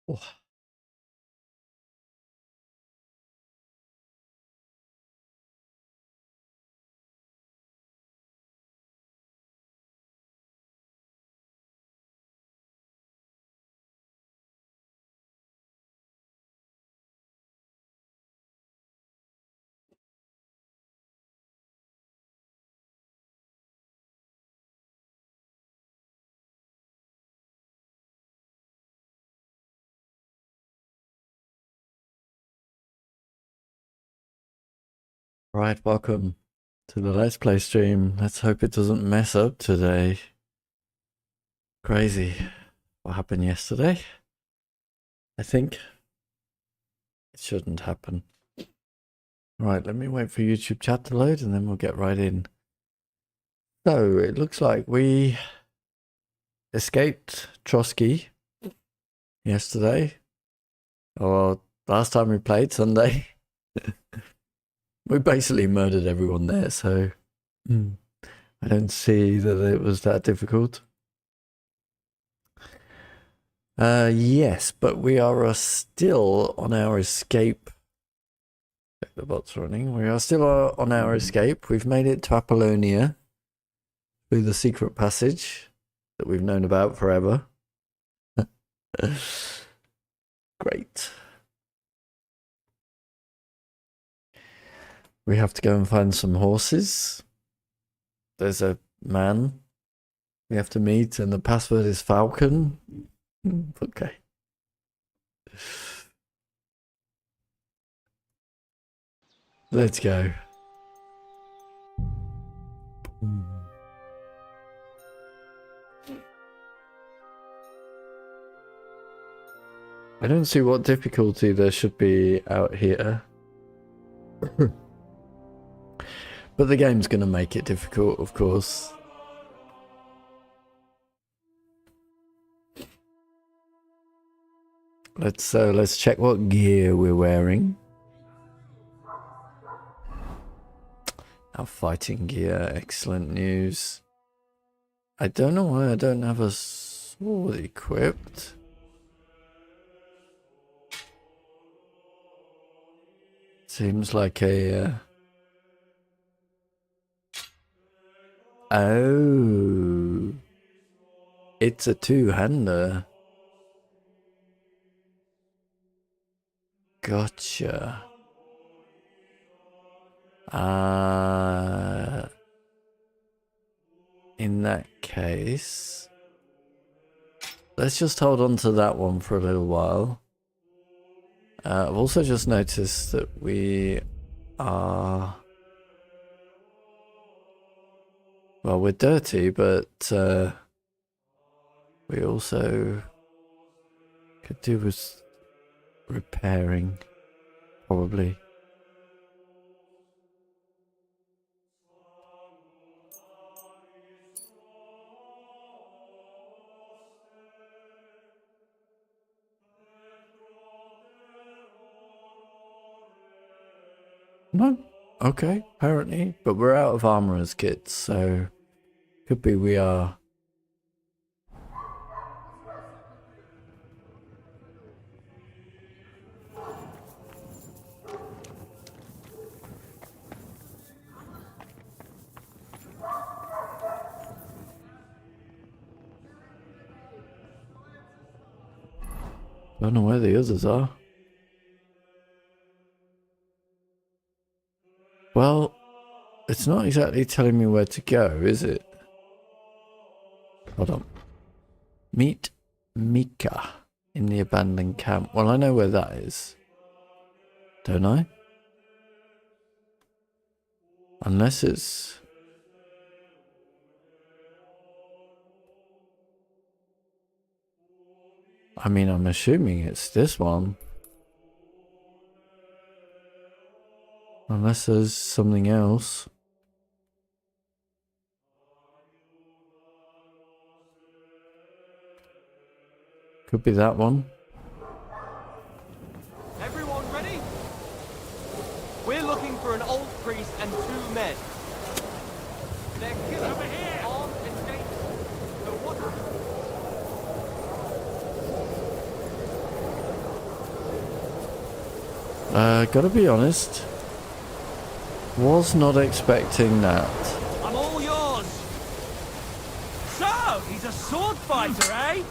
Oh. Right, welcome to the Let's Play stream. Let's hope it doesn't mess up today. Crazy. What happened yesterday? I think it shouldn't happen. Right, let me wait for YouTube chat to load and then we'll get right in. So, it looks like we escaped Trotsky yesterday. Or last time we played, Sunday. We basically murdered everyone there, so I don't see that it was that difficult. Yes, but we are still on our escape. Check the bot's running. We are still on our escape. We've made it to Apollonia through the secret passage that we've known about forever. Great. We have to go and find some horses. There's a man we have to meet, and the password is Falcon. Okay. Let's go. I don't see what difficulty there should be out here. But the game's going to make it difficult, of course. Let's check what gear we're wearing. Our fighting gear, excellent news. I don't know why I don't have a sword equipped. Seems like a... Oh. It's a two-hander. Gotcha. In that case, let's just hold on to that one for a little while. I've also just noticed that we are... Well, we're dirty, but we also could do with repairing, probably. No? Okay, apparently. But we're out of armorer's kits, so could be we are. Don't know where the others are. Well, it's not exactly telling me where to go, is it? Hold on. Meet Mika in the abandoned camp. Well, I know where that is. Don't I? Unless it's... I mean, I'm assuming it's this one. Unless there's something else. Could be that one. Everyone ready? We're looking for an old priest and 2 men. They're killers, over here, armed and dangerous. So what? Gotta be honest. Was not expecting that. I'm all yours. So, he's a sword fighter, eh?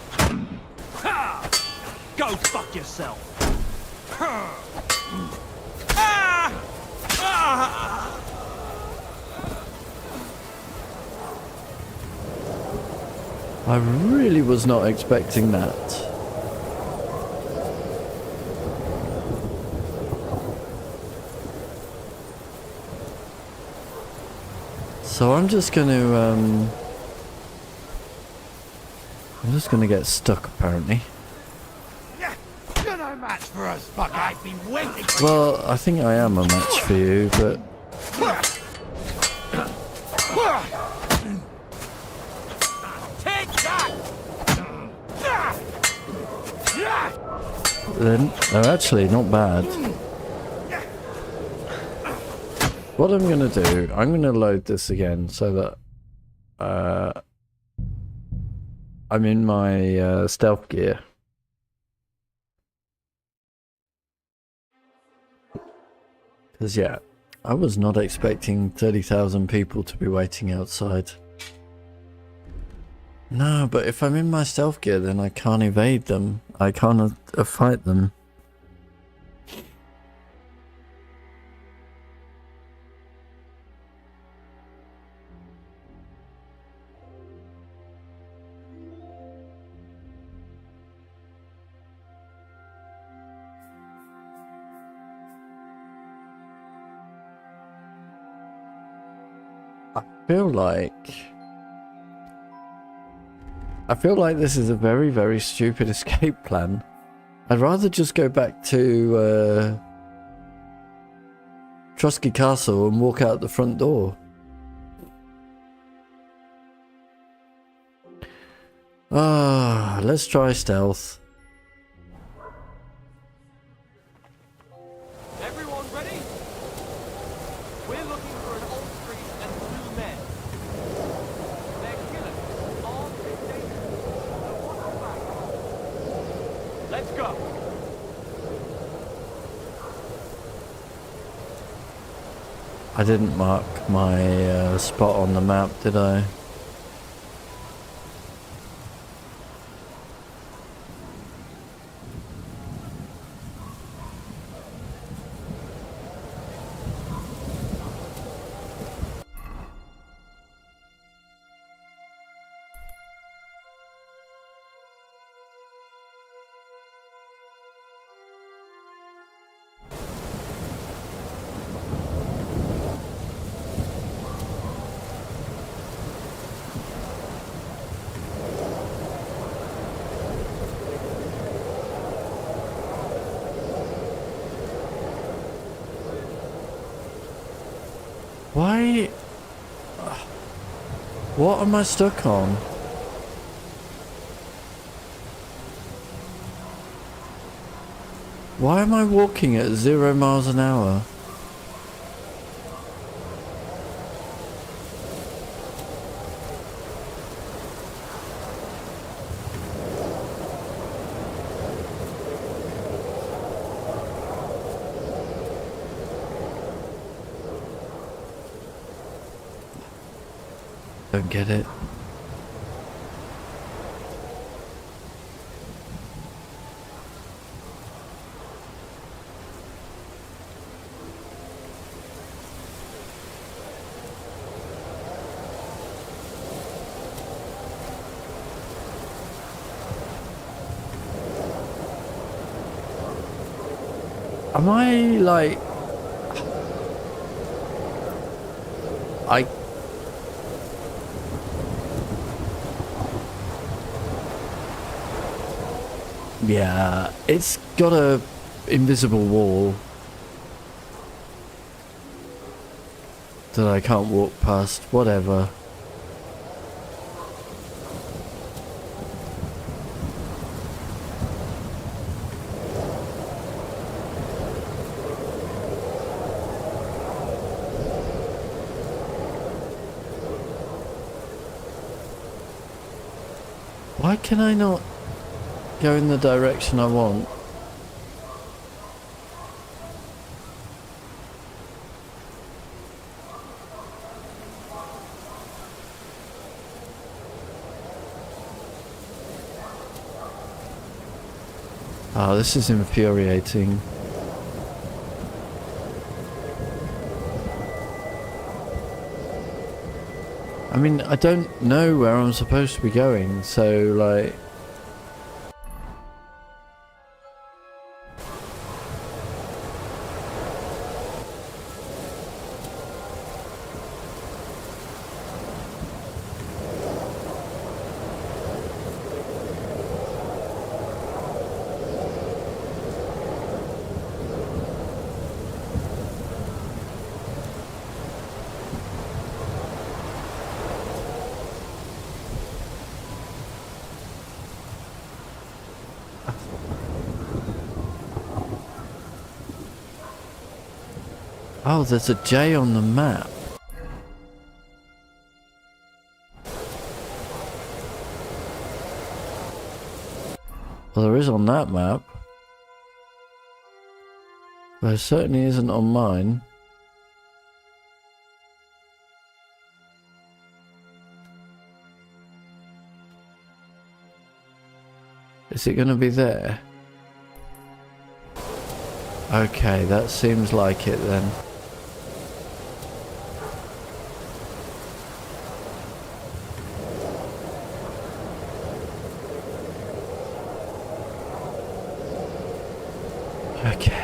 Ha! Go fuck yourself. Ha! Ah! Ah! I really was not expecting that. So I'm just gonna get stuck apparently. You're no match for us, fucker. I've been waiting for Well, I think I am a match for you, but Take that! they're actually not bad. What I'm gonna do, I'm gonna load this again so that I'm in my stealth gear. Because yeah, I was not expecting 30,000 people to be waiting outside. No, but if I'm in my stealth gear, then I can't evade them. I can't fight them. I feel like this is a very, very stupid escape plan. I'd rather just go back to Trotsky Castle and walk out the front door. Ah, let's try stealth. Everyone ready? We're looking for an old priest and 2 men. They're killers, armed and dangerous. So what's the plan? Let's go. I didn't mark my spot on the map, did I? Why? What am I stuck on? Why am I walking at 0 miles an hour? Don't get it. Am I like... Yeah, it's got a invisible wall that I can't walk past, whatever. Why can I not go in the direction I want? Oh, this is infuriating. I mean, I don't know where I'm supposed to be going, so like... Oh, there's a J on the map. Well, there is on that map. But it certainly isn't on mine. Is it going to be there? Okay, that seems like it then. Okay.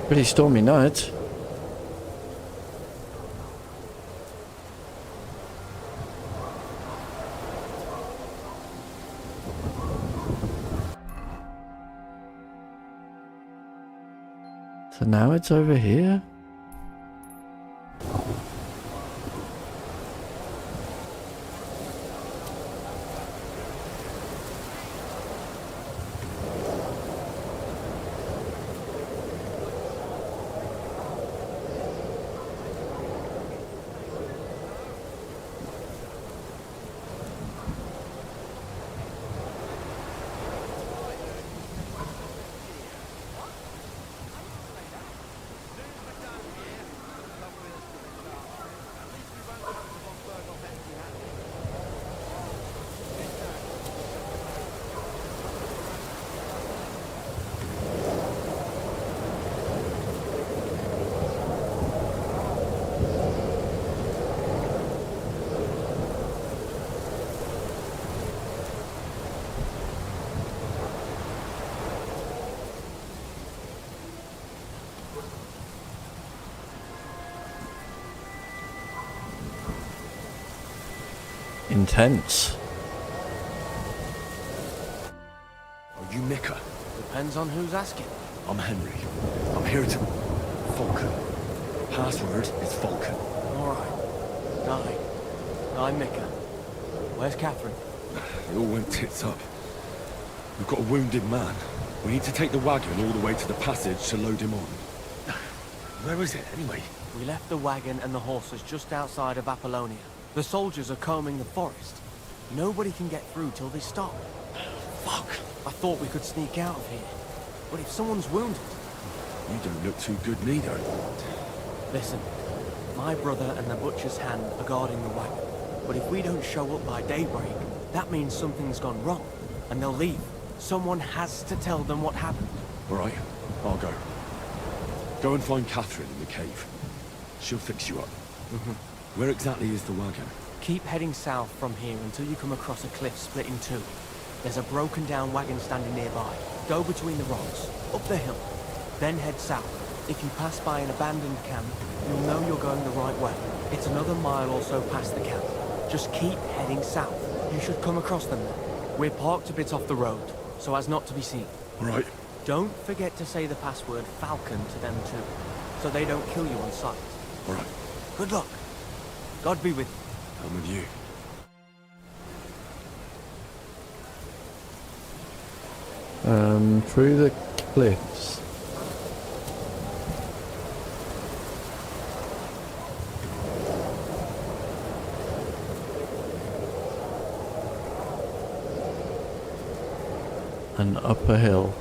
Pretty stormy night. So now it's over here? Intense. Are you Mika? Depends on who's asking. I'm Henry. I'm here to... Falcon. Password is Falcon. Alright. I'm Mika. Where's Katherine? It all went tits up. We've got a wounded man. We need to take the wagon all the way to the passage to load him on. Where is it, anyway? We left the wagon and the horses just outside of Apollonia. The soldiers are combing the forest. Nobody can get through till they stop. Fuck! I thought we could sneak out of here. But if someone's wounded... You don't look too good neither. Listen, my brother and the butcher's hand are guarding the wagon. But if we don't show up by daybreak, that means something's gone wrong. And they'll leave. Someone has to tell them what happened. All right, I'll go. Go and find Katherine in the cave. She'll fix you up. Where exactly is the wagon? Keep heading south from here until you come across a cliff split in two. There's a broken down wagon standing nearby. Go between the rocks, up the hill, then head south. If you pass by an abandoned camp, you'll know you're going the right way. It's another mile or so past the camp. Just keep heading south. You should come across them then. We're parked a bit off the road, so as not to be seen. All right. Don't forget to say the password Falcon to them too, so they don't kill you on sight. All right. Good luck. God be with you. I'm with you. Through the cliffs. And up a hill.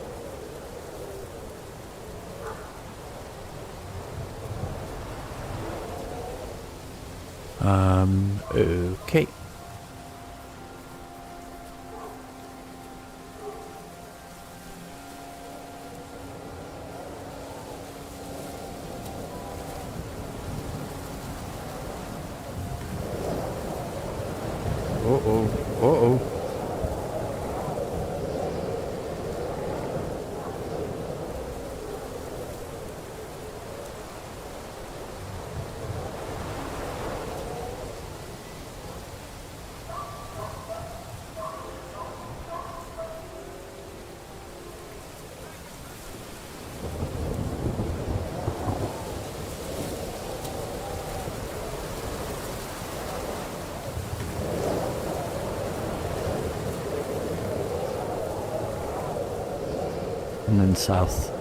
Okay. Uh-oh, uh-oh. And then south.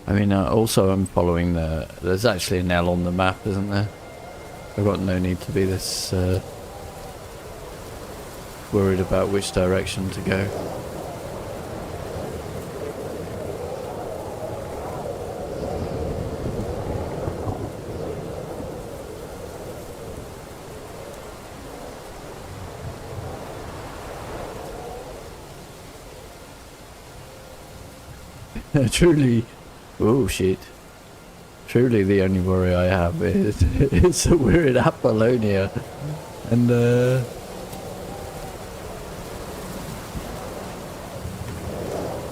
I mean, also I'm following there's actually an L on the map, isn't there? I've got no need to be this worried about which direction to go. Truly, oh shit. Truly the only worry I have is that we're in Apollonia and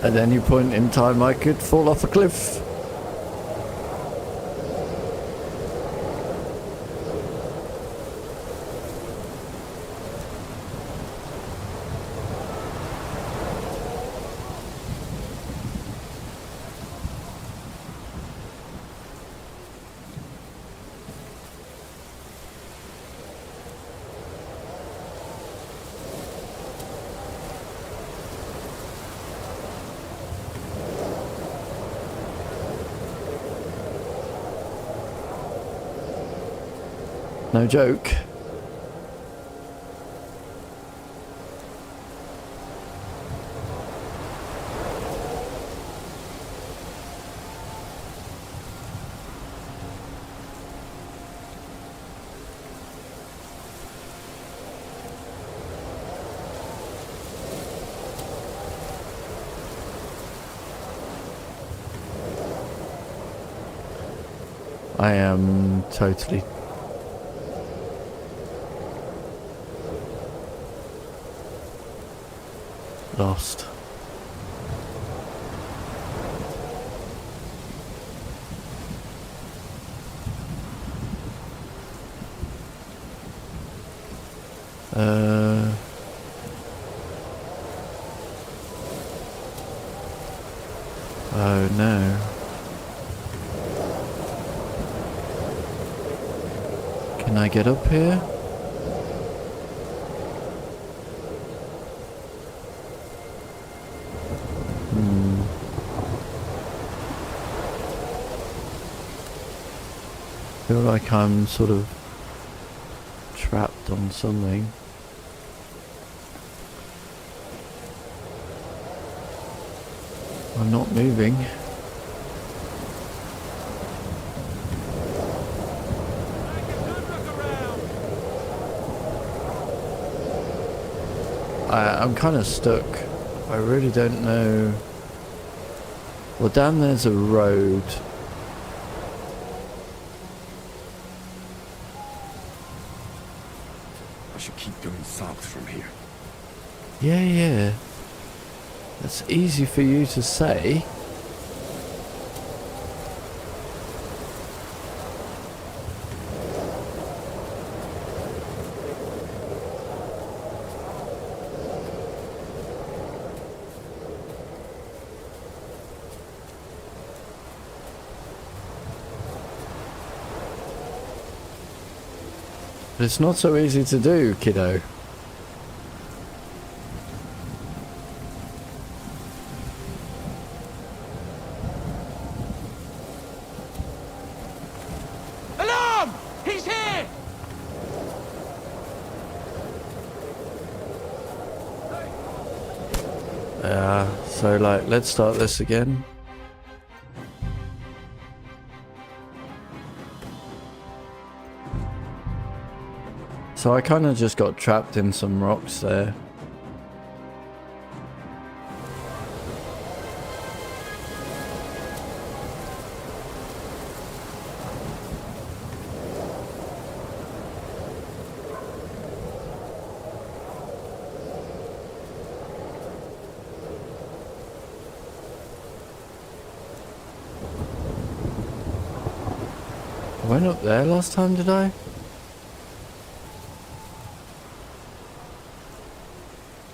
at any point in time I could fall off a cliff. No joke. I am totally lost. Oh no. Can I get up here? Feel like I'm sort of trapped on something. I'm not moving. I'm kind of stuck. I really don't know. Well, down there's a road. I should keep going south from here. Yeah. That's easy for you to say. But it's not so easy to do, kiddo. Alarm! He's here! So like, let's start this again. So I kind of just got trapped in some rocks there. I went up there last time, did I?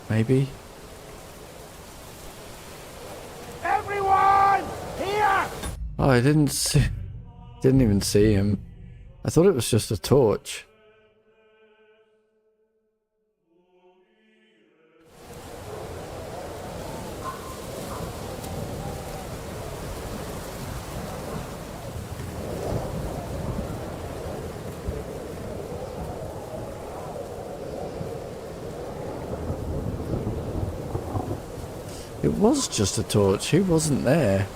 Maybe. Everyone! Here! Oh, I didn't even see him. I thought it was just a torch. It was just a torch. He wasn't there.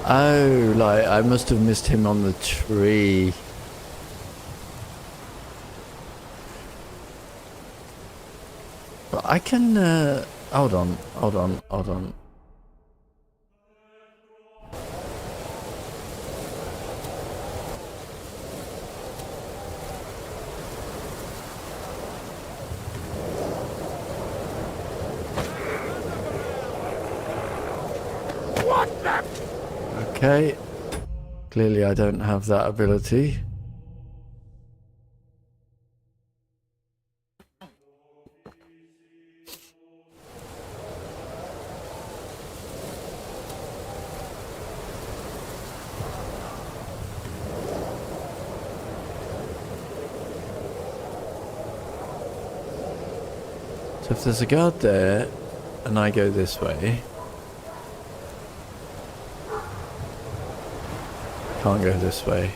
Oh, like I must have missed him on the tree. But I can, hold on. What the? Okay. Clearly I don't have that ability. So if there's a guard there, and I go this way, can't go this way.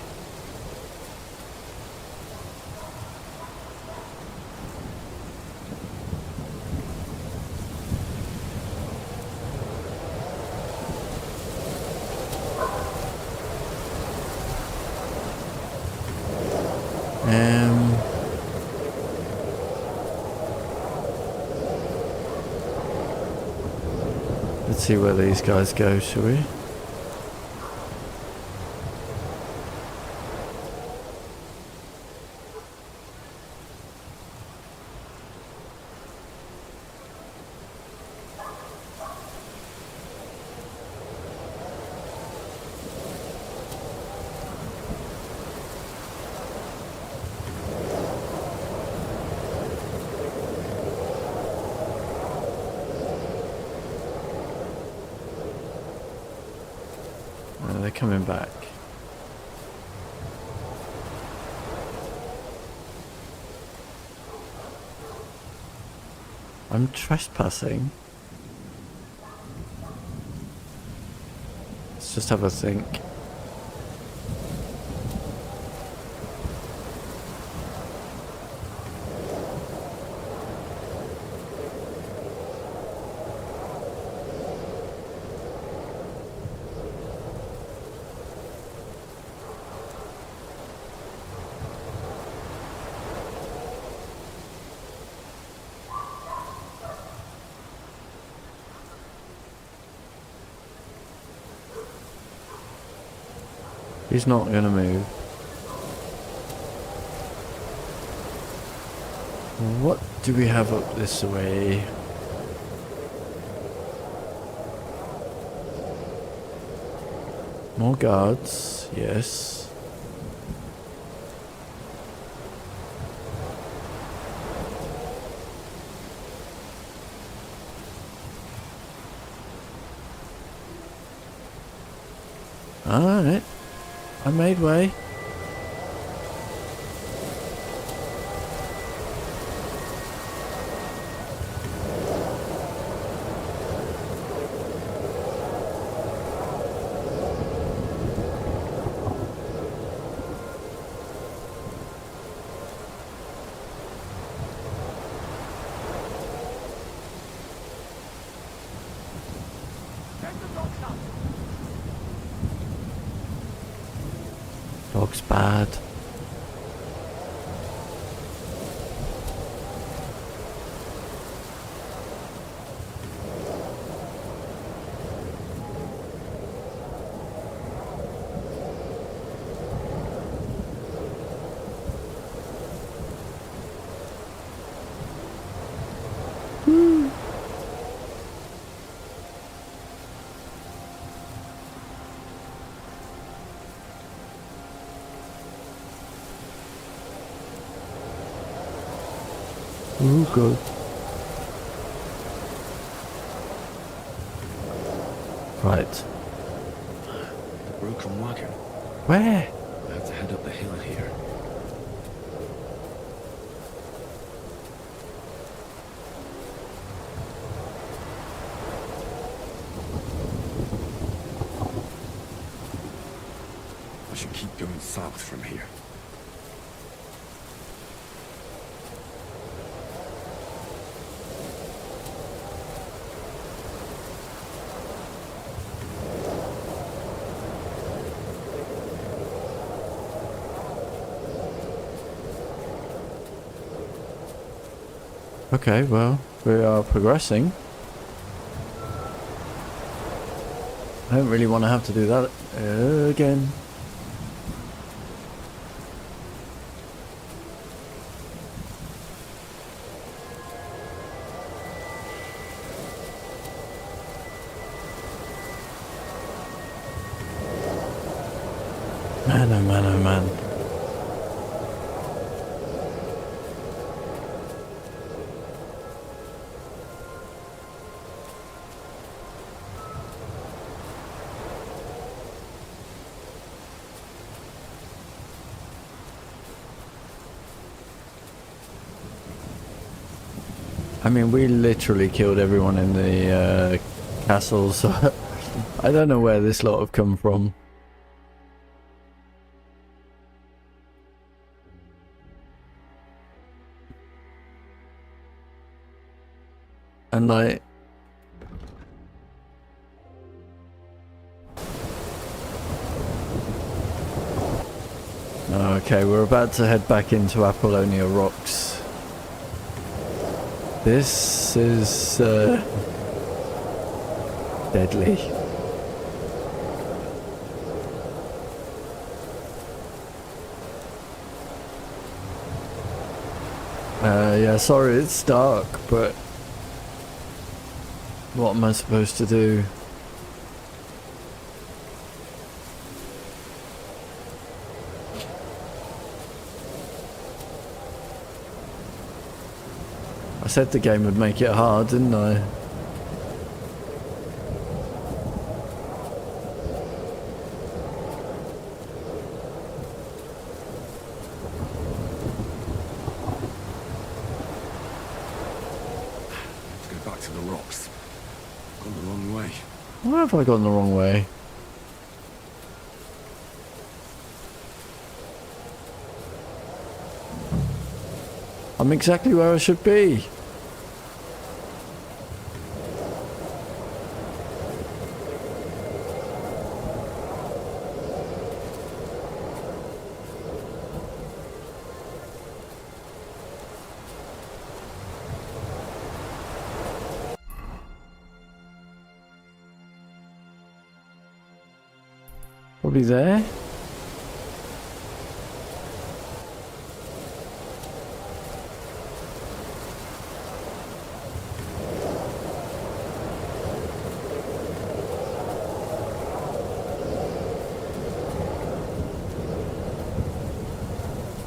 Let's see where these guys go, shall we? They're coming back. I'm trespassing. Let's just have a think. He's not gonna move. What do we have up this way? More guards, yes. Alright. I made way. Fog's bad. Ooh, good. Right. The broken wagon. Where? I have to head up the hill here. I should keep going south from here. Okay, well, we are progressing. I don't really want to have to do that again. Man, oh man, oh man. I mean, we literally killed everyone in the castle, so I don't know where this lot have come from. And like... Okay, we're about to head back into Apollonia Rocks. This is deadly. Yeah, sorry it's dark, but what am I supposed to do? I said the game would make it hard, didn't I? Let's go back to the rocks. Gone the wrong way. Why have I gone the wrong way? I'm exactly where I should be. Probably there.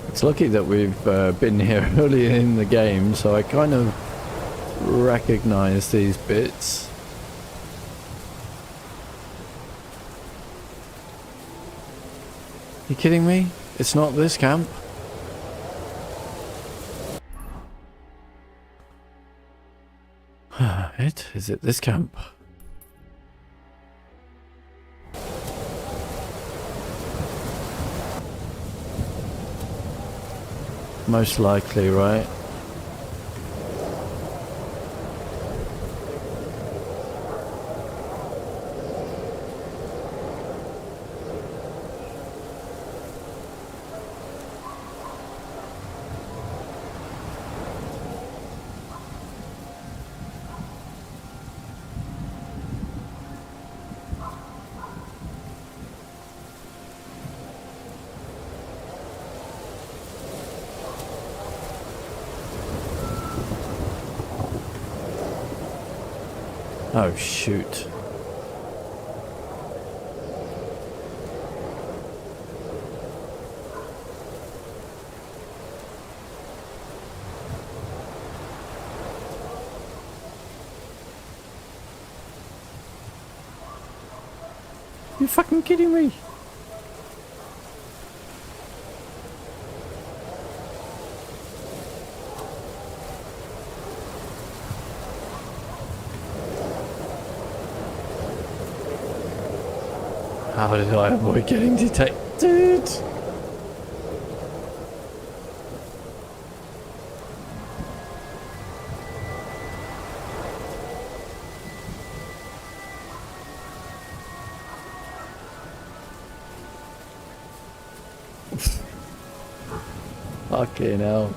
It's lucky that we've been here early in the game, so I kind of recognize these bits. You kidding me? It's not this camp. Is it this camp? Most likely, right? Oh, shoot. You fucking kidding me? How did I avoid getting detected? Fucking hell.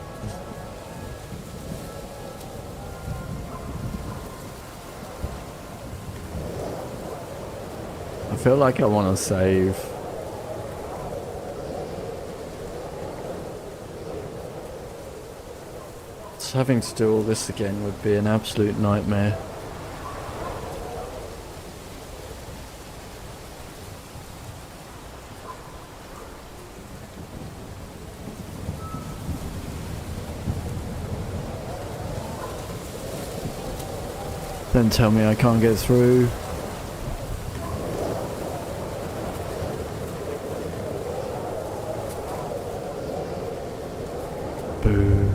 I feel like I want to save. Just having to do all this again would be an absolute nightmare. Then tell me I can't get through. Boo.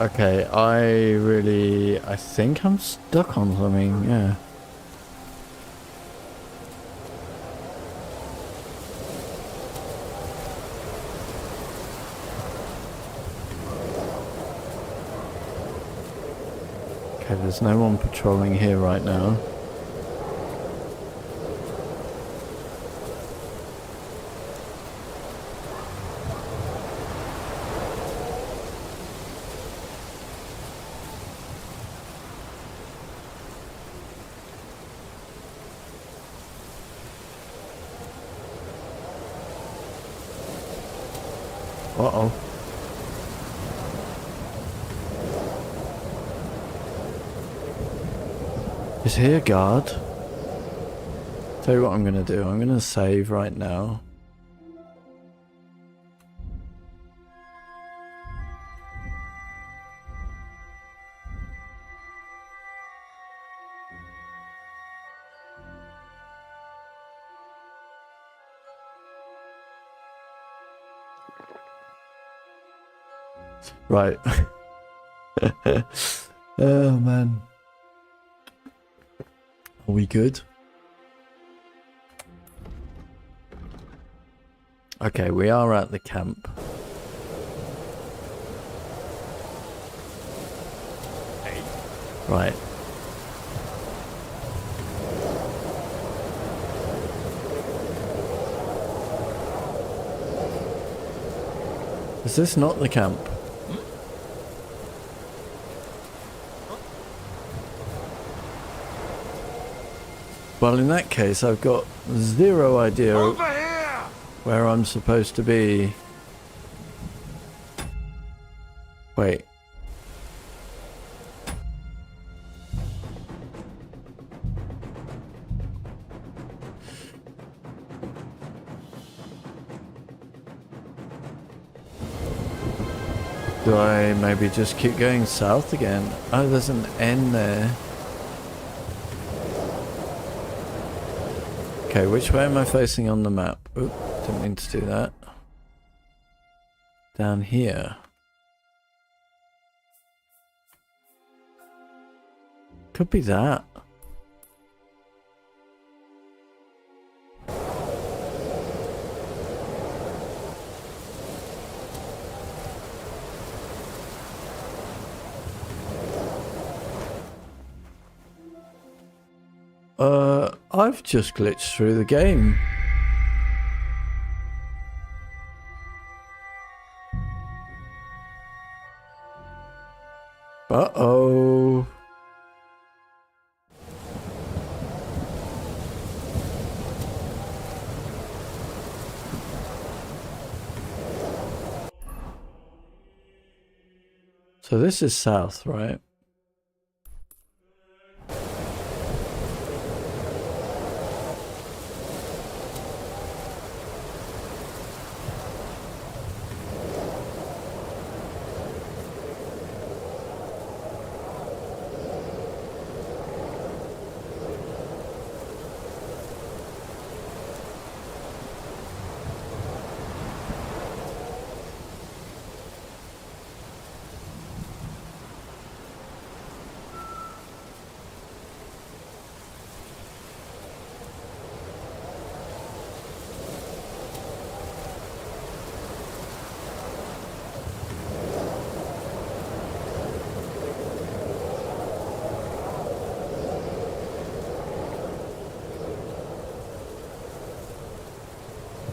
Okay, I think I'm stuck on something, yeah. Okay, there's no one patrolling here right now. Uh-oh. Is he a guard? Tell you what I'm gonna do. I'm gonna save right now. Right. Oh man. Are we good? Okay, we are at the camp. Hey, Right. Is this not the camp? Well, in that case, I've got zero idea Over here! where I'm supposed to be. Wait. Do I maybe just keep going south again? Oh, there's an N there. Okay, which way am I facing on the map? Oop, didn't mean to do that. Down here. Could be that. I've just glitched through the game. Uh-oh. So this is south, right?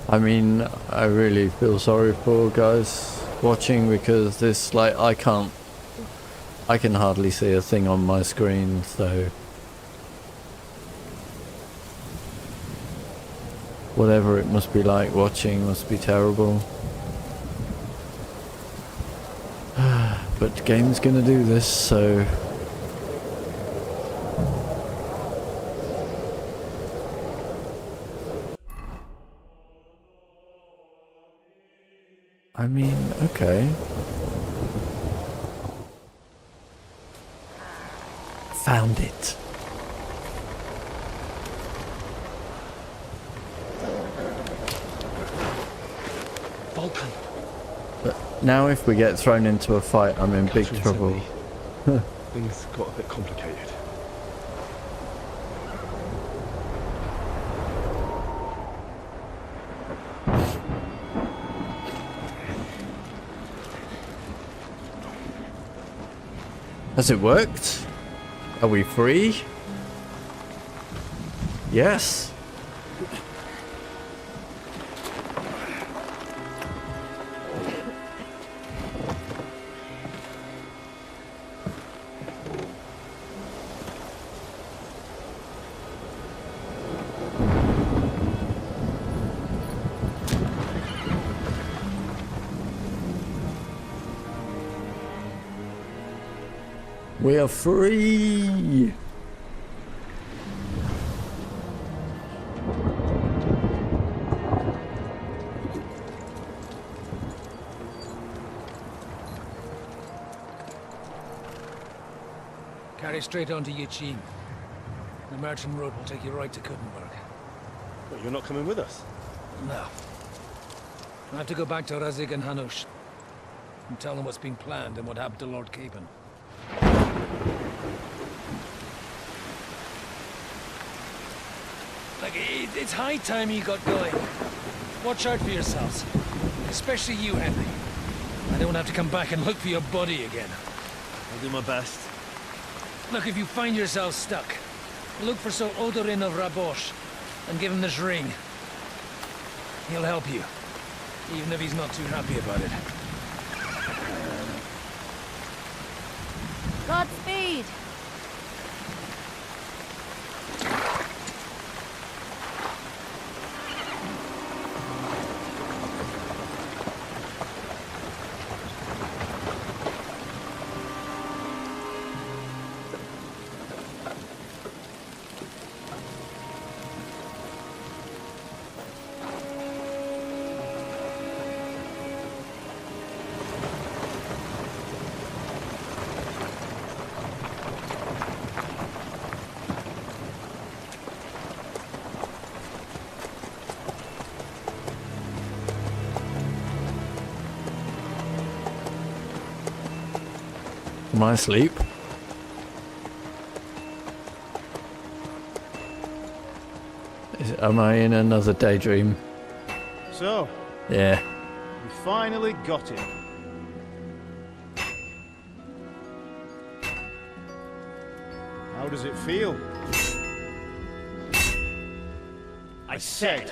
I mean, I really feel sorry for guys watching because this, like, I can hardly see a thing on my screen, so whatever it must be like watching must be terrible. But the game's gonna do this, so I mean, okay. Found it. Vulcan. But now if we get thrown into a fight, I'm in big Katherine trouble. sent me. Things got a bit complicated. Has it worked? Are we free? Yes. We are free! Carry straight on to Yichin. The merchant road will take you right to Kubyenka. But you're not coming with us? No. I have to go back to Razik and Hanush and tell them what's been planned and what happened to Lord Capon. Like, it's high time you got going. Watch out for yourselves. Especially you, Henry. I don't have to come back and look for your body again. I'll do my best. Look, if you find yourself stuck, look for Sir Odorin of Rabosh and give him this ring. He'll help you, even if he's not too happy about it. Godspeed! Am I asleep? Am I in another daydream? So, Yeah. we finally got it. How does it feel? I said.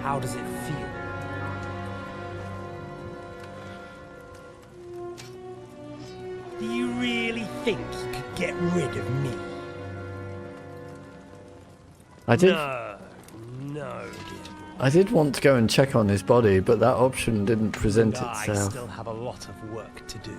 How does it feel? Do you really think you could get rid of me? I did. No, dear boy. I did want to go and check on his body, but that option didn't present And I itself. still have a lot of work to do.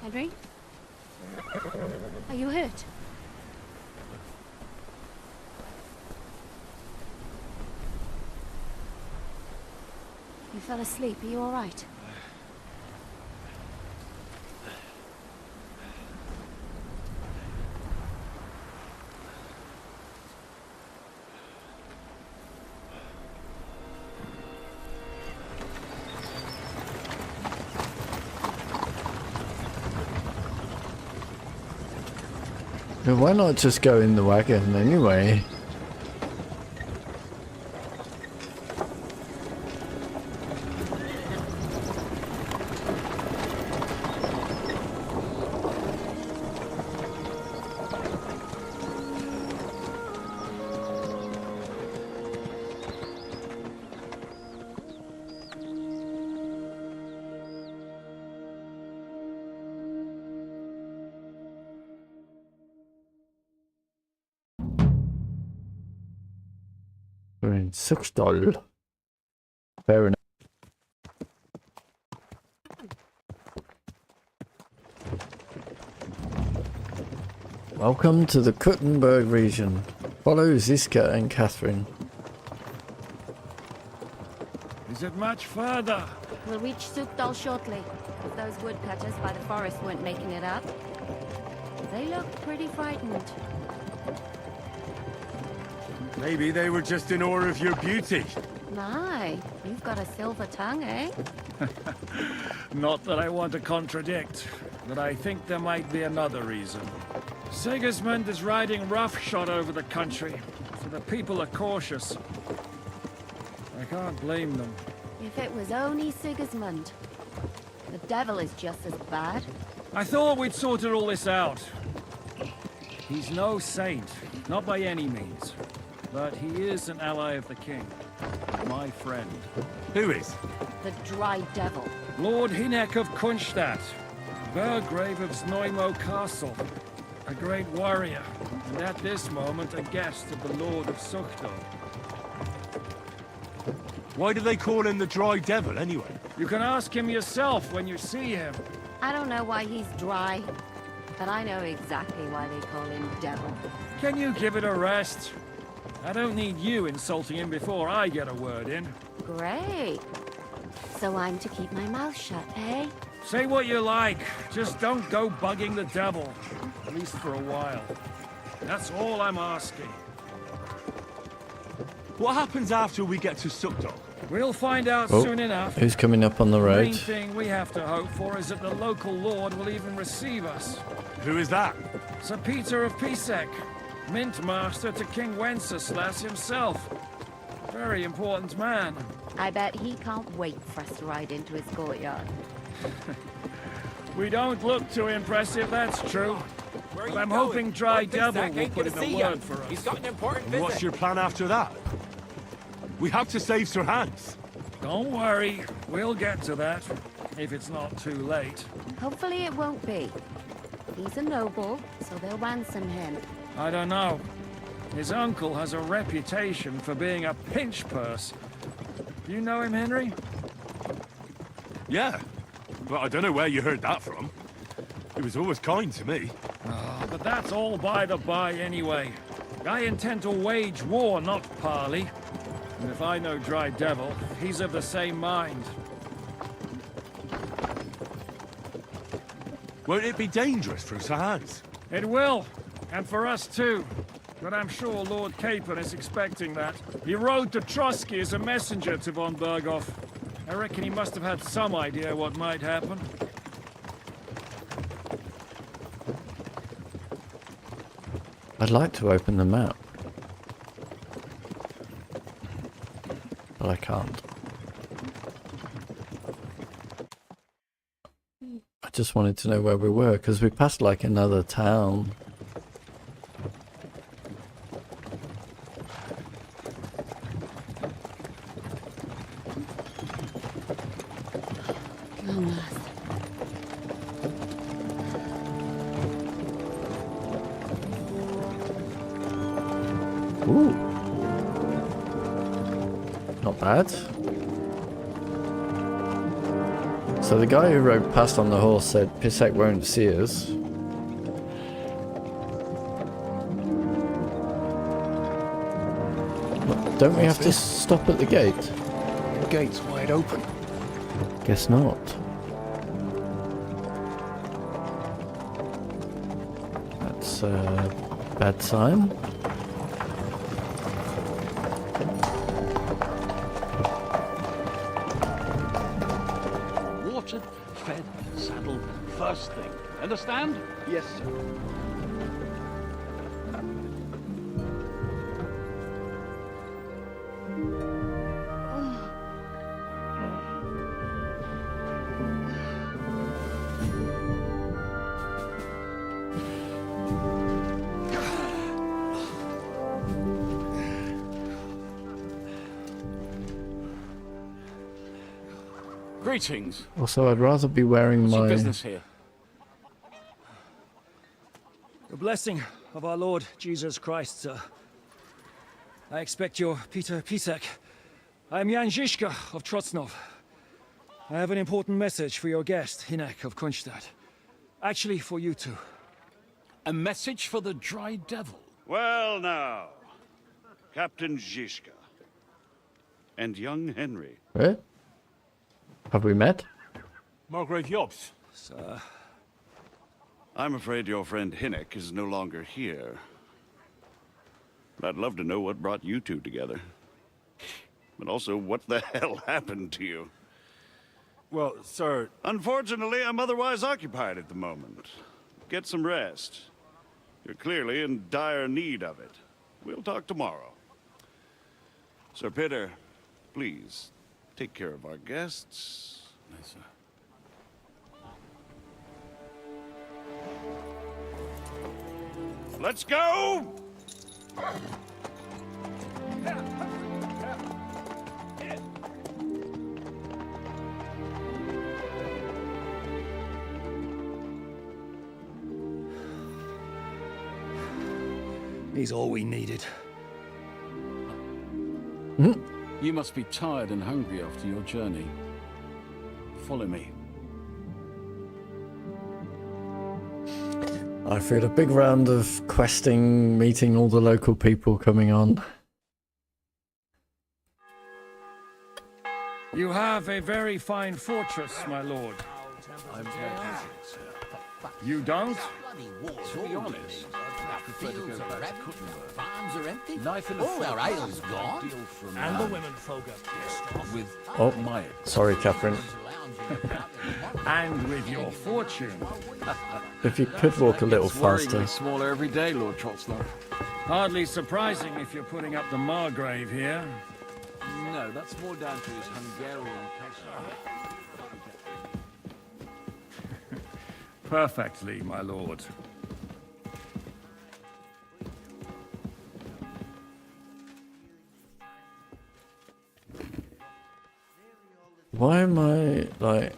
Henry? Are you hurt? You fell asleep. Are you all right? Well, why not just go in the wagon anyway? We're in Suchdol. Fair enough. Welcome to the Kuttenberg region. Follow Zizka and Katherine. Is it much further? We'll reach Suchdol shortly. If those woodcutters by the forest weren't making it up. They look pretty frightened. Maybe they were just in awe of your beauty. My, you've got a silver tongue, eh? Not that I want to contradict, but I think there might be another reason. Sigismund is riding roughshod over the country, so the people are cautious. I can't blame them. If it was only Sigismund. The devil is just as bad. I thought we'd sorted all this out. He's no saint, not by any means. But he is an ally of the king. My friend. Who is? The dry devil. Lord Hinek of Kunstadt, Burgrave of Znojmo Castle, a great warrior, and at this moment a guest of the Lord of Suchdol. Why do they call him the Dry Devil, anyway? You can ask him yourself when you see him. I don't know why he's dry, but I know exactly why they call him devil. Can you give it a rest? I don't need you insulting him before I get a word in. Great. So I'm to keep my mouth shut, eh? Say what you like, just don't go bugging the devil. At least for a while. That's all I'm asking. What happens after we get to Suchdol? We'll find out Oh, soon enough. who's coming up on the The main road? thing we have to hope for is that the local lord will even receive us. Who is that? Sir Peter of Pisek, Mint Master to King Wenceslas himself. Very important man. I bet he can't wait for us to ride into his courtyard. We don't look too impressive, that's true. But I'm hoping Dry Devil will put in a word for us. He's got an important And visit. what's your plan after that? We have to save Sir Hans. Don't worry, we'll get to that, if it's not too late. Hopefully it won't be. He's a noble, so they'll ransom him. I don't know. His uncle has a reputation for being a pinch purse. Do you know him, Henry? Yeah. Well, I don't know where you heard that from. He was always kind to me. Oh, but that's all by the by anyway. I intend to wage war, not parley. And if I know Dry Devil, he's of the same mind. Won't it be dangerous for Sir Hans? It will, and for us too. But I'm sure Lord Capon is expecting that. He rode to Trotsky as a messenger to von Berghoff. I reckon he must have had some idea what might happen. I'd like to open the map. But I can't. I just wanted to know where we were, because we passed like another town. Ooh. Not bad. So the guy who rode past on the horse said Pisek won't see us. Don't we have to stop at the gate? The gate's wide open. Guess not. That's a bad sign. Watered, fed, saddled, first thing. Understand? Yes, sir. Greetings. Also, I'd rather be wearing What's your my... business here? The blessing of our Lord Jesus Christ, sir. I expect your Peter Pisek. I am Jan Zizka of Trotznov. I have an important message for your guest, Hinek of Kunstadt. Actually, for you two. A message for the Dry Devil. Well now, Captain Zizka. And young Henry. Eh? Have we met? Margrave Jobst. Sir. I'm afraid your friend Hinek is no longer here. But I'd love to know what brought you two together. But also, what the hell happened to you? Well, sir... Unfortunately, I'm otherwise occupied at the moment. Get some rest. You're clearly in dire need of it. We'll talk tomorrow. Sir Peter, please, take care of our guests. Yes, sir. Let's go! He's all we needed. You must be tired and hungry after your journey. Follow me. I feel a big round of questing, meeting all the local people coming on. You have a very fine fortress, my lord. I'm glad you did, sir. You don't? To be honest, I prefer to go back to Kubyenka. Farms are empty. Knife in the All our fork ale's is a gone. good deal from And the women folk are pissed off. with Oh, my sorry, Katherine. And with your fortune. If you could walk a little faster. smaller every day, Lord Trotznov. Hardly surprising if you're putting up the Margrave here. No, that's more down to his Hungarian cousin. Perfectly, my lord. Why am I, like...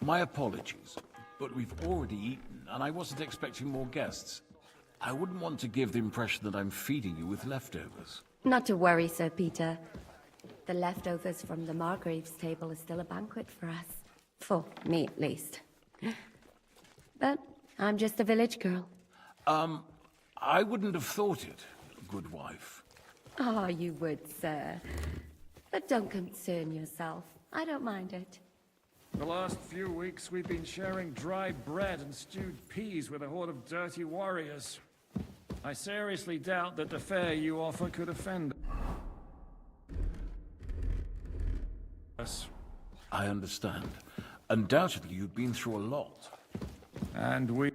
My apologies, but we've already eaten, and I wasn't expecting more guests. I wouldn't want to give the impression that I'm feeding you with leftovers. Not to worry, Sir Peter. The leftovers from the Margrave's table is still a banquet for us. For me, at least. But I'm just a village girl. I wouldn't have thought it, good wife. Oh, you would, sir. But don't concern yourself. I don't mind it. The last few weeks we've been sharing dry bread and stewed peas with a horde of dirty warriors. I seriously doubt that the fare you offer could offend us. I understand. Undoubtedly, you've been through a lot. And we...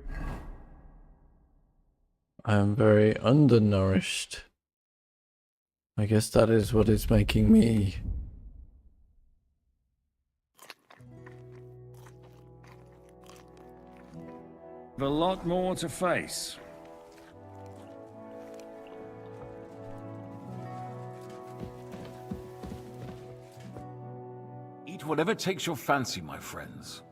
I am very undernourished. I guess that is what is making me... have a lot more to face. Eat whatever takes your fancy, my friends.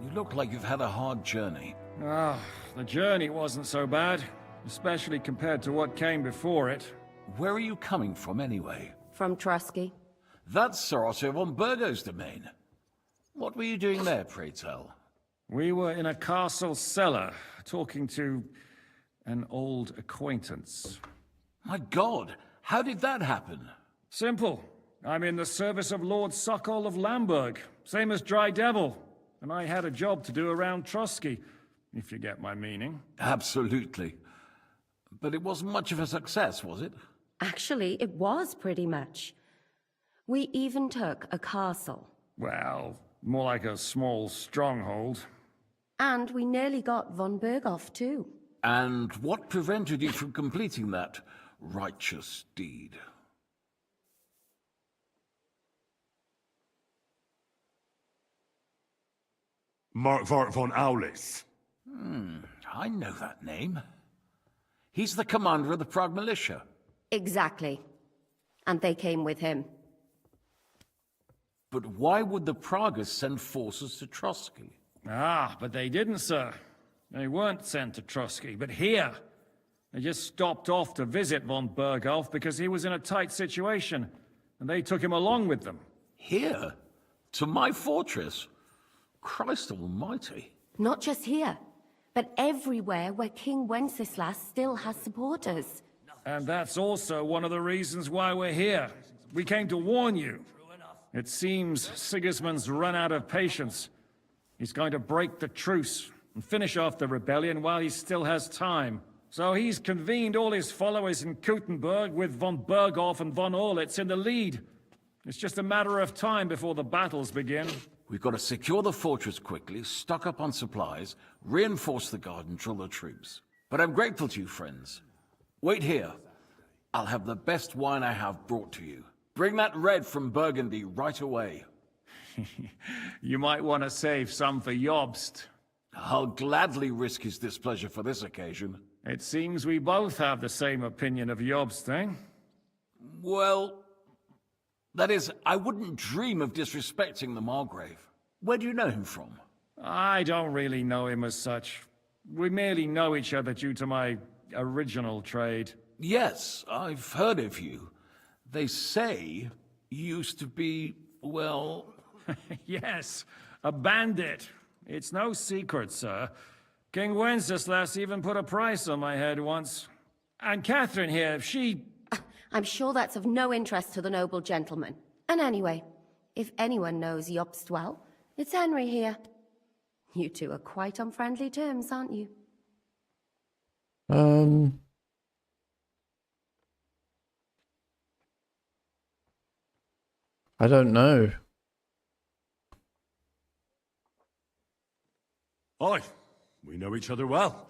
You look like you've had a hard journey. Ah, the journey wasn't so bad. especially compared to what came before it. Where are you coming from, anyway? From Trusky. That's Sir Otto von Burgo's domain. What were you doing there, pray tell? We were in a castle cellar, talking to an old acquaintance. My God, how did that happen? Simple. I'm in the service of Lord Suchdol of Lamberg, same as Dry Devil, and I had a job to do around Trusky, if you get my meaning. Absolutely. But it wasn't much of a success, was it? Actually, it was pretty much. We even took a castle. Well, more like a small stronghold. And we nearly got von Berghoff, too. And what prevented you from completing that righteous deed? Markvart von Aulis. I know that name. He's the commander of the Prague militia. Exactly. And they came with him. But why would the Praguers send forces to Trusky? Ah, but they didn't, sir. They weren't sent to Trusky, but here. They just stopped off to visit von Berghoff because he was in a tight situation, and they took him along with them. Here? To my fortress? Christ almighty. Not just here, but everywhere where King Wenceslas still has supporters. And that's also one of the reasons why we're here. We came to warn you. It seems Sigismund's run out of patience. He's going to break the truce and finish off the rebellion while he still has time. So he's convened all his followers in Kuttenberg with von Berghoff and von Orlitz in the lead. It's just a matter of time before the battles begin. We've got to secure the fortress quickly, stock up on supplies, reinforce the guard and drill the troops. But I'm grateful to you, friends. Wait here. I'll have the best wine I have brought to you. Bring that red from Burgundy right away. You might want to save some for Jobst. I'll gladly risk his displeasure for this occasion. It seems we both have the same opinion of Jobst, eh? Well, that is, I wouldn't dream of disrespecting the Margrave. Where do you know him from? I don't really know him as such. We merely know each other due to my original trade. Yes, I've heard of you. They say you used to be, well... Yes, a bandit. It's no secret, sir. King Wenceslas even put a price on my head once. And Katherine here, she... I'm sure that's of no interest to the noble gentleman. And anyway, if anyone knows Jobst well, it's Henry here. You two are quite on friendly terms, aren't you? I don't know. Aye, we know each other well.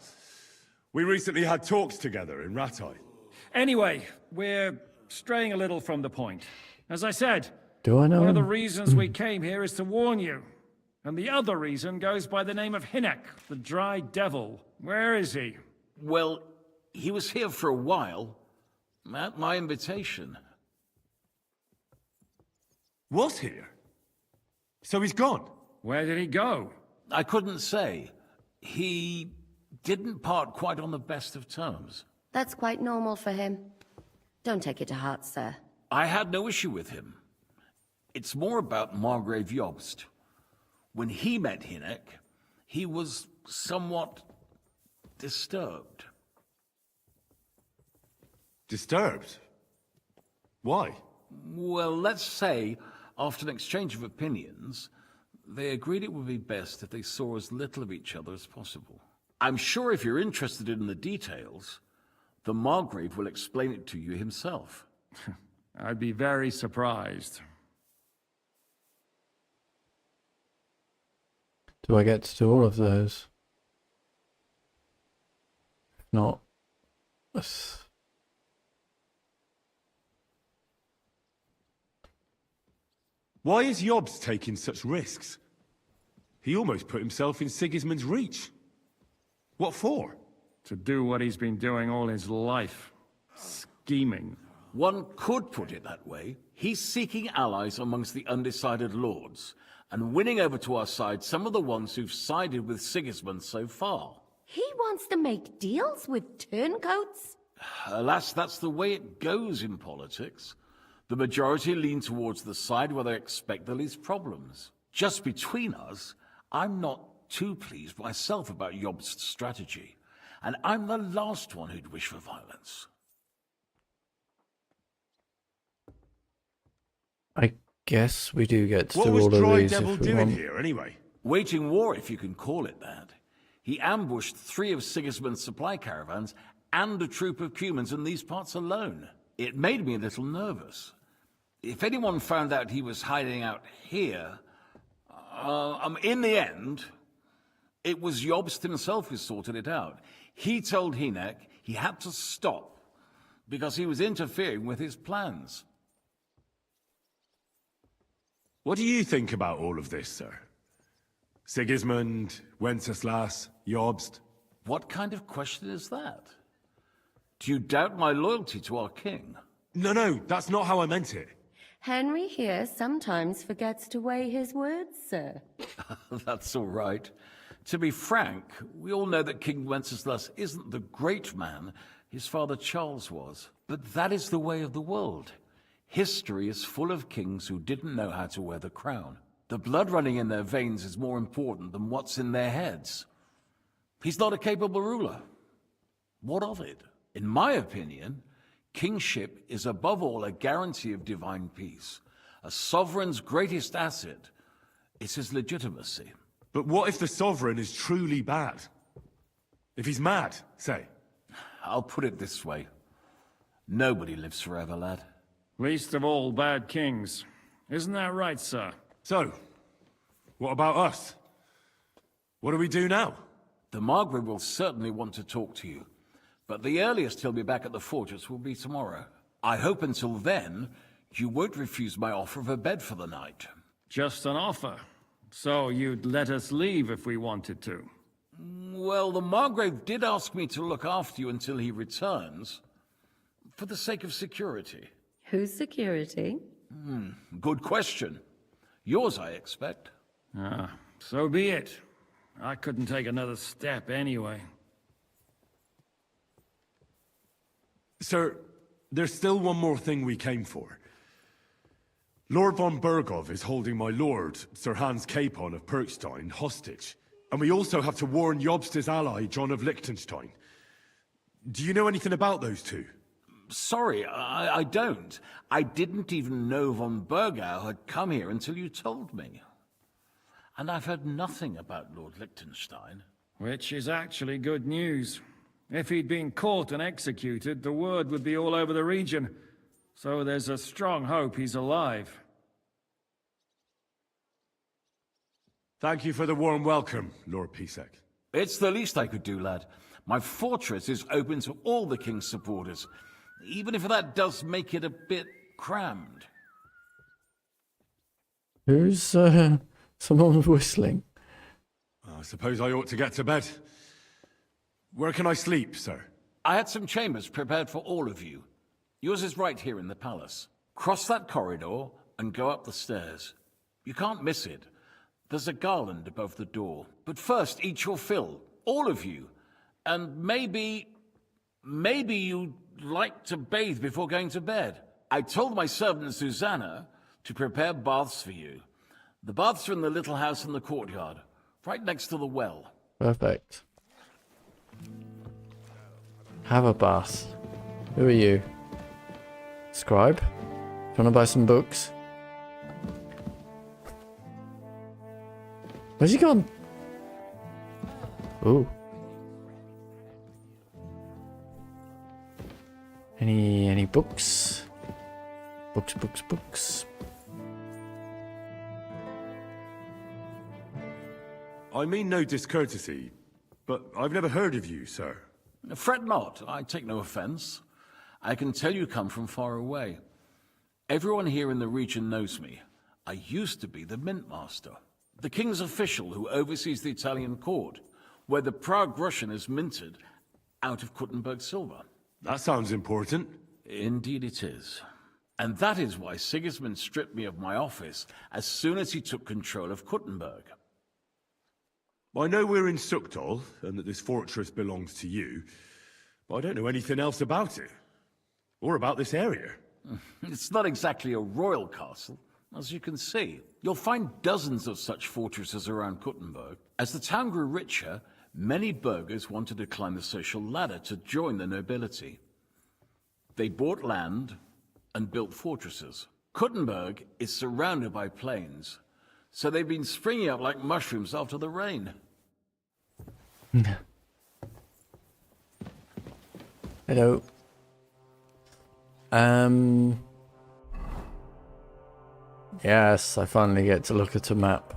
We recently had talks together in Ratai. Anyway, we're straying a little from the point. As I said, Do I know one of the him? reasons we came here is to warn you. And the other reason goes by the name of Hinek, the Dry Devil. Where is he? Well, he was here for a while, at my invitation. Was here? So he's gone? Where did he go? I couldn't say. He didn't part quite on the best of terms. That's quite normal for him. Don't take it to heart, sir. I had no issue with him. It's more about Margrave Jobst. When he met Hinek, he was somewhat disturbed. Disturbed? Why? Well, let's say, after an exchange of opinions, they agreed it would be best if they saw as little of each other as possible. I'm sure if you're interested in the details, the Margrave will explain it to you himself. I'd be very surprised. Do I get to do all of those? If not, Why is Jobst taking such risks? He almost put himself in Sigismund's reach. What for? To do what he's been doing all his life. Scheming. One could put it that way. He's seeking allies amongst the undecided lords, and winning over to our side some of the ones who've sided with Sigismund so far. He wants to make deals with turncoats? Alas, that's the way it goes in politics. The majority lean towards the side where they expect the least problems. Just between us, I'm not too pleased myself about Jobst's strategy, and I'm the last one who'd wish for violence. I guess we do get to What do was all of Dry these Devil if we doing want. here, anyway? Waging war, if you can call it that. He ambushed 3 of Sigismund's supply caravans and a troop of Cumans in these parts alone. It made me a little nervous. If anyone found out he was hiding out here, in the end, it was Jobst himself who sorted it out. He told Hynek he had to stop because he was interfering with his plans. What do you think about all of this, sir? Sigismund, Wenceslas, Jobst? What kind of question is that? Do you doubt my loyalty to our king? No, that's not how I meant it. Henry here sometimes forgets to weigh his words, sir. That's all right. To be frank, we all know that King Wenceslas isn't the great man his father Charles was. But that is the way of the world. History is full of kings who didn't know how to wear the crown. The blood running in their veins is more important than what's in their heads. He's not a capable ruler. What of it? In my opinion, kingship is above all a guarantee of divine peace. A sovereign's greatest asset is his legitimacy. But what if the sovereign is truly bad? If he's mad, say? I'll put it this way. Nobody lives forever, lad. Least of all bad kings. Isn't that right, sir? So, what about us? What do we do now? The Margrave will certainly want to talk to you, but the earliest he'll be back at the fortress will be tomorrow. I hope until then, you won't refuse my offer of a bed for the night. Just an offer. So you'd let us leave if we wanted to? Well, the Margrave did ask me to look after you until he returns, for the sake of security. Whose security? Good question. Yours, I expect. So be it. I couldn't take another step anyway. Sir, there's still one more thing we came for. Lord von Bergov is holding my lord, Sir Hans Capon of Perkstein, hostage. And we also have to warn Jobst's ally, John of Liechtenstein. Do you know anything about those two? Sorry, I don't. I didn't even know von Bergau had come here until you told me. And I've heard nothing about Lord Liechtenstein. Which is actually good news. If he'd been caught and executed, the word would be all over the region. So there's a strong hope he's alive. Thank you for the warm welcome, Lord Pisek. It's the least I could do, lad. My fortress is open to all the king's supporters, even if that does make it a bit crammed. Who's someone whistling? I suppose I ought to get to bed. Where can I sleep, sir? I had some chambers prepared for all of you. Yours is right here in the palace. Cross that corridor and go up the stairs. You can't miss it. There's a garland above the door. But first, eat your fill, all of you. And maybe you'd like to bathe before going to bed. I told my servant Zuzana to prepare baths for you. The baths are in the little house in the courtyard, right next to the well. Perfect. Have a bath. Who are you? Scribe? Do you want to buy some books? Where's he gone? Ooh. Any books? Books. I mean no discourtesy, but I've never heard of you, sir. Fret not, I take no offense. I can tell you come from far away. Everyone here in the region knows me. I used to be the mint master, the king's official who oversees the Italian court, where the Prague Russian is minted out of Kuttenberg silver. That sounds important. Indeed it is. And that is why Sigismund stripped me of my office as soon as he took control of Kuttenberg. I know we're in Suchdol, and that this fortress belongs to you, but I don't know anything else about it. Or about this area. It's not exactly a royal castle, as you can see. You'll find dozens of such fortresses around Kuttenberg. As the town grew richer, many burghers wanted to climb the social ladder to join the nobility. They bought land and built fortresses. Kuttenberg is surrounded by plains, so they've been springing up like mushrooms after the rain. Hello. Yes, I finally get to look at a map.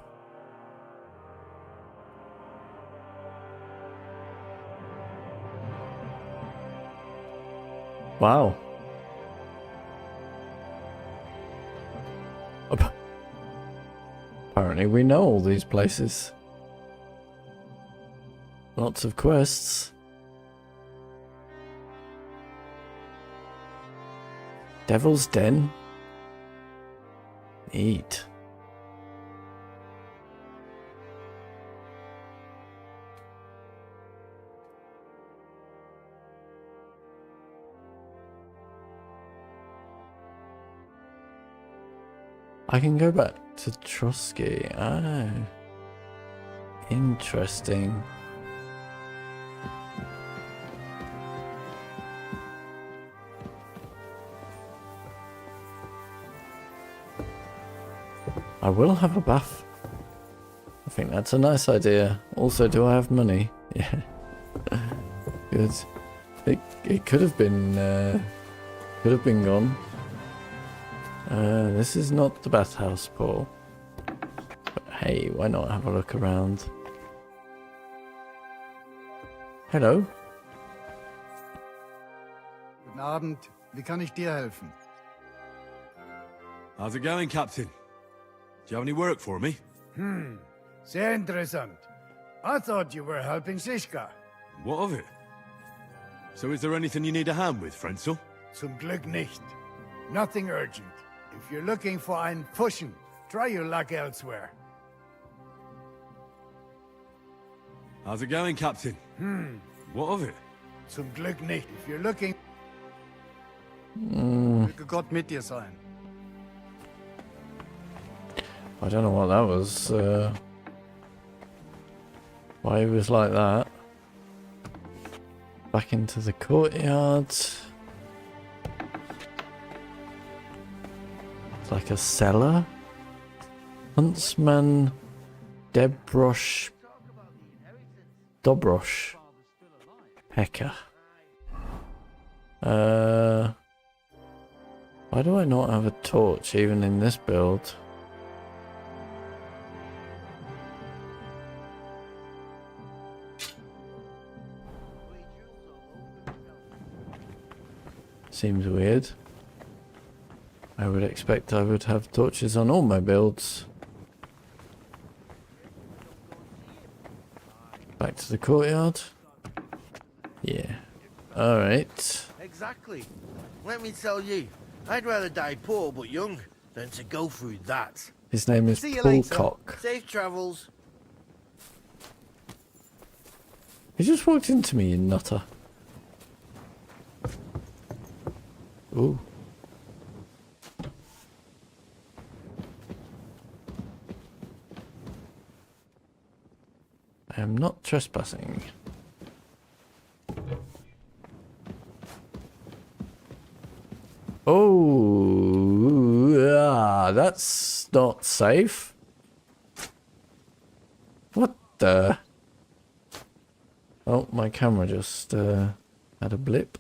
Wow. Apparently we know all these places. Lots of quests. Devil's Den? Neat. I can go back to Trotsky. Oh. Interesting. I will have a bath. I think that's a nice idea. Also, do I have money? Yeah. Good. It could have been gone. This is not the bathhouse, Paul. But hey, why not have a look around? Hello. Guten Abend. Wie kann ich dir helfen? How's it going, Captain? Do you have any work for me? Sehr interessant. I thought you were helping Zizka. What of it? So is there anything you need a hand with, Frenzl? Zum Glück nicht. Nothing urgent. If you're looking for einen Pfuschen, try your luck elsewhere. How's it going, Captain? What of it? Zum Glück nicht. If you're looking... Möge Gott mit dir sein. I don't know what that was. Why he was like that. Back into the courtyard. It's like a cellar. Huntsman Dobrosh Pecker. Why do I not have a torch even in this build? Seems weird. I would expect I would have torches on all my builds. Back to the courtyard. Yeah. Alright. Exactly. Let me tell you, I'd rather die poor but young than to go through that. His name is See you Paulcock. later. Safe travels. He just walked into me, you nutter. Ooh. I am not trespassing. Oh, that's not safe. What the? Oh, my camera just had a blip.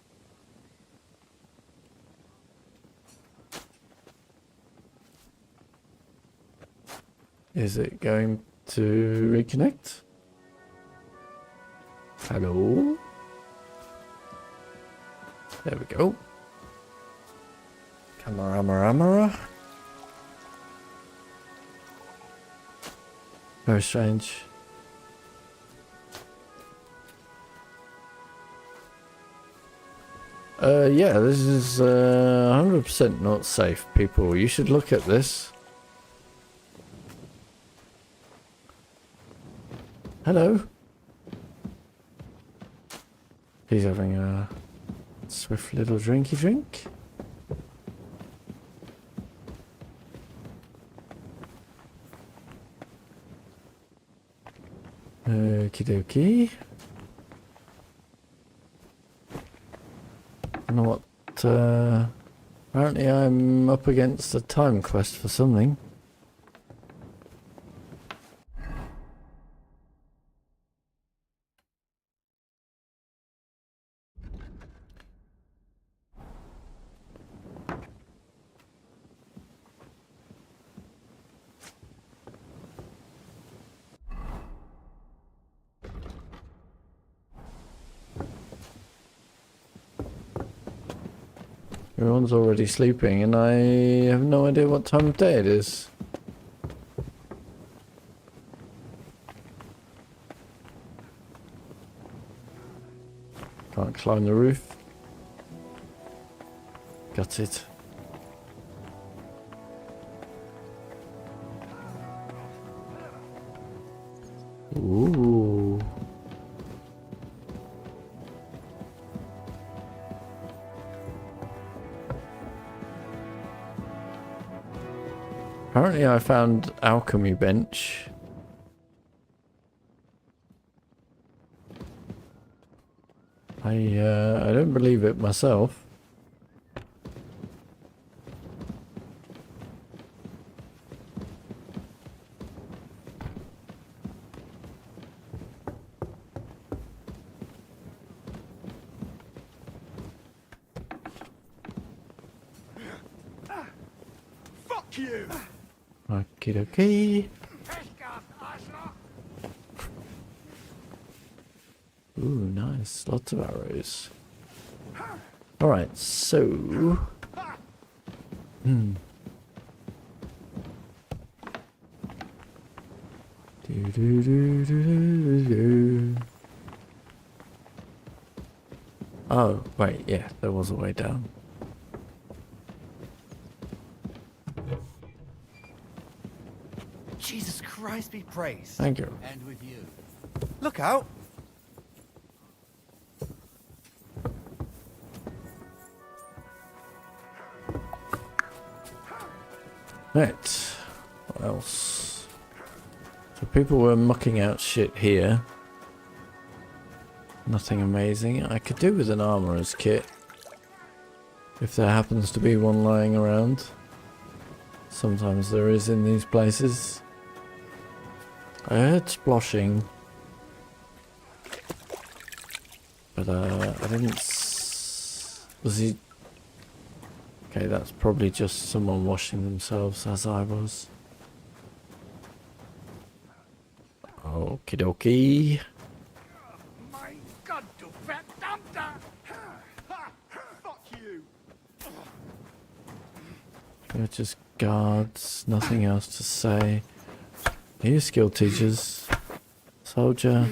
Is it going to reconnect? Hello? There we go. Camera. Very strange. Yeah, this is 100% not safe, people. You should look at this. Hello. He's having a swift little drinky drink. Okie dokie. I don't know what. Apparently, I'm up against a time quest for something. Everyone's already sleeping, and I have no idea what time of day it is. Can't climb the roof. Got it. Ooh. Apparently I found alchemy bench. I don't believe it myself. Fuck you! Okie dokie. Ooh, nice. Lots of arrows. Alright, so... Oh, wait, yeah, there was a way down. Jesus Christ be praised. Thank you. And with you. Look out! Right. What else? So people were mucking out shit here. Nothing amazing. I could do with an armorer's kit. If there happens to be one lying around. Sometimes there is in these places. I heard sploshing. But I didn't was he... Okay, that's probably just someone washing themselves as I was. Okie dokie. My God, du verdammter! Fuck you! They're just guards, nothing else to say. Are you skill teachers? Soldier.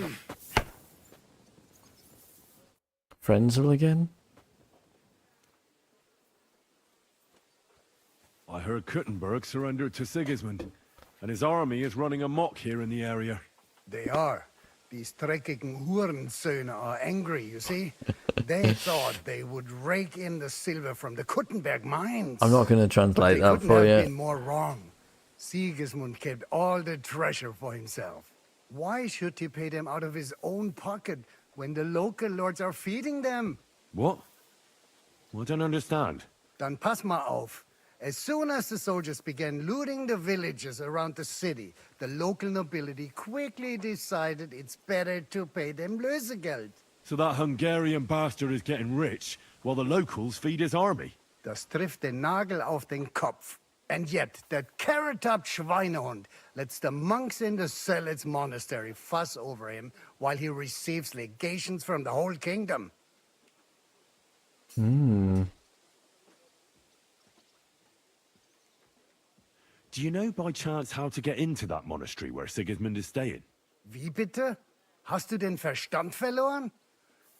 Frenzl again? I heard Kuttenberg surrendered to Sigismund, and his army is running amok here in the area. They are. These dreckigen Hurensöhne are angry, you see? They thought they would rake in the silver from the Kuttenberg mines. I'm not going to translate that for They couldn't have you. been more wrong. Sigismund kept all the treasure for himself. Why should he pay them out of his own pocket when the local lords are feeding them? What? I don't understand. Dann pass mal auf. As soon as the soldiers began looting the villages around the city, the local nobility quickly decided it's better to pay them Lösegeld. So that Hungarian bastard is getting rich, while the locals feed his army? Das trifft den Nagel auf den Kopf. And yet, that carrot-top Schweinehund lets the monks in the Zealots monastery fuss over him while he receives legations from the whole kingdom. Do you know by chance how to get into that monastery where Sigismund is staying? Wie bitte? Hast du den Verstand verloren?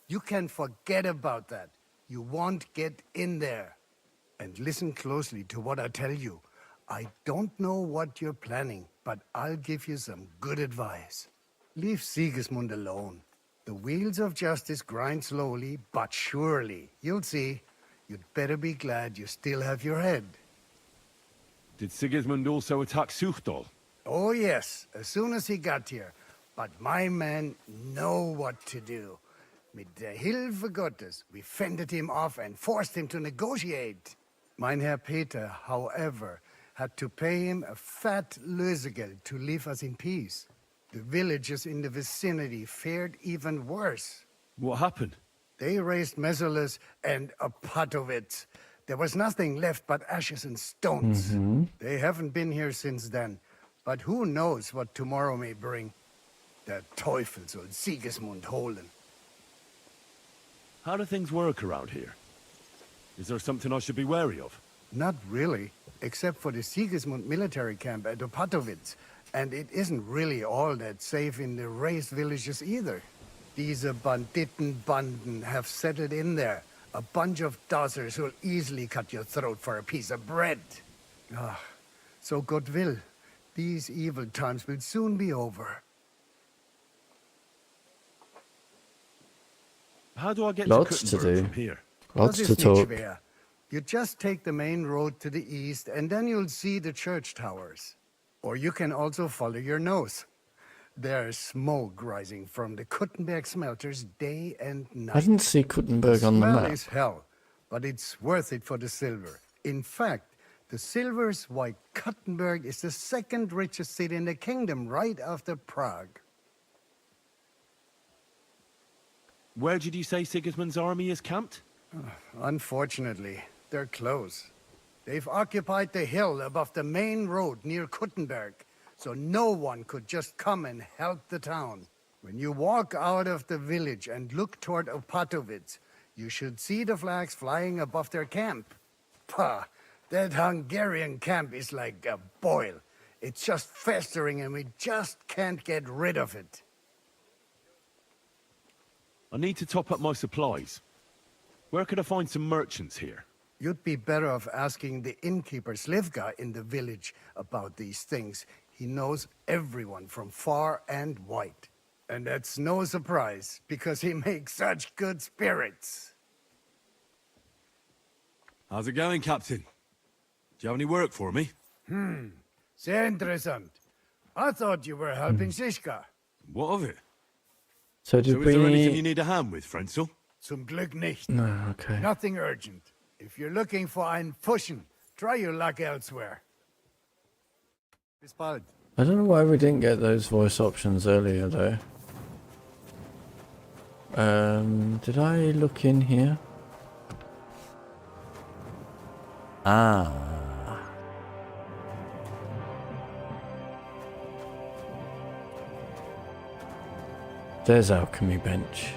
You can forget about that. You won't get in there. And listen closely to what I tell you. I don't know what you're planning, but I'll give you some good advice. Leave Sigismund alone. The wheels of justice grind slowly, but surely. You'll see. You'd better be glad you still have your head. Did Sigismund also attack Suchdol? Oh yes, as soon as he got here. But my men know what to do. Mit der Hilfe Gottes, we fended him off and forced him to negotiate. Mein Herr Peter, however, had to pay him a fat Lösegeld to leave us in peace. The villagers in the vicinity fared even worse. What happened? They raised Mesolas and Apatowitz. There was nothing left but ashes and stones. They haven't been here since then, but who knows what tomorrow may bring. Der Teufel soll Sigismund holen. How do things work around here? Is there something I should be wary of? Not really, except for the Sigismund military camp at Opatowitz. And it isn't really all that safe in the raised villages either. Diese Banditenbanden have settled in there. A bunch of dossers who'll easily cut your throat for a piece of bread. Ah, so God will. These evil times will soon be over. How do I get Lots to to Kuttenberg do. from here? Lots Das to ist nicht talk. schwer. You just take the main road to the east, and then you'll see the church towers. Or you can also follow your nose. There's smoke rising from the Kuttenberg smelters day and night. I didn't see Kuttenberg on the Smell map. is hell, but it's worth it for the silver. In fact, the silver's why Kuttenberg is the second richest city in the kingdom, right after Prague. Where did you say Sigismund's army is camped? Unfortunately, they're close. They've occupied the hill above the main road near Kuttenberg, so no one could just come and help the town. When you walk out of the village and look toward Opatowitz, you should see the flags flying above their camp. Pah, that Hungarian camp is like a boil. It's just festering and we just can't get rid of it. I need to top up my supplies. Where could I find some merchants here? You'd be better off asking the innkeeper Slivka in the village about these things. He knows everyone from far and wide. And that's no surprise, because he makes such good spirits. How's it going, Captain? Do you have any work for me? Sehr interessant. I thought you were helping Zizka. What of it? So did So is there anything we... you need a hand with, Frenzl? Zum Glück nicht. No, okay. Nothing urgent. If you're looking for einen Fuschen, try your luck elsewhere. Bis bald. I don't know why we didn't get those voice options earlier, though. Did I look in here? Ah. There's alchemy bench.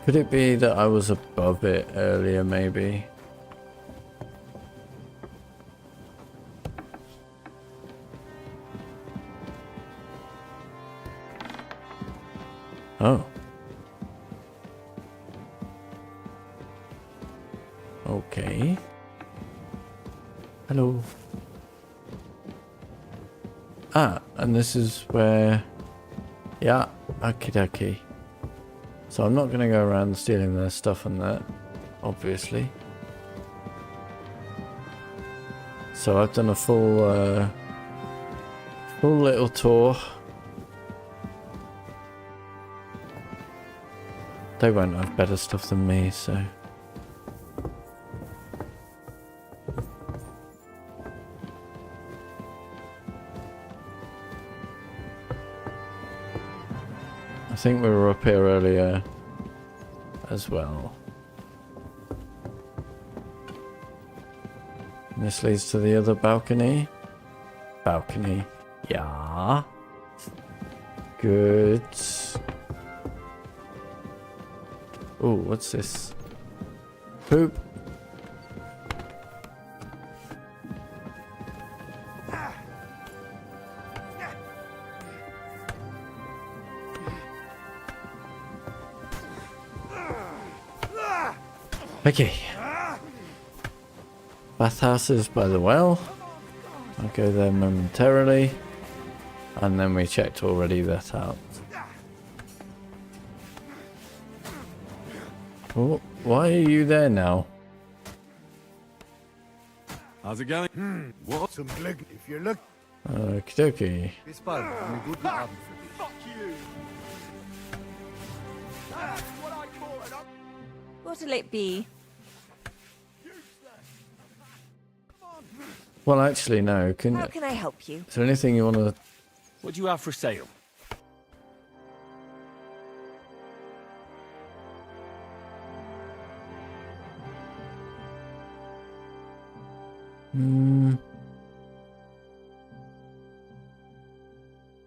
Could it be that I was above it earlier, maybe? Oh. Okay. Hello. Ah, and this is where... Yeah, okie dokie. So I'm not going to go around stealing their stuff and that, obviously. So I've done a full little tour. They won't have better stuff than me, so... I think we were up here earlier as well. And this leads to the other balcony. Balcony. Yeah. Good. Oh, what's this? Poop. Okay. Bathhouses by the well. I'll go there momentarily. And then we checked already that out. Oh, why are you there now? How's it going? What? Zum Glück, if you're looking. Okie dokie. Bis bald. Einen guten Abend für dich. Fuck you! That's what I call an up. What'll it be? Well, actually, no. How can I help you? Is there anything you want to... What do you have for sale?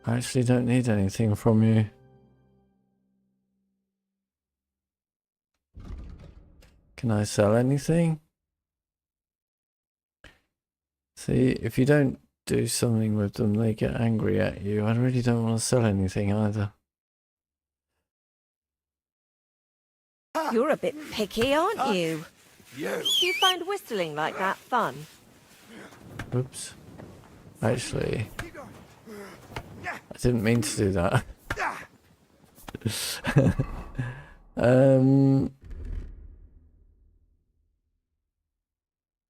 I actually don't need anything from you. Can I sell anything? See, if you don't do something with them, they get angry at you. I really don't want to sell anything either. You're a bit picky, aren't you? You. Do you find whistling like that fun? Oops. Actually, I didn't mean to do that.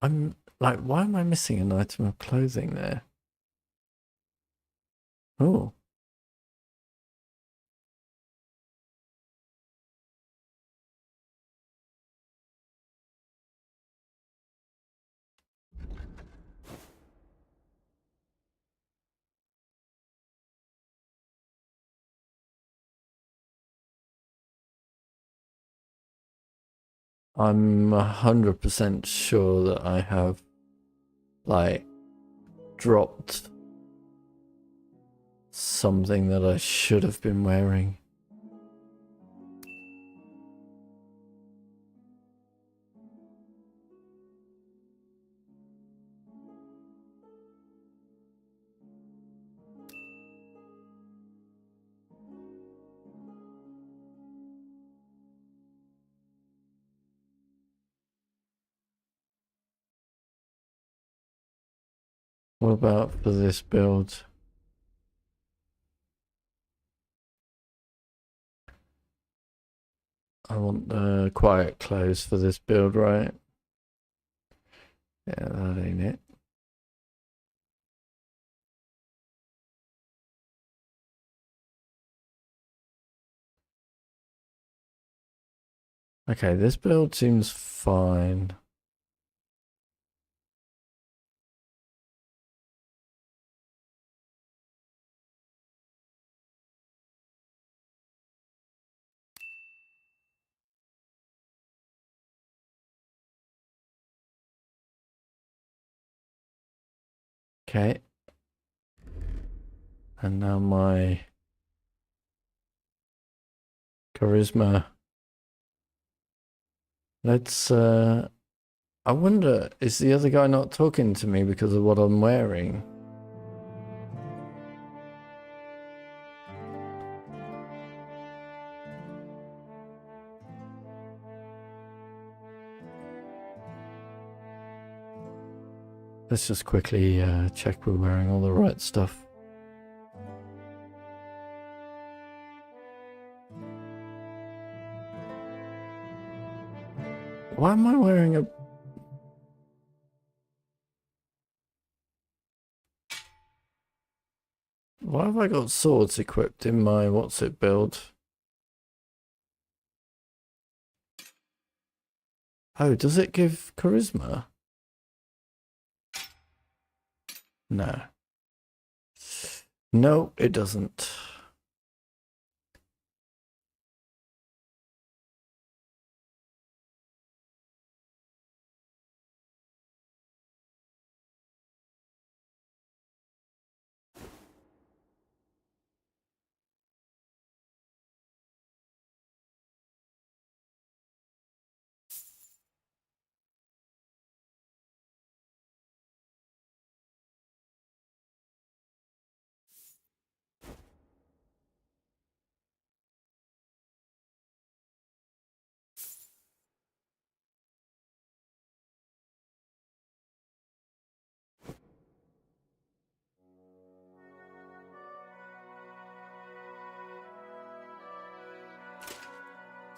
I'm like, why am I missing an item of clothing there? Oh. I'm 100% sure that I have, like, dropped something that I should have been wearing. What about for this build? I want the quiet clothes for this build, right? Yeah, that ain't it. Okay, this build seems fine. Okay. And now my charisma. Let's, I wonder, is the other guy not talking to me because of what I'm wearing? Let's just quickly check we're wearing all the right stuff. Why am I wearing a... Why have I got swords equipped in my what's it build? Oh, does it give charisma? No. No, it doesn't.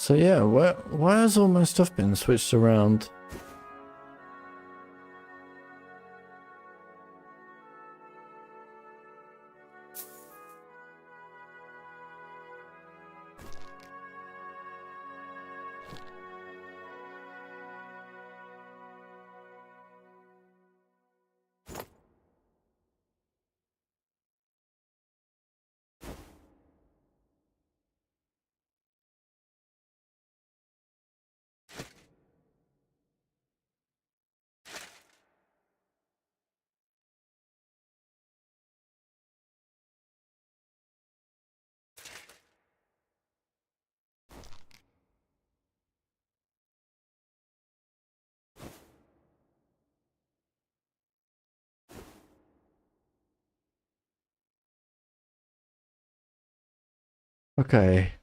So yeah, why has all my stuff been switched around? Okay.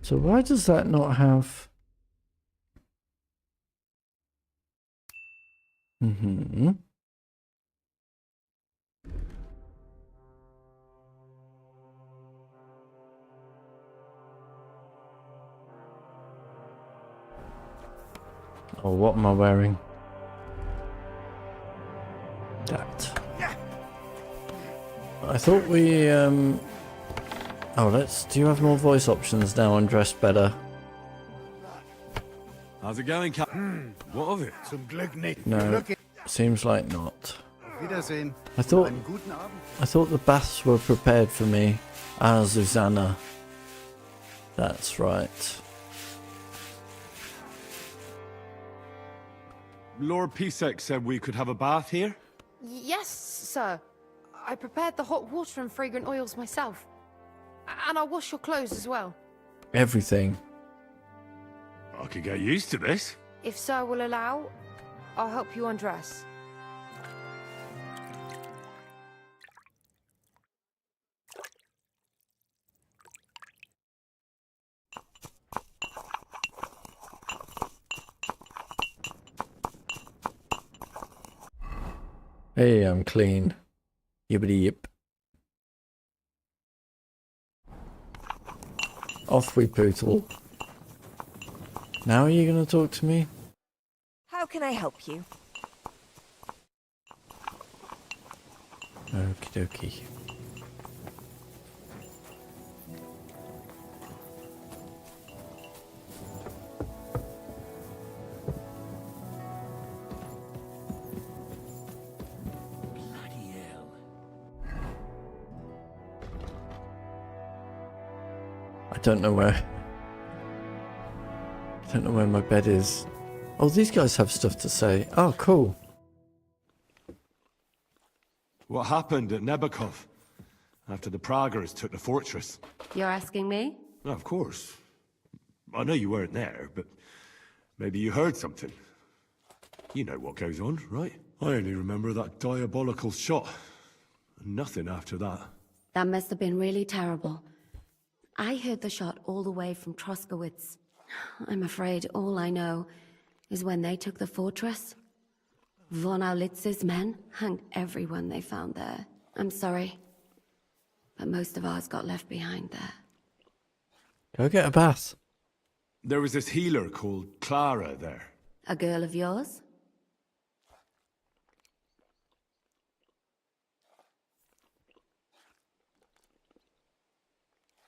So why does that not have... Mm-hmm. Oh, what am I wearing? That. I thought we, Oh, do you have more voice options now and dress better? How's it going, Cap? What of it? Zum Glück nicht. No, seems like not. Wiedersehen. I thought Einen guten Abend. I thought the baths were prepared for me. Ah, Zuzana. That's right. Lord Pisek said we could have a bath here? Yes, sir. I prepared the hot water and fragrant oils myself. And I'll wash your clothes as well. Everything. I could get used to this. If sir will allow, I'll help you undress. Hey, I'm clean. Yibbity yip. Off we pootle. Now are you going to talk to me? How can I help you? Okie dokie. I don't know where my bed is. Oh, these guys have stuff to say. Oh, cool. What happened at Nebakov after the Praguers took the fortress? You're asking me? No, of course. I know you weren't there, but maybe you heard something. You know what goes on, right? I only remember that diabolical shot. Nothing after that. That must have been really terrible. I heard the shot all the way from Troskowitz. I'm afraid all I know is when they took the fortress, von Aulitz's men hung everyone they found there. I'm sorry, but most of ours got left behind there. Go get a bath. There was this healer called Clara there. A girl of yours?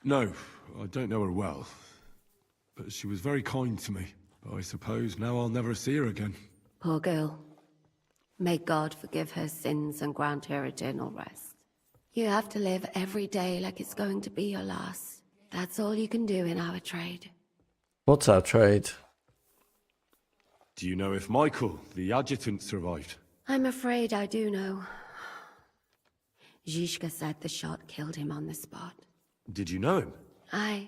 No, I don't know her well. But she was very kind to me. But I suppose now I'll never see her again. Poor girl. May God forgive her sins and grant her eternal rest. You have to live every day like it's going to be your last. That's all you can do in our trade. What's our trade? Do you know if Michael, the adjutant, survived? I'm afraid I do know. Zizka said the shot killed him on the spot. Did you know him? Aye.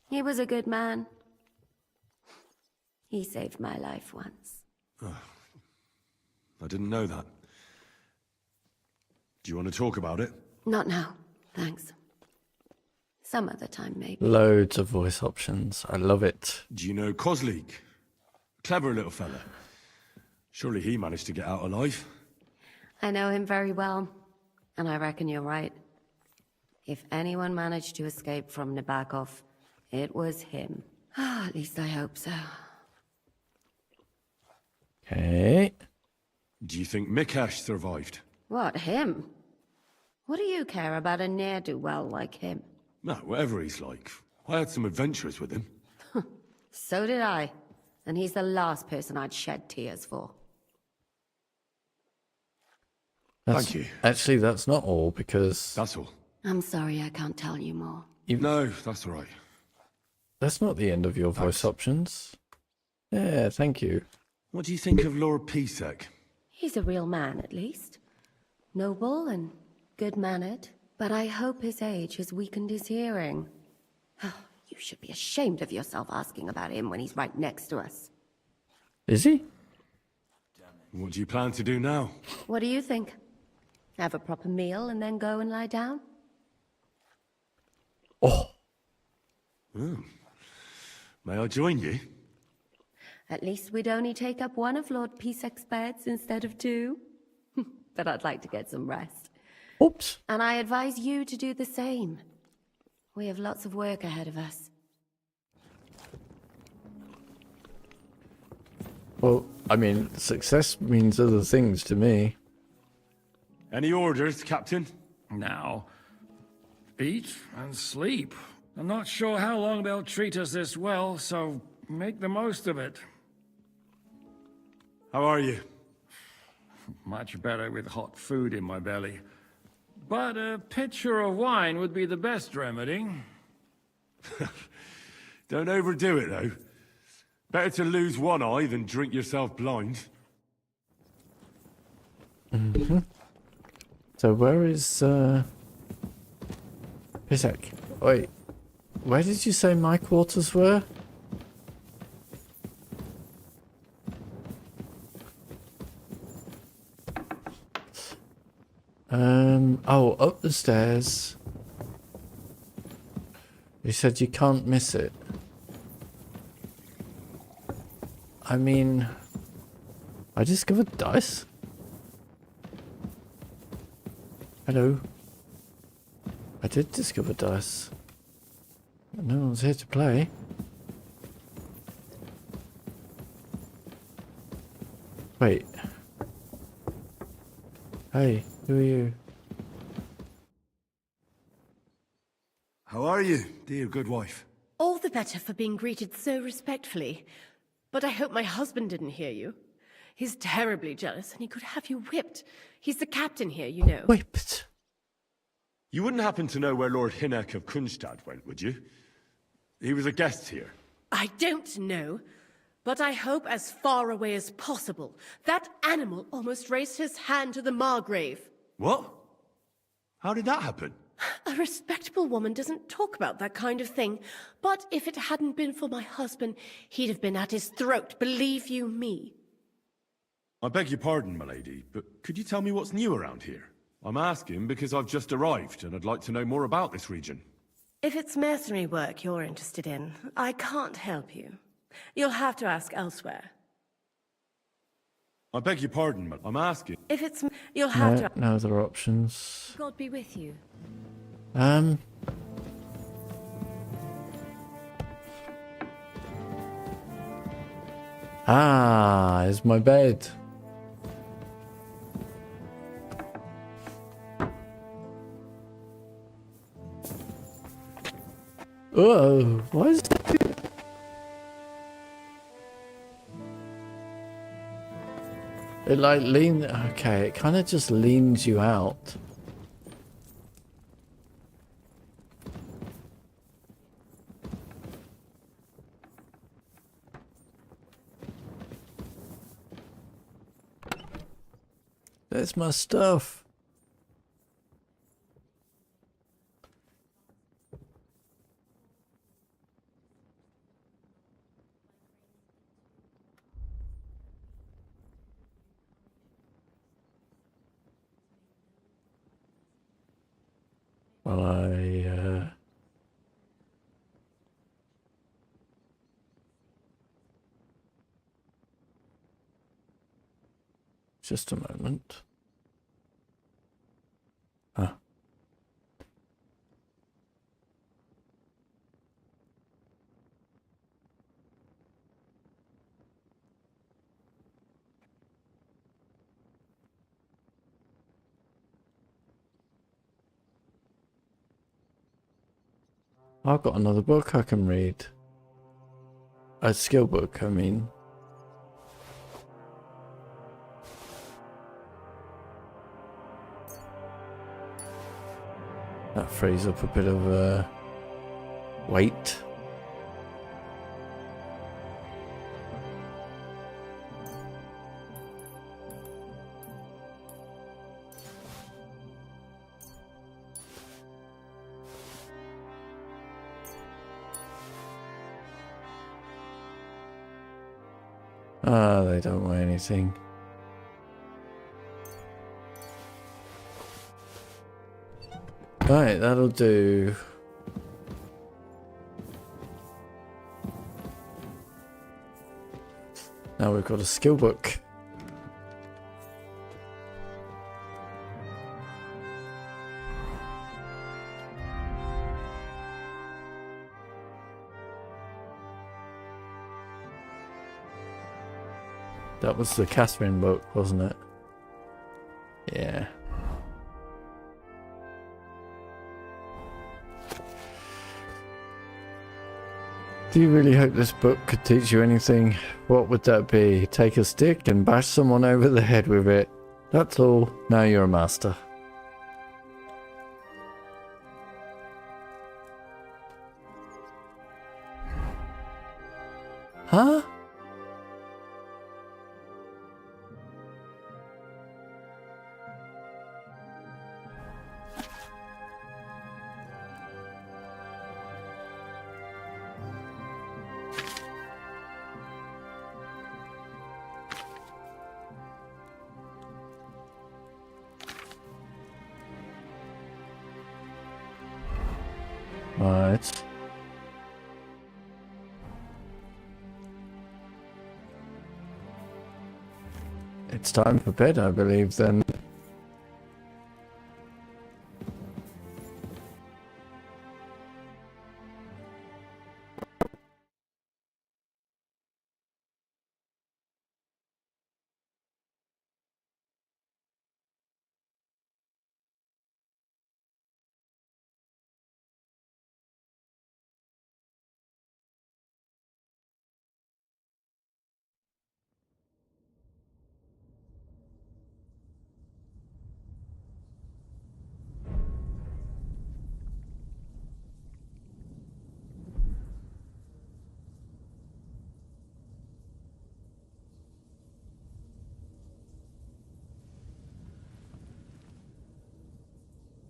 He was a good man. He saved my life once. Oh, I didn't know that. Do you want to talk about it? Not now, thanks. Some other time, maybe. Loads of voice options. I love it. Do you know Kozlik? Clever little fella. Surely he managed to get out alive. I know him very well, and I reckon you're right. If anyone managed to escape from Nabokov, it was him. At least I hope so. Okay. Do you think Mikash survived? What, him? What do you care about a ne'er-do-well like him? No, whatever he's like. I had some adventures with him. So did I. And he's the last person I'd shed tears for. Thank you. Actually, that's not all, because... That's all. I'm sorry I can't tell you more. No, that's all right. That's not the end of your voice options. Yeah, thank you. What do you think of Lord Pisek? He's a real man, at least. Noble and good-mannered. But I hope his age has weakened his hearing. You should be ashamed of yourself asking about him when he's right next to us. Is he? What do you plan to do now? What do you think? Have a proper meal and then go and lie down? Oh. May I join you? At least we'd only take up one of Lord Pisek's beds instead of two. But I'd like to get some rest. Oops. And I advise you to do the same. We have lots of work ahead of us. Well, I mean, success means other things to me. Any orders, Captain? Now, eat and sleep. I'm not sure how long they'll treat us this well, so make the most of it. How are you? Much better with hot food in my belly. But a pitcher of wine would be the best remedy. Don't overdo it, though. Better to lose one eye than drink yourself blind. Mm-hmm. So where is, Pisek? Wait, where did you say my quarters were? Oh, up the stairs. You said you can't miss it. I mean, I discovered dice. Hello. I did discover dice. No one's here to play. Wait. Hey, who are you? How are you, dear good wife? All the better for being greeted so respectfully. But I hope my husband didn't hear you. He's terribly jealous, and he could have you whipped. He's the captain here, you know. Whipped? You wouldn't happen to know where Lord Hinnek of Kunstad went, would you? He was a guest here. I don't know, but I hope as far away as possible. That animal almost raised his hand to the Margrave. What? How did that happen? A respectable woman doesn't talk about that kind of thing. But if it hadn't been for my husband, he'd have been at his throat, believe you me. I beg your pardon, milady, but could you tell me what's new around here? I'm asking because I've just arrived and I'd like to know more about this region. If it's mercenary work you're interested in, I can't help you. You'll have to ask elsewhere. I beg your pardon, I'm asking. If it's... you'll have to... No other options. God be with you. Ah, is my bed. Whoa, why is it? It like okay, it kind of just leans you out. That's my stuff. Well, Just a moment. Ah. I've got another book I can read. A skill book, I mean. That frees up a bit of weight. Ah, they don't weigh anything. Right, that'll do. Now we've got a skill book. That was the Katherine book, wasn't it? Yeah. Do you really hope this book could teach you anything? What would that be? Take a stick and bash someone over the head with it. That's all. Now you're a master. Huh? Right. It's time for bed, I believe, then.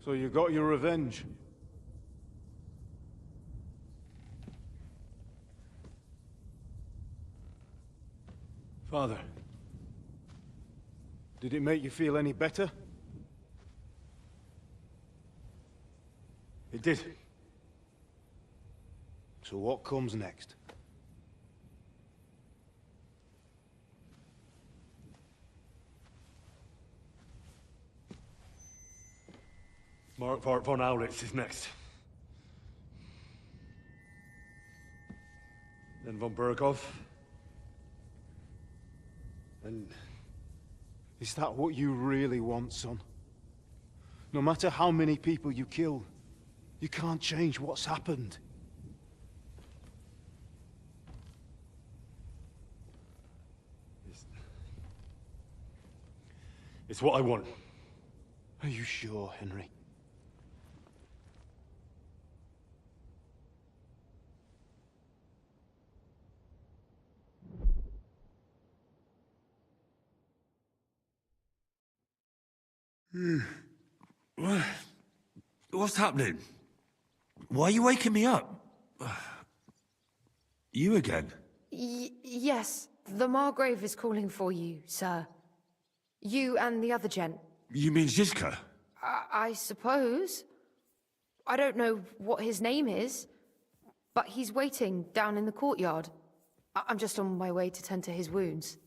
So you got your revenge? Father, did it make you feel any better? It did. So what comes next? Mark von Aulitz is next. Then von Burgov. And is that what you really want, son? No matter how many people you kill, you can't change what's happened. It's what I want. Are you sure, Henry? What's happening? Why are you waking me up? You again? Yes, the Margrave is calling for you, sir. You and the other gent. You mean Zizka? I suppose. I don't know what his name is, but he's waiting down in the courtyard. I'm just on my way to tend to his wounds.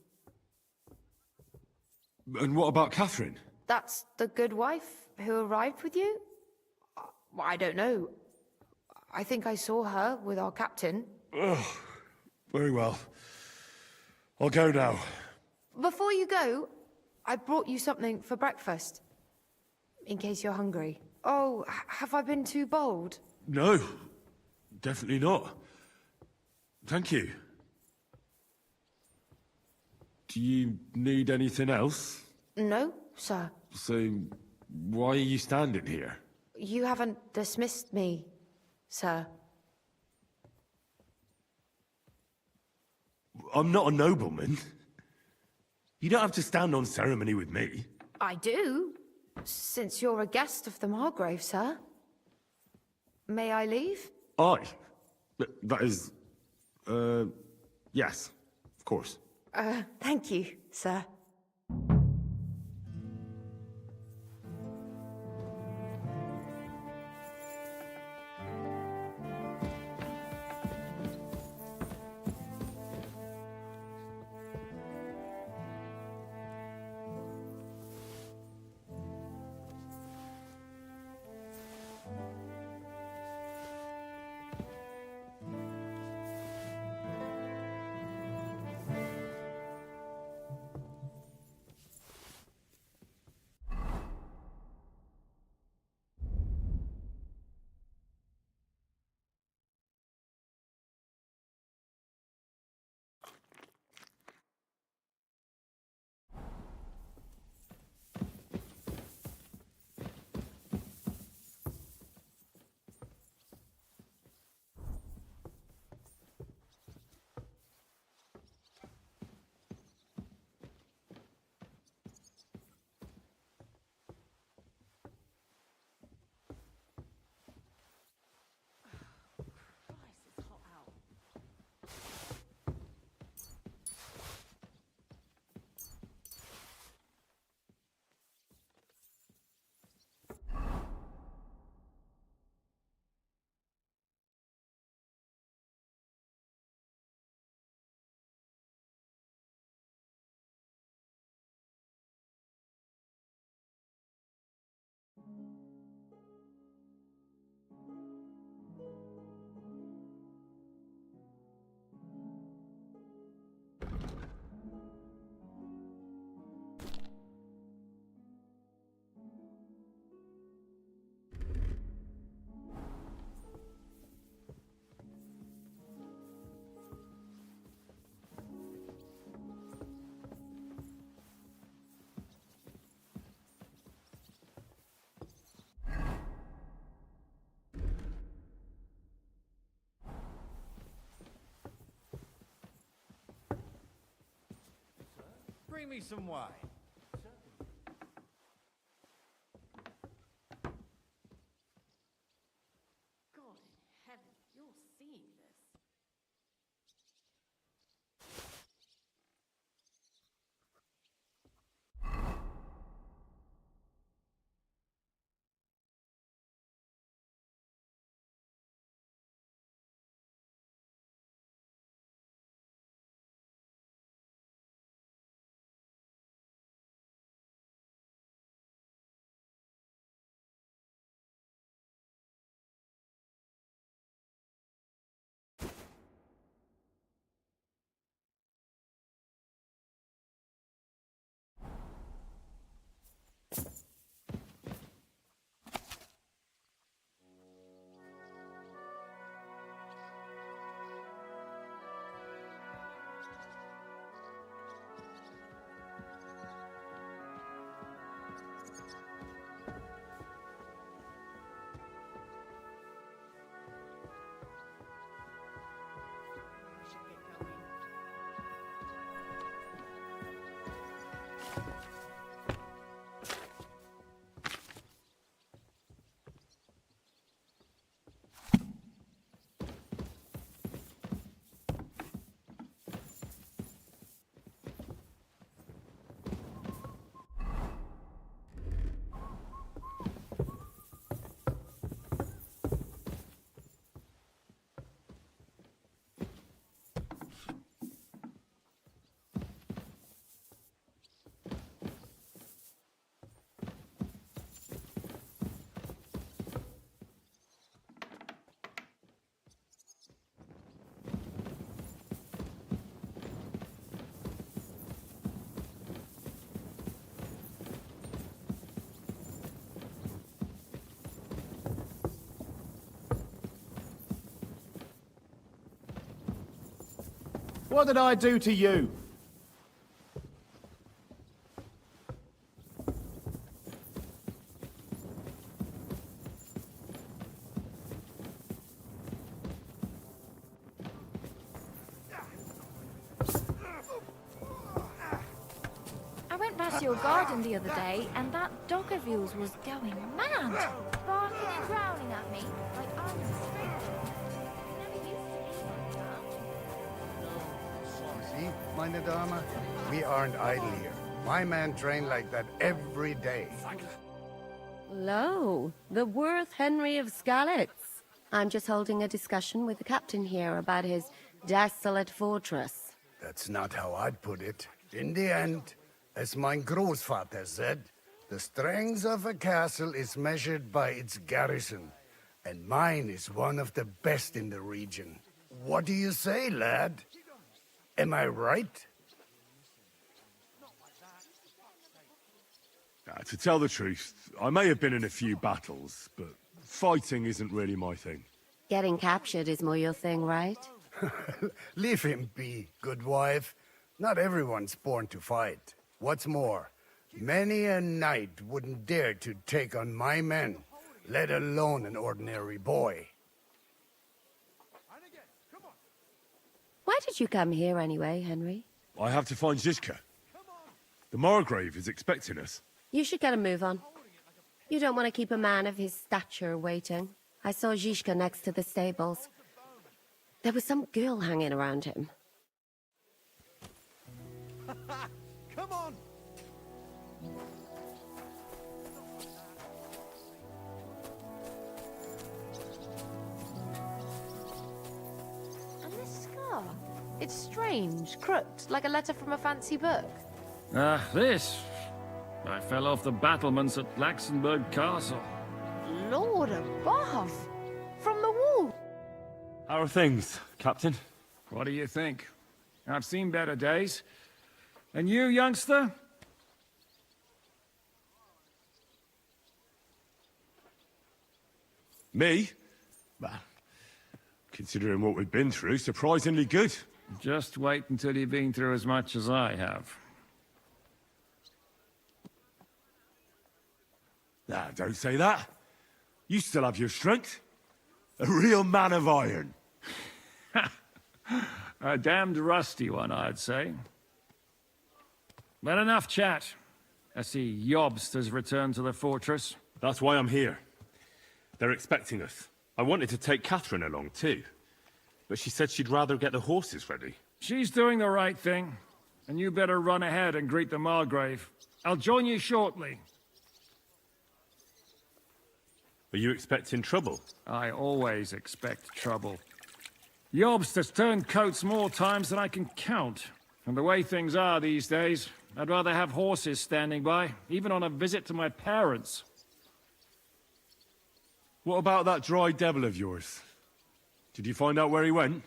And what about Katherine? That's the good wife who arrived with you? I don't know. I think I saw her with our captain. Oh, very well. I'll go now. Before you go, I brought you something for breakfast. In case you're hungry. Oh, have I been too bold? No, definitely not. Thank you. Do you need anything else? No, sir. So, why are you standing here? You haven't dismissed me, sir. I'm not a nobleman. You don't have to stand on ceremony with me. I do, since you're a guest of the Margrave, sir. May I leave? That is... yes, of course. Thank you, sir. Bring me some wine. God in heaven, you're seeing this. What did I do to you? I went past your garden the other day, and that dog of yours was going mad. Barking and growling at me, like I was a stranger. Never used to be like that. See, meine Dame? We aren't idle here. My men train like that every day. Lo, the worth Henry of Skalitz. I'm just holding a discussion with the captain here about his desolate fortress. That's not how I'd put it. In the end, as mein Großvater said, the strength of a castle is measured by its garrison, and mine is one of the best in the region. What do you say, lad? Am I right? To tell the truth, I may have been in a few battles, but fighting isn't really my thing. Getting captured is more your thing, right? Leave him be, good wife. Not everyone's born to fight. What's more, many a knight wouldn't dare to take on my men, let alone an ordinary boy. Why did you come here anyway, Henry? I have to find Zizka. The Margrave is expecting us. You should get a move on. You don't want to keep a man of his stature waiting. I saw Zizka next to the stables. There was some girl hanging around him. Come on! And this scar? It's strange, crooked, like a letter from a fancy book. This. I fell off the battlements at Laxenburg Castle. Lord above! From the wall! How are things, Captain? What do you think? I've seen better days. And you, youngster? Me? Well, considering what we've been through, surprisingly good. Just wait until you've been through as much as I have. Nah, don't say that. You still have your strength. A real man of iron. A damned rusty one, I'd say. But enough chat. I see Jobst has returned to the fortress. That's why I'm here. They're expecting us. I wanted to take Katherine along too, but she said she'd rather get the horses ready. She's doing the right thing, and you better run ahead and greet the Margrave. I'll join you shortly. Are you expecting trouble? I always expect trouble. Jobst has turned coats more times than I can count. And the way things are these days, I'd rather have horses standing by, even on a visit to my parents. What about that dry devil of yours? Did you find out where he went?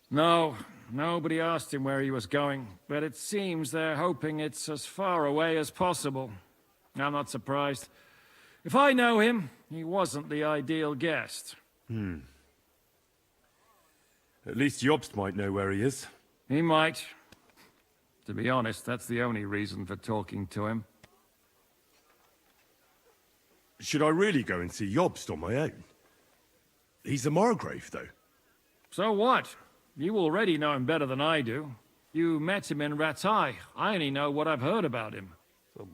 No, nobody asked him where he was going, but it seems they're hoping it's as far away as possible. I'm not surprised. If I know him, he wasn't the ideal guest. At least Jobst might know where he is. He might. To be honest, that's the only reason for talking to him. Should I really go and see Jobst on my own? He's the Margrave, though. So what? You already know him better than I do. You met him in Ratai. I only know what I've heard about him.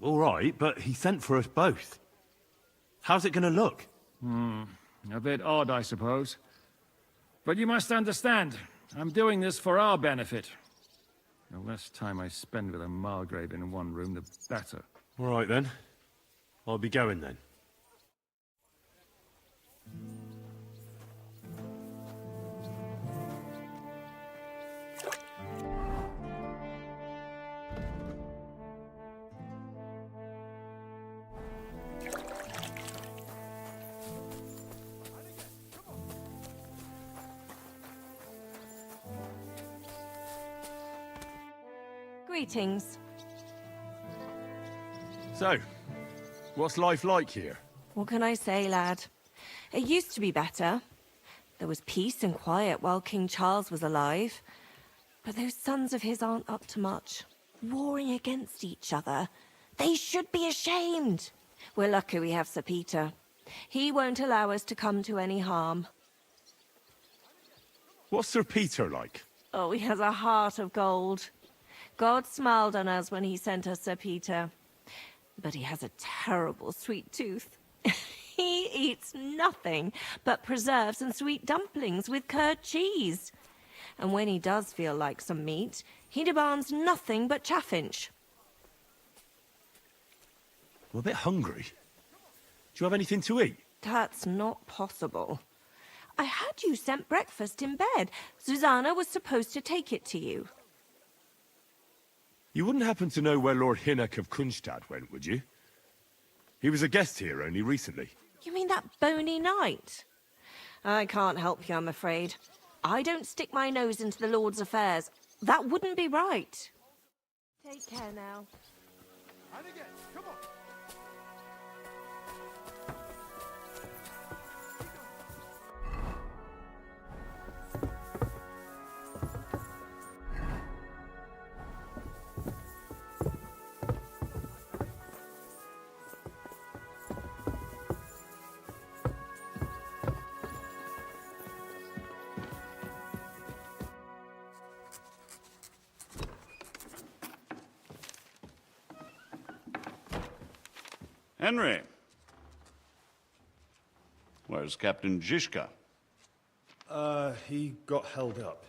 All right, but he sent for us both. How's it gonna look? A bit odd, I suppose. But you must understand, I'm doing this for our benefit. The less time I spend with a Margrave in one room, the better. All right, then. I'll be going, then. Greetings. So, what's life like here? What can I say, lad? It used to be better. There was peace and quiet while King Charles was alive. But those sons of his aren't up to much. Warring against each other. They should be ashamed. We're lucky we have Sir Peter. He won't allow us to come to any harm. What's Sir Peter like? Oh, he has a heart of gold. God smiled on us when he sent us Sir Peter. But he has a terrible sweet tooth. He eats nothing but preserves and sweet dumplings with curd cheese. And when he does feel like some meat, he demands nothing but chaffinch. I'm a bit hungry. Do you have anything to eat? That's not possible. I had you sent breakfast in bed. Zuzana was supposed to take it to you. You wouldn't happen to know where Lord Hinnock of Kunstad went, would you? He was a guest here only recently. You mean that bony knight? I can't help you, I'm afraid. I don't stick my nose into the Lord's affairs. That wouldn't be right. Take care now. And again, come on. Henry. Where's Captain Zizka? He got held up.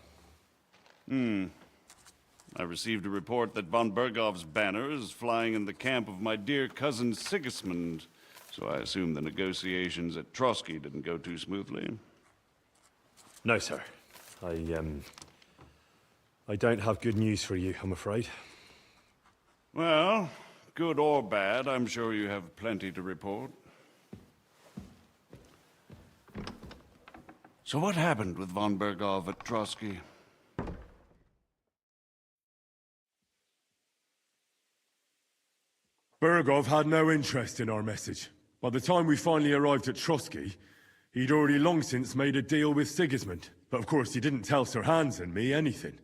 I received a report that von Bergov's banner is flying in the camp of my dear cousin Sigismund, so I assume the negotiations at Trotsky didn't go too smoothly. No, sir. I don't have good news for you, I'm afraid. Well, good or bad, I'm sure you have plenty to report. So what happened with von Bergov at Trotsky? Bergov had no interest in our message. By the time we finally arrived at Trotsky, he'd already long since made a deal with Sigismund. But of course, he didn't tell Sir Hans and me anything.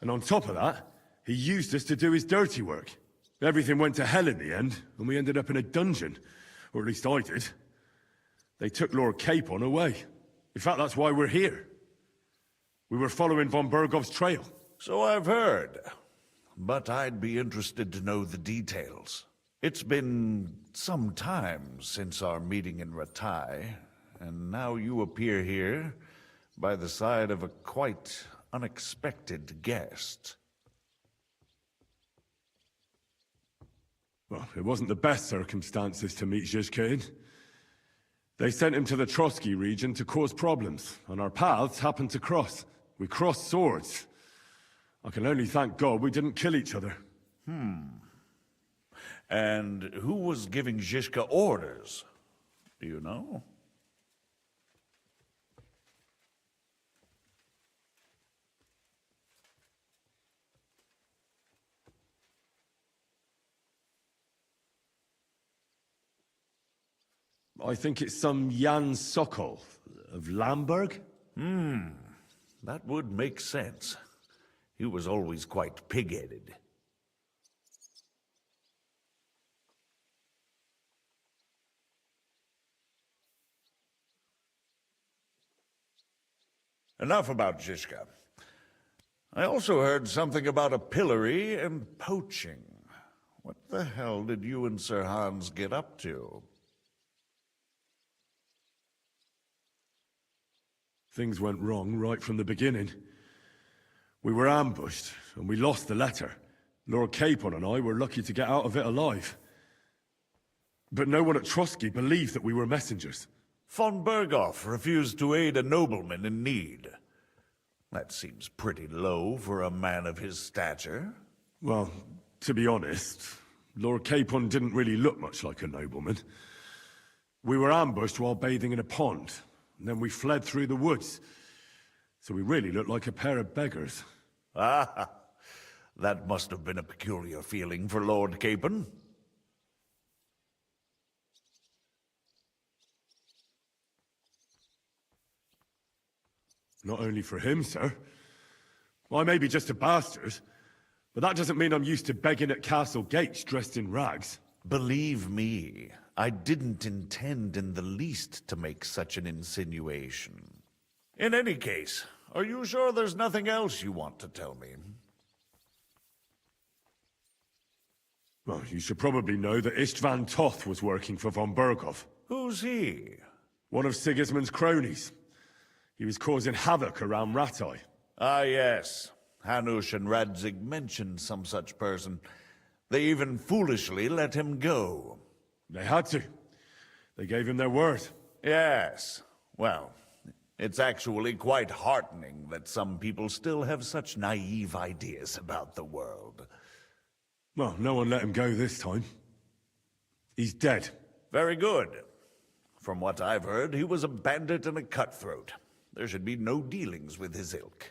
And on top of that, he used us to do his dirty work. Everything went to hell in the end, and we ended up in a dungeon. Or at least I did. They took Lord Capon away. In fact, that's why we're here. We were following von Bergov's trail. So I've heard. But I'd be interested to know the details. It's been some time since our meeting in Ratai, and now you appear here by the side of a quite unexpected guest. Well, it wasn't the best circumstances to meet Zizka in. They sent him to the Trotsky region to cause problems, and our paths happened to cross. We crossed swords. I can only thank God we didn't kill each other. And who was giving Zizka orders? Do you know? I think it's some Jan Sokol of Lamberg. That would make sense. He was always quite pig-headed. Enough about Zizka. I also heard something about a pillory and poaching. What the hell did you and Sir Hans get up to? Things went wrong right from the beginning. We were ambushed, and we lost the letter. Lord Capon and I were lucky to get out of it alive. But no one at Trotsky believed that we were messengers. Von Bergov refused to aid a nobleman in need. That seems pretty low for a man of his stature. Well, to be honest, Lord Capon didn't really look much like a nobleman. We were ambushed while bathing in a pond, and then we fled through the woods. So we really looked like a pair of beggars. Ah, that must have been a peculiar feeling for Lord Capon. Not only for him, sir, Well, I may be just a bastard, but that doesn't mean I'm used to begging at castle gates dressed in rags. Believe me, I didn't intend in the least to make such an insinuation. In any case, are you sure there's nothing else you want to tell me? Well, you should probably know that Istvan Toth was working for von Berghoff. Who's he? One of Sigismund's cronies. He was causing havoc around Ratai. Ah, yes. Hanush and Radzig mentioned some such person. They even foolishly let him go. They had to. They gave him their word. Yes. Well, it's actually quite heartening that some people still have such naive ideas about the world. Well, no one let him go this time. He's dead. Very good. From what I've heard, he was a bandit and a cutthroat. There should be no dealings with his ilk.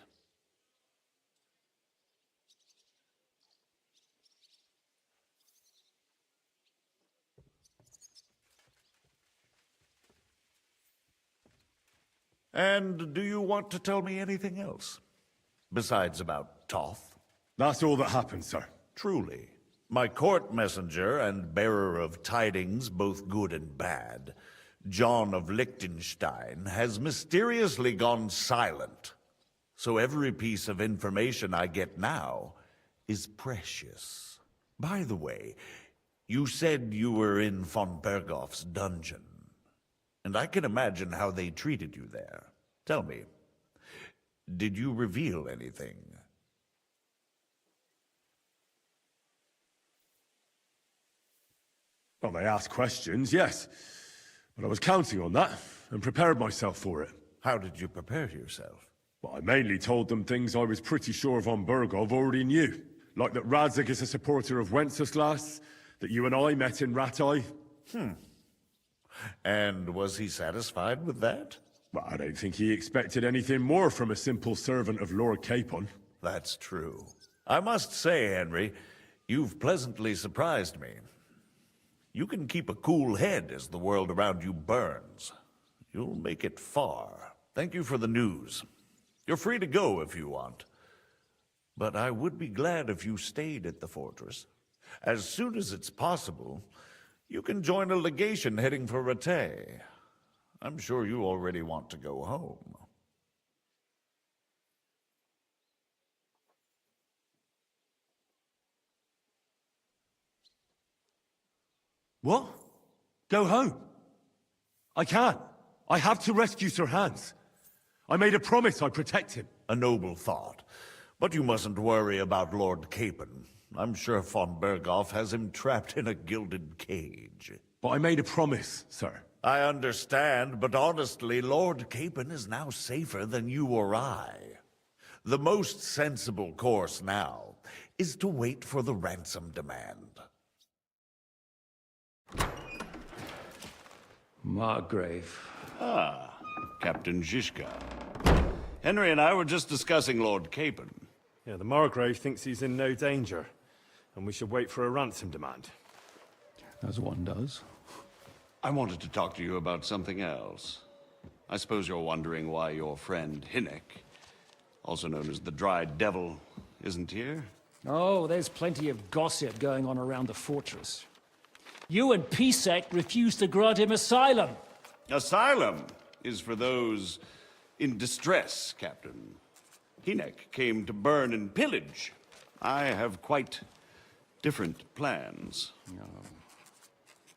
And do you want to tell me anything else? Besides about Toth? That's all that happened, sir. Truly. My court messenger and bearer of tidings, both good and bad, John of Liechtenstein, has mysteriously gone silent. So every piece of information I get now is precious. By the way, you said you were in von Berghoff's dungeon. And I can imagine how they treated you there. Tell me, did you reveal anything? Well, they asked questions, yes. But I was counting on that, and prepared myself for it. How did you prepare yourself? Well, I mainly told them things I was pretty sure von Berghoff already knew. Like that Radzig is a supporter of Wenceslas, that you and I met in Ratai. And was he satisfied with that? Well, I don't think he expected anything more from a simple servant of Lord Capon. That's true. I must say, Henry, you've pleasantly surprised me. You can keep a cool head as the world around you burns. You'll make it far. Thank you for the news. You're free to go if you want. But I would be glad if you stayed at the fortress. As soon as it's possible, you can join a legation heading for Rattay. I'm sure you already want to go home. What? Go home? I can't. I have to rescue Sir Hans. I made a promise I'd protect him. A noble thought. But you mustn't worry about Lord Capon. I'm sure von Berghoff has him trapped in a gilded cage. But I made a promise, sir. I understand, but honestly, Lord Capon is now safer than you or I. The most sensible course now is to wait for the ransom demand. Margrave. Ah, Captain Zizka. Henry and I were just discussing Lord Capon. Yeah, the Margrave thinks he's in no danger, and we should wait for a ransom demand. As one does. I wanted to talk to you about something else. I suppose you're wondering why your friend Hinek, also known as the Dried Devil, isn't here? Oh, there's plenty of gossip going on around the fortress. You and Pisek refused to grant him asylum. Asylum is for those in distress, Captain. Hinek came to burn and pillage. I have quite different plans.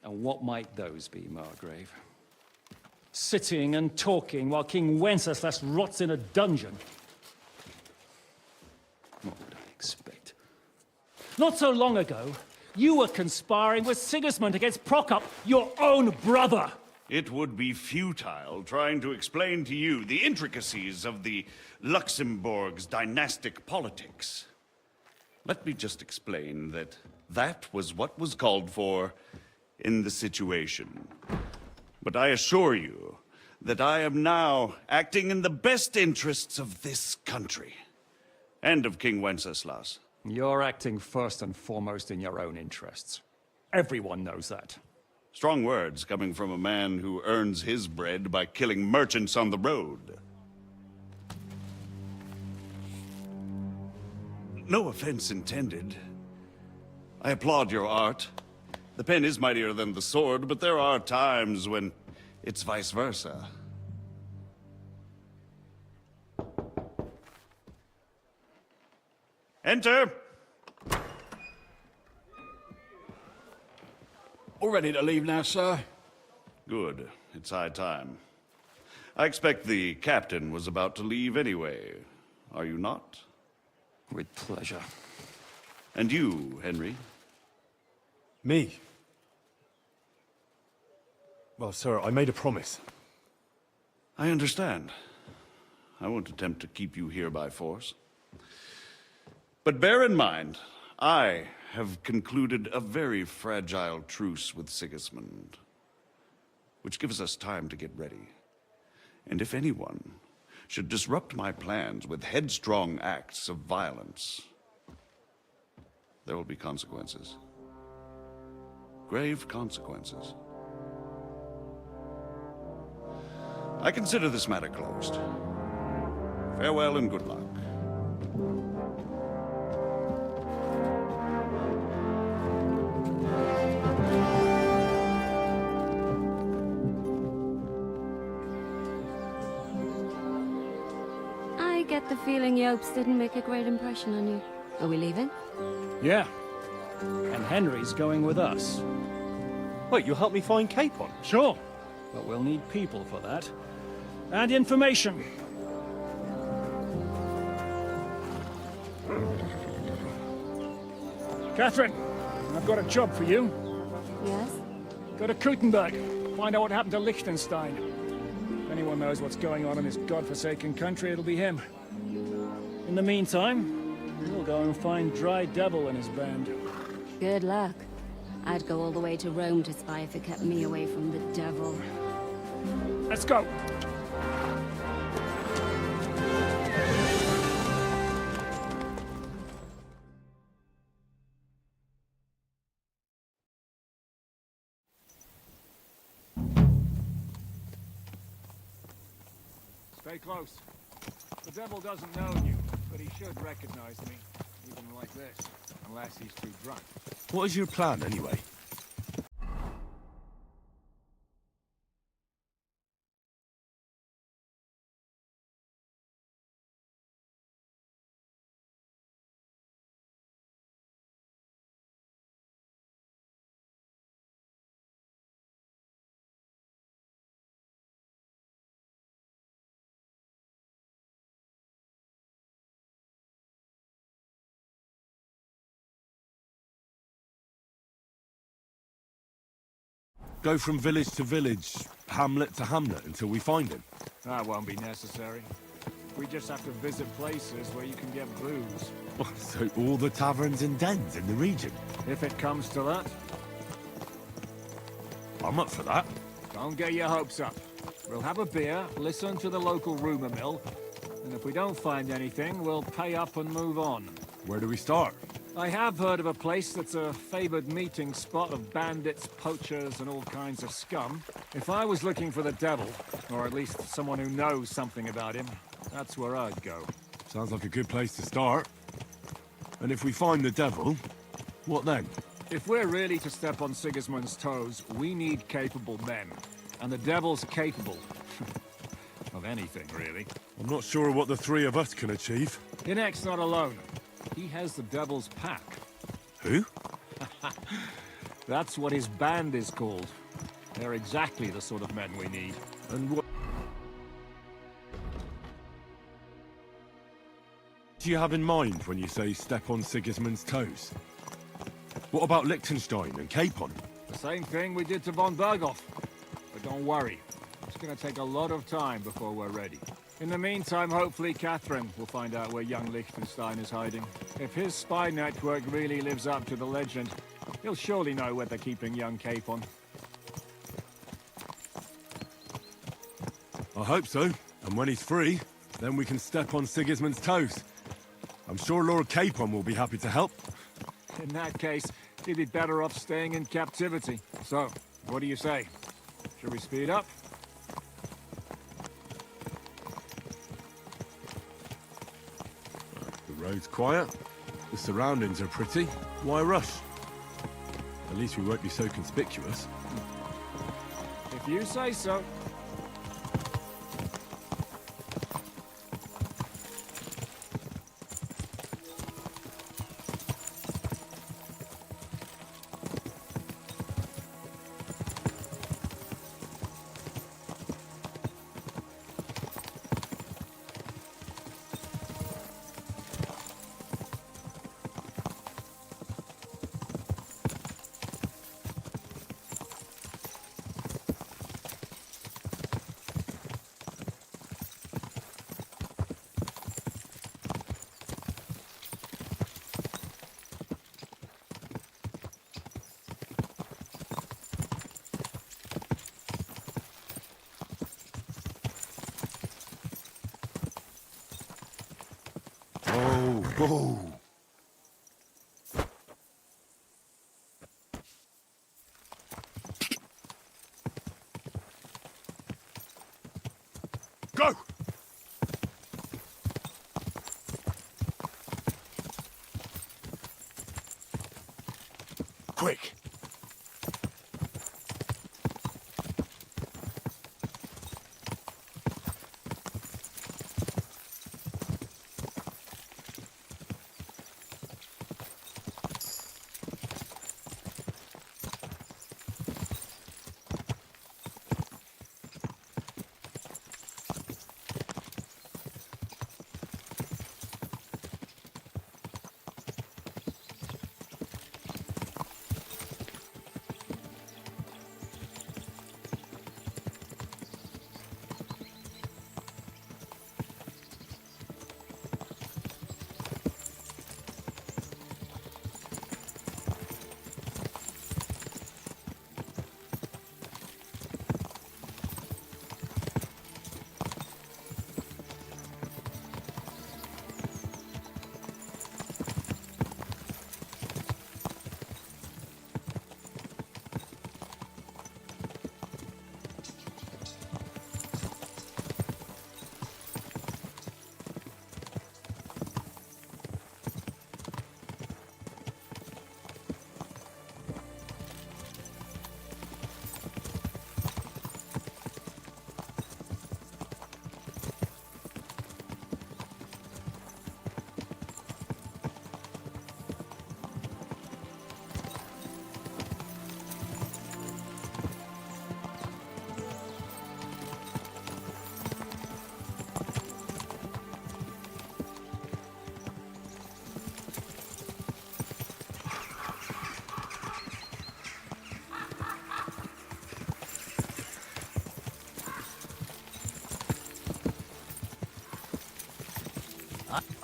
And what might those be, Margrave? Sitting and talking while King Wenceslas rots in a dungeon. What would I expect? Not so long ago, you were conspiring with Sigismund against Prokop, your own brother! It would be futile trying to explain to you the intricacies of the Luxembourg's dynastic politics. Let me just explain that that was what was called for in the situation. But I assure you that I am now acting in the best interests of this country and of King Wenceslas. You're acting first and foremost in your own interests. Everyone knows that. Strong words coming from a man who earns his bread by killing merchants on the road. No offense intended. I applaud your art. The pen is mightier than the sword, but there are times when it's vice versa. Enter! All ready to leave now, sir? Good. It's high time. I expect the captain was about to leave anyway. Are you not? With pleasure. And you, Henry? Me? Well, sir, I made a promise. I understand. I won't attempt to keep you here by force. But bear in mind, I have concluded a very fragile truce with Sigismund, which gives us time to get ready. And if anyone should disrupt my plans with headstrong acts of violence, there will be consequences. Grave consequences. I consider this matter closed. Farewell and good luck. I get the feeling Jobst didn't make a great impression on you. Are we leaving? Yeah. And Henry's going with us. Wait, you'll help me find Capon? Sure. But we'll need people for that. And information. Katherine, I've got a job for you. Yes? Go to Kuttenberg. Find out what happened to Liechtenstein. If anyone knows what's going on in this godforsaken country, it'll be him. In the meantime, we'll go and find Dry Devil and his band. Good luck. I'd go all the way to Rome to spy if it kept me away from the devil. Let's go! Stay close. The devil doesn't know you, but he should recognize me, even like this, unless he's too drunk. What is your plan, anyway? Go from village to village, hamlet to hamlet, until we find him? That won't be necessary. We just have to visit places where you can get booze. Oh, so all the taverns and dens in the region? If it comes to that. I'm up for that. Don't get your hopes up. We'll have a beer, listen to the local rumor mill, and if we don't find anything, we'll pay up and move on. Where do we start? I have heard of a place that's a favored meeting spot of bandits, poachers, and all kinds of scum. If I was looking for the devil, or at least someone who knows something about him, that's where I'd go. Sounds like a good place to start. And if we find the devil, what then? If we're really to step on Sigismund's toes, we need capable men. And the devil's capable. Of anything, really. I'm not sure what the three of us can achieve. Inek's not alone. He has the devil's pack. Who? That's what his band is called. They're exactly the sort of men we need. And what do you have in mind when you say step on Sigismund's toes? What about Liechtenstein and Capon? The same thing we did to von Berghoff. But don't worry. It's gonna take a lot of time before we're ready. In the meantime, hopefully Katherine will find out where young Liechtenstein is hiding. If his spy network really lives up to the legend, he'll surely know where they're keeping young Capon. I hope so. And when he's free, then we can step on Sigismund's toes. I'm sure Lord Capon will be happy to help. In that case, he'd be better off staying in captivity. So, what do you say? Should we speed up? The road's quiet. The surroundings are pretty. Why rush? At least we won't be so conspicuous. If you say so. Go! Go! Quick!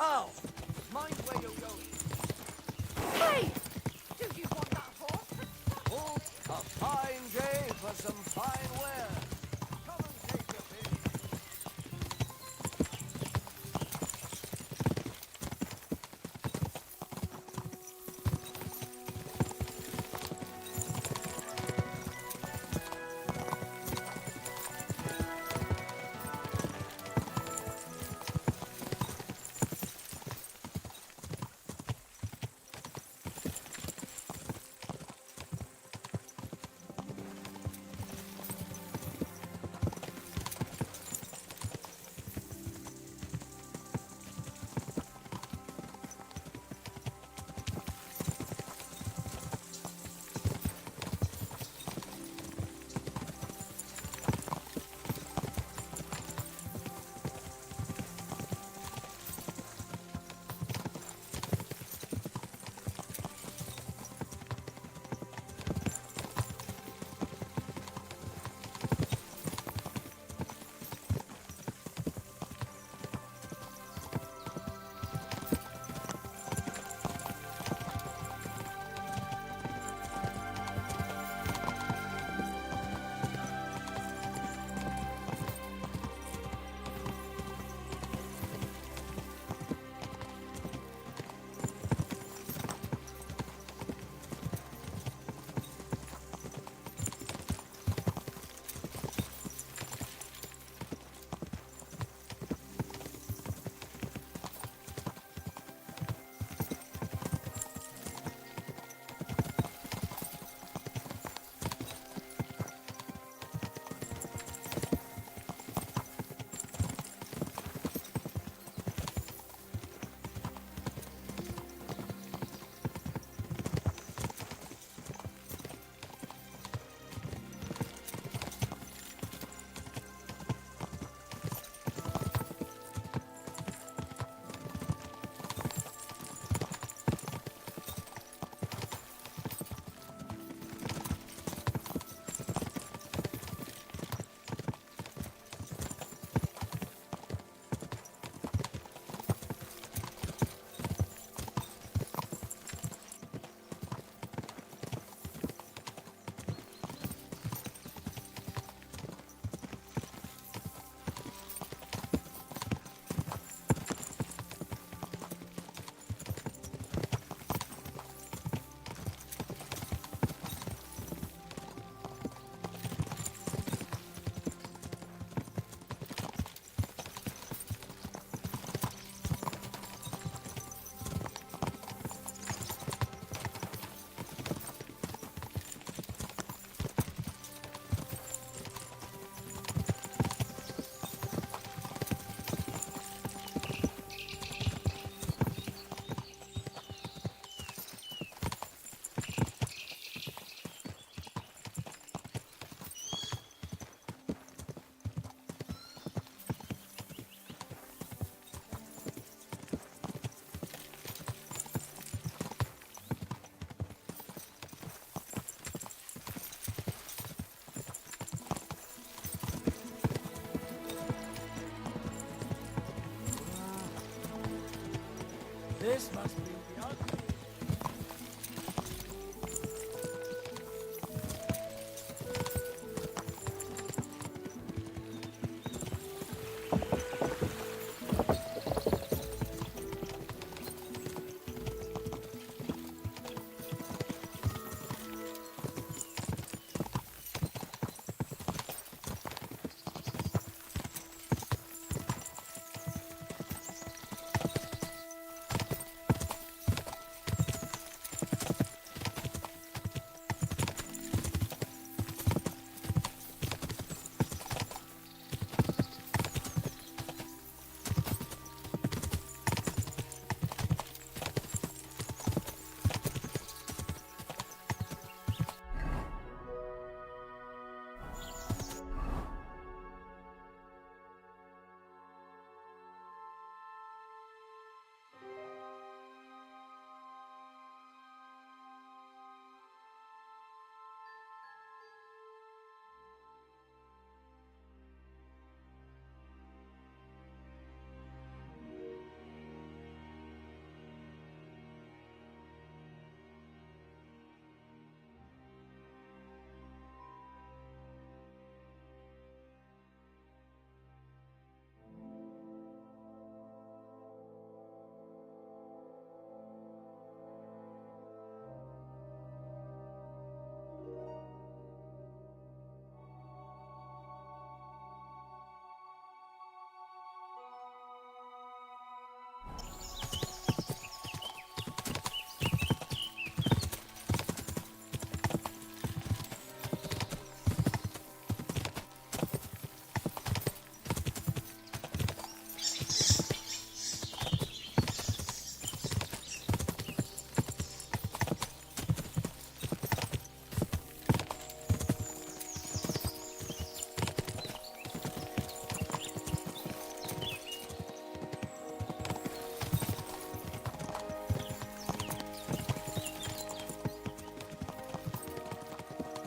Oh! Mind where you're going. Hey! Do you want that horse? Oh, a fine day for some fine wear. Come and take your pick. This must be the ugly.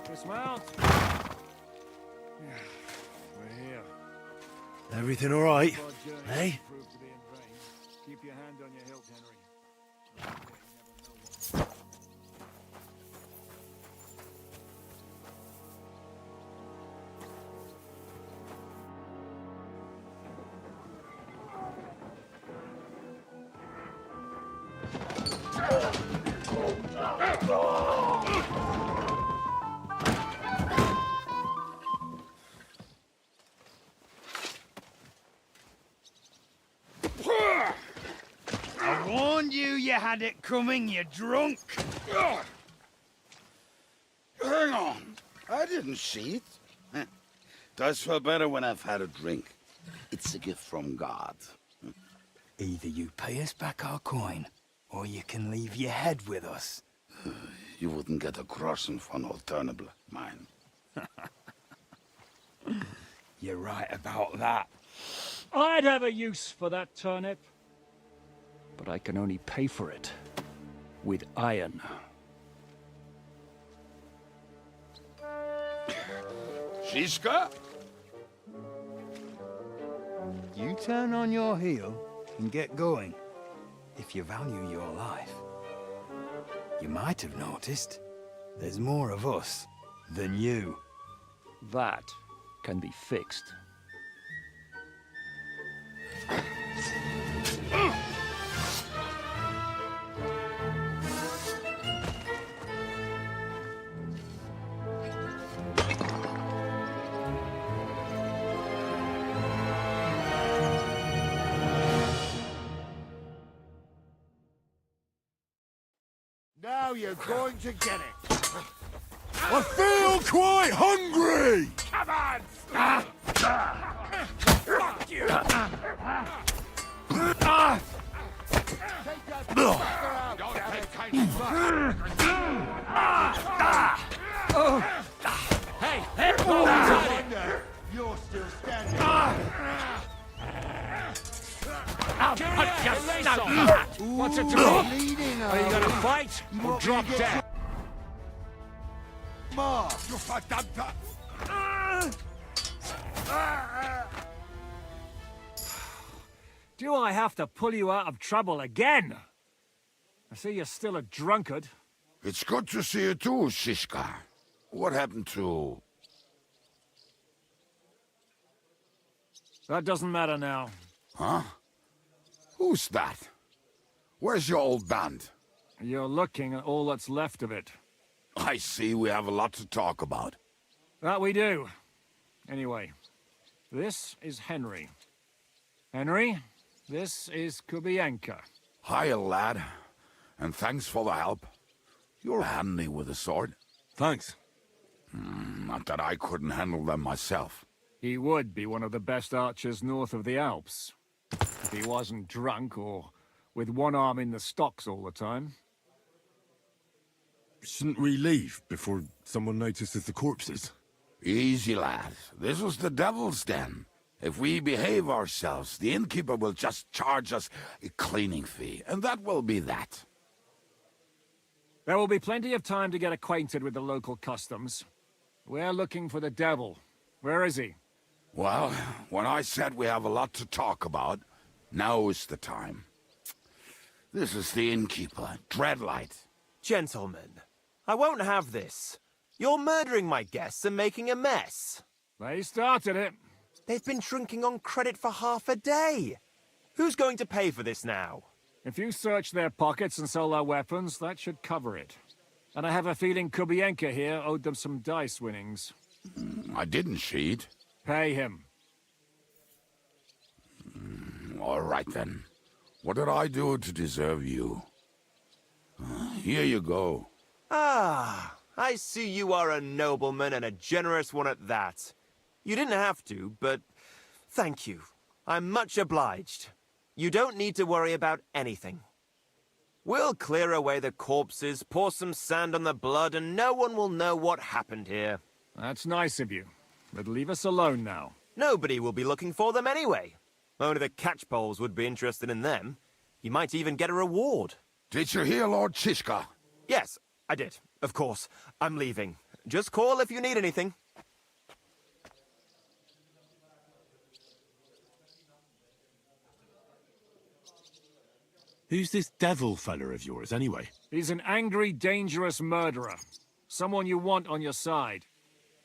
Dismount. We're here. Everything all right? Hey? Keep your hand on your hilt, Henry. I warned you you had it coming, you drunk! Hang on. I didn't see it. Does feel better when I've had a drink. It's a gift from God. Either you pay us back our coin, or you can leave your head with us. You wouldn't get a crossing for an alternative, mine. You're right about that. I'd have a use for that turnip. But I can only pay for it with iron. Zizka? You turn on your heel and get going, if you value your life. You might have noticed, there's more of us than you. That can be fixed. Now you're going to get it. I feel quite hungry! Come on! Fuck you! Hey, hey! Oh, you're still standing. I'll punch your face off! What's it to do? Are you gonna fight or drop dead? More! You fucked up! Do I have to pull you out of trouble again? I see you're still a drunkard. It's good to see you too, Zizka. What happened to... That doesn't matter now. Huh? Who's that? Where's your old band? You're looking at all that's left of it. I see we have a lot to talk about. That we do. Anyway, this is Henry. Henry, this is Kubyenka. Hiya, lad. And thanks for the help. You're handy with a sword. Thanks. Not that I couldn't handle them myself. He would be one of the best archers north of the Alps. If he wasn't drunk or with one arm in the stocks all the time. Shouldn't we leave before someone notices the corpses? Easy, lad. This was the devil's den. If we behave ourselves, the innkeeper will just charge us a cleaning fee, and that will be that. There will be plenty of time to get acquainted with the local customs. We're looking for the devil. Where is he? Well, when I said we have a lot to talk about, now is the time. This is the innkeeper, Dreadlight. Gentlemen, I won't have this. You're murdering my guests and making a mess. They started it. They've been drinking on credit for half a day. Who's going to pay for this now? If you search their pockets and sell their weapons, that should cover it. And I have a feeling Kubyenka here owed them some dice winnings. I didn't cheat. Pay him. All right, then. What did I do to deserve you? Here you go. Ah, I see you are a nobleman and a generous one at that. You didn't have to, but thank you. I'm much obliged. You don't need to worry about anything. We'll clear away the corpses, pour some sand on the blood, and no one will know what happened here. That's nice of you. But leave us alone now. Nobody will be looking for them anyway. Only the catchpoles would be interested in them. You might even get a reward. Did you hear Lord Zizka? Yes, I did. Of course. I'm leaving. Just call if you need anything. Who's this devil fella of yours, anyway? He's an angry, dangerous murderer. Someone you want on your side,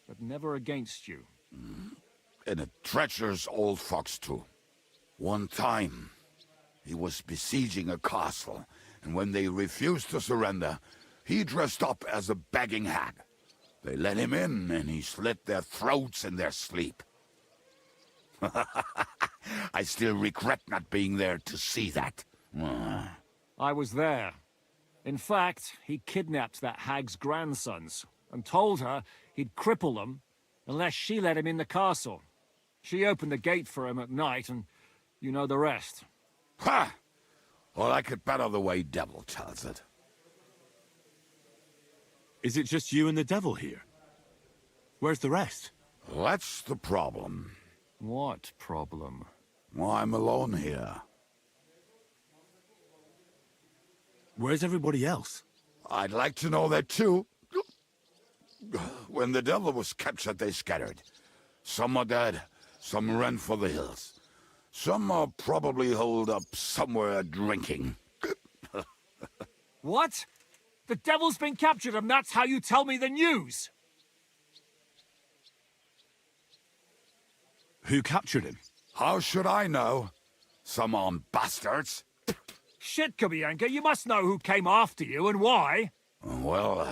but never against you. And a treacherous old fox, too. One time, he was besieging a castle, and when they refused to surrender, he dressed up as a begging hag. They let him in, and he slit their throats in their sleep. I still regret not being there to see that. I was there. In fact, he kidnapped that hag's grandsons and told her he'd cripple them unless she let him in the castle. She opened the gate for him at night, and you know the rest. Ha! Well, I could better the way Devil tells it. Is it just you and the devil here? Where's the rest? That's the problem. What problem? Well, I'm alone here. Where's everybody else? I'd like to know that too. When the devil was captured, they scattered. Some are dead, some ran for the hills. Some are probably holed up somewhere drinking. What? The devil's been captured and that's how you tell me the news? Who captured him? How should I know? Some armed bastards. Shit, Kubyenka, you must know who came after you and why. Well,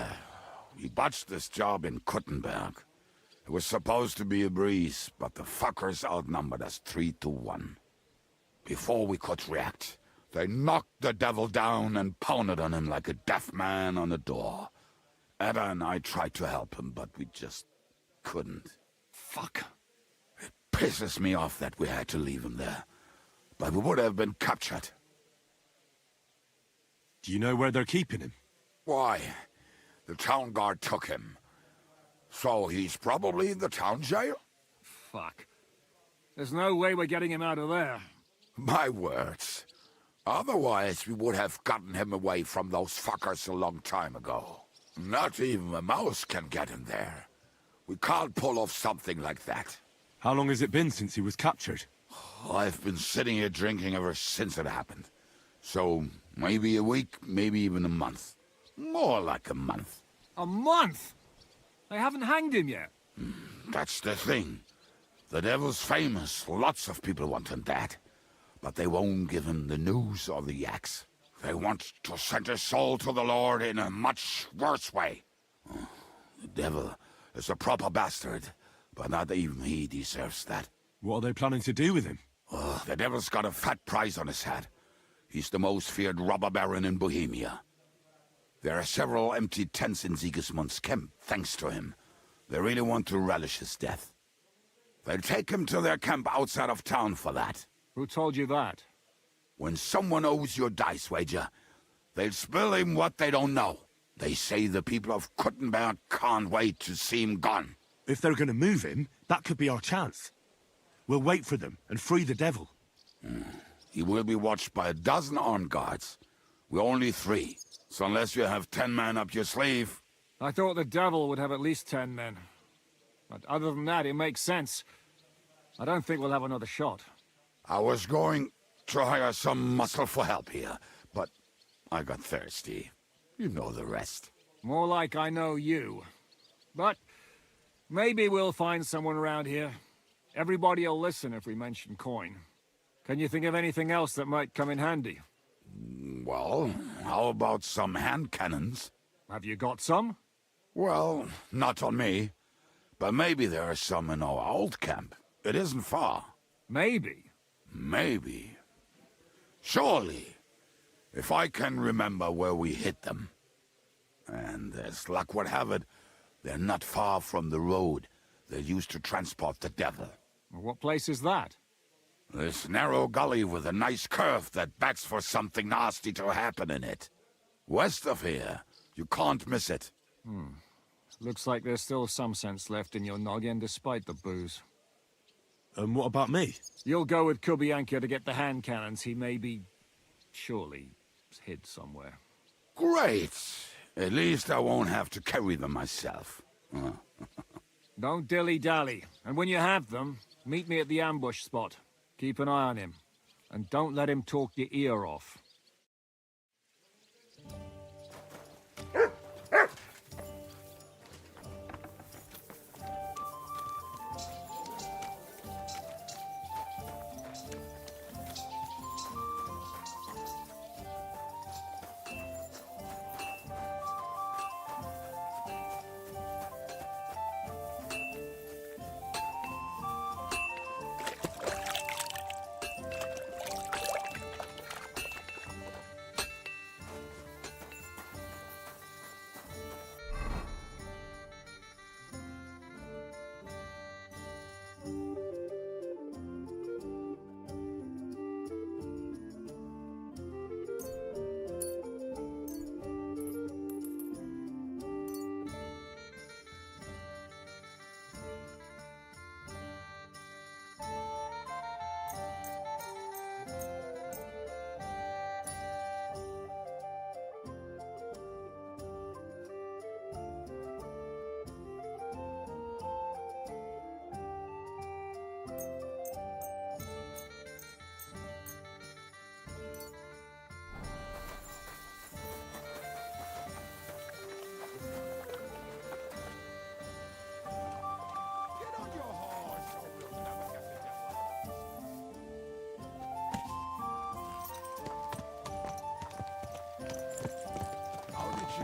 we botched this job in Kuttenberg. It was supposed to be a breeze, but the fuckers outnumbered us 3-1. Before we could react, they knocked the devil down and pounded on him like a deaf man on a door. Ada and I tried to help him, but we just couldn't. Fuck. It pisses me off that we had to leave him there. But we would have been captured. Do you know where they're keeping him? Why? The town guard took him. So he's probably in the town jail? Fuck. There's no way we're getting him out of there. My words. Otherwise, we would have gotten him away from those fuckers a long time ago. Not even a mouse can get in there. We can't pull off something like that. How long has it been since he was captured? I've been sitting here drinking ever since it happened. So, maybe a week, maybe even a month. More like a month. A month? They haven't hanged him yet. That's the thing. The devil's famous. Lots of people want him dead. But they won't give him the news or the axe. They want to send his soul to the Lord in a much worse way. The devil is a proper bastard, but not even he deserves that. What are they planning to do with him? The devil's got a fat price on his head. He's the most feared robber baron in Bohemia. There are several empty tents in Sigismund's camp, thanks to him. They really want to relish his death. They'll take him to their camp outside of town for that. Who told you that? When someone owes your dice wager, they'll spill him what they don't know. They say the people of Kuttenberg can't wait to see him gone. If they're gonna move him, that could be our chance. We'll wait for them and free the devil. He will be watched by a dozen armed guards. We're only 3. So unless you have 10 men up your sleeve... I thought the devil would have at least 10 men. But other than that, it makes sense. I don't think we'll have another shot. I was going to hire some muscle for help here, but I got thirsty. You know the rest. More like I know you. But maybe we'll find someone around here. Everybody'll listen if we mention coin. Can you think of anything else that might come in handy? Well, how about some hand cannons? Have you got some? Well, not on me. But maybe there are some in our old camp. It isn't far. Maybe? Maybe. Surely. If I can remember where we hid them. And as luck would have it, they're not far from the road they used to transport the devil. What place is that? This narrow gully with a nice curve that begs for something nasty to happen in it. West of here. You can't miss it. Looks like there's still some sense left in your noggin despite the booze. And what about me? You'll go with Kubyenka to get the hand cannons. He may be... surely hid somewhere. Great! At least I won't have to carry them myself. Don't dilly-dally. And when you have them, meet me at the ambush spot. Keep an eye on him. And don't let him talk your ear off.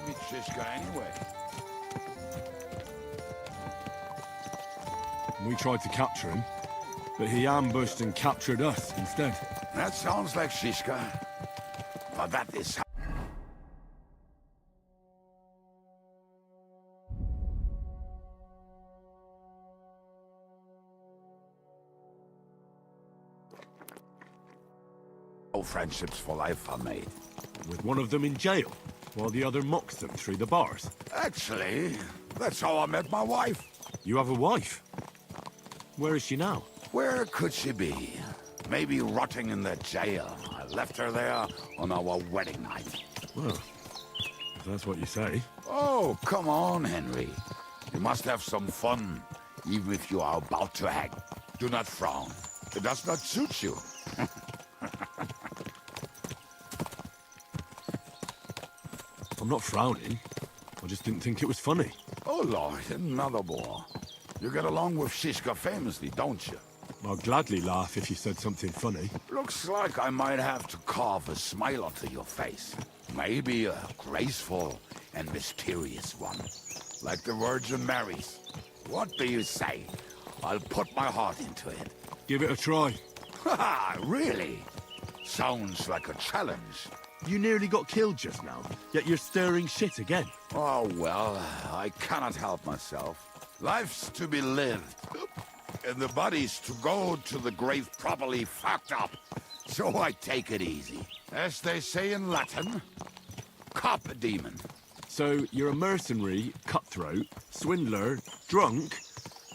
Meet Zizka anyway. We tried to capture him, but he ambushed and captured us instead. That sounds like Zizka. But that is how... friendships for life are made. With one of them in jail, while the other mocks them through the bars. Actually, that's how I met my wife. You have a wife? Where is she now? Where could she be? Maybe rotting in the jail. I left her there on our wedding night. Well, if that's what you say. Oh, come on, Henry. You must have some fun, even if you are about to hang. Do not frown. It does not suit you. I'm not frowning. I just didn't think it was funny. Oh, Lord, another war. You get along with Zizka famously, don't you? I'd gladly laugh if you said something funny. Looks like I might have to carve a smile onto your face. Maybe a graceful and mysterious one. Like the Virgin Mary's. What do you say? I'll put my heart into it. Give it a try. Haha, really? Sounds like a challenge. You nearly got killed just now, yet you're stirring shit again. Oh, well, I cannot help myself. Life's to be lived. And the body's to go to the grave properly fucked up. So I take it easy. As they say in Latin, cop a demon. So you're a mercenary, cutthroat, swindler, drunk,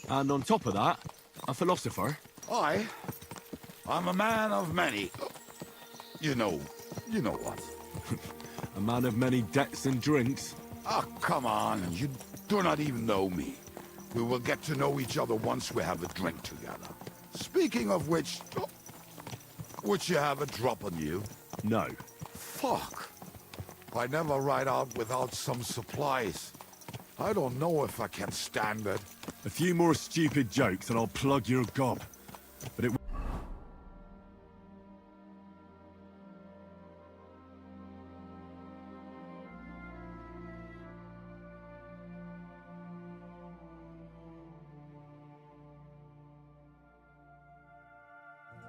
and on top of that, a philosopher? I'm a man of many... You know what. A man of many debts and drinks? Ah, come on, you do not even know me. We will get to know each other once we have a drink together. Speaking of which... Would you have a drop on you? No. Fuck. I never ride out without some supplies. I don't know if I can stand it. A few more stupid jokes and I'll plug your gob. But it...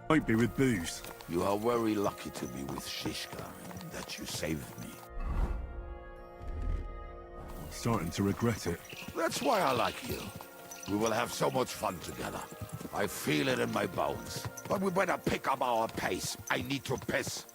might be with booze. You are very lucky to be with Zizka, that you saved me. Starting to regret it. That's why I like you. We will have so much fun together. I feel it in my bones. But we better pick up our pace. I need to piss.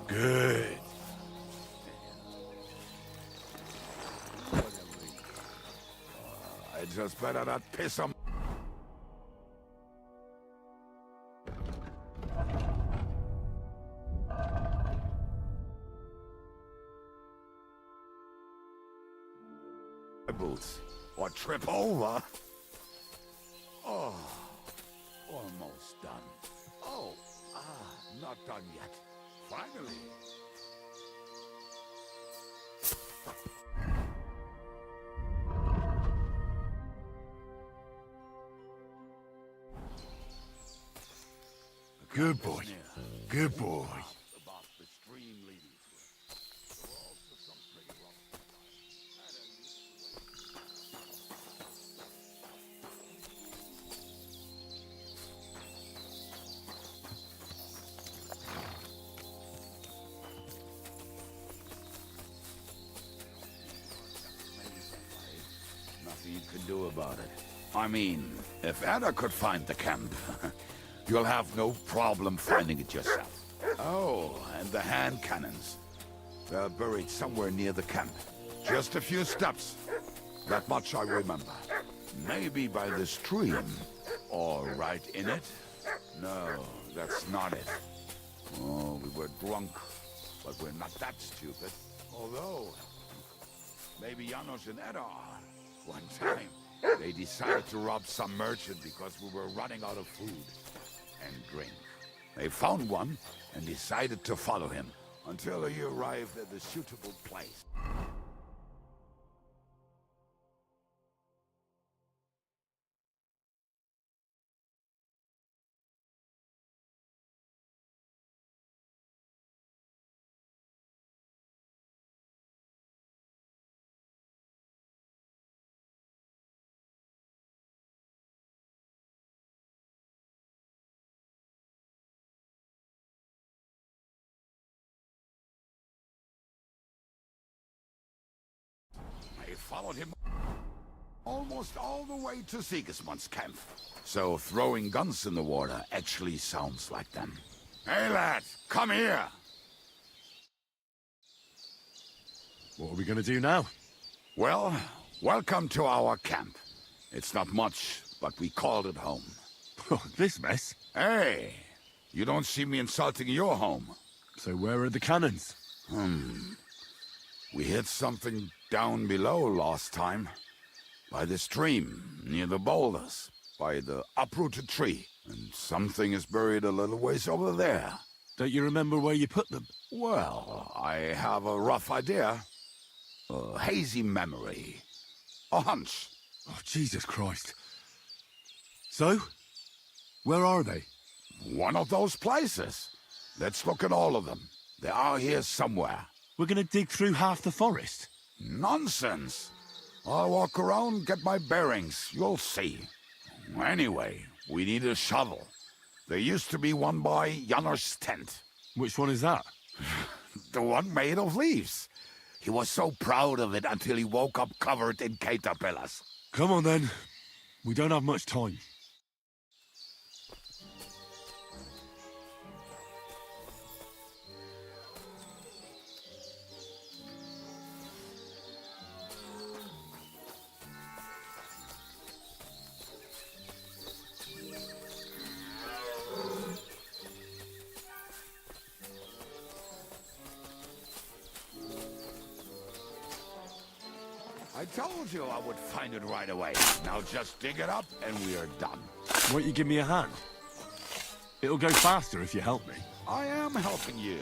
Good. I just better not piss him. boots. Or trip over. Oh, almost done. Oh, not done yet. Finally. Good boy. Good boy. Nothing you can do about it. I mean, if Ada could find the camp, you'll have no problem finding it yourself. Oh, and the hand cannons. They're buried somewhere near the camp. Just a few steps. That much I remember. Maybe by the stream. Or right in it? No, that's not it. Oh, we were drunk. But we're not that stupid. Although, maybe Janos and Edda are. One time, they decided to rob some merchant because we were running out of food and drink. They found one and decided to follow him until he arrived at a suitable place. They followed him almost all the way to Sigismund's camp. So throwing guns in the water actually sounds like them. Hey lad, come here! What are we gonna do now? Well, welcome to our camp. It's not much, but we called it home. This mess? Hey, you don't see me insulting your home. So where are the cannons? We hit something down below last time. By the stream, near the boulders, by the uprooted tree. And something is buried a little ways over there. Don't you remember where you put them? Well, I have a rough idea. A hazy memory. A hunch. Oh, Jesus Christ. So? Where are they? One of those places. Let's look at all of them. They are here somewhere. We're gonna dig through half the forest? Nonsense. I'll walk around, get my bearings. You'll see. Anyway, we need a shovel. There used to be one by Janor's tent. Which one is that? The one made of leaves. He was so proud of it until he woke up covered in caterpillars. Come on then. We don't have much time. I told you I would find it right away. Now just dig it up and we are done. Won't you give me a hand? It'll go faster if you help me. I am helping you.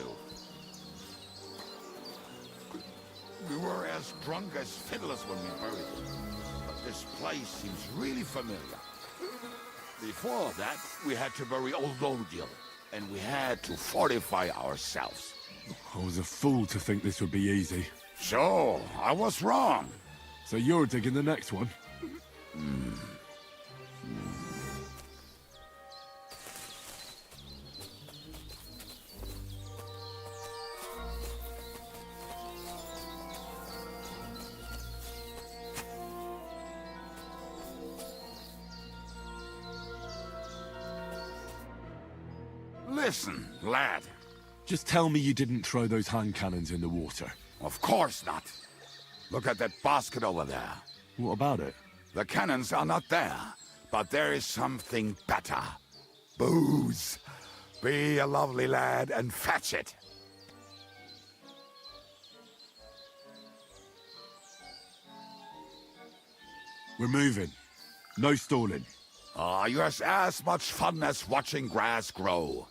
We were as drunk as fiddlers when we buried him. But this place seems really familiar. Before that, we had to bury old Odil, and we had to fortify ourselves. I was a fool to think this would be easy. So, I was wrong. So you're digging the next one? Listen, lad. Just tell me you didn't throw those hand cannons in the water. Of course not. Look at that basket over there. What about it? The cannons are not there, but there is something better. Booze. Be a lovely lad and fetch it. We're moving. No stalling. You're as much fun as watching grass grow.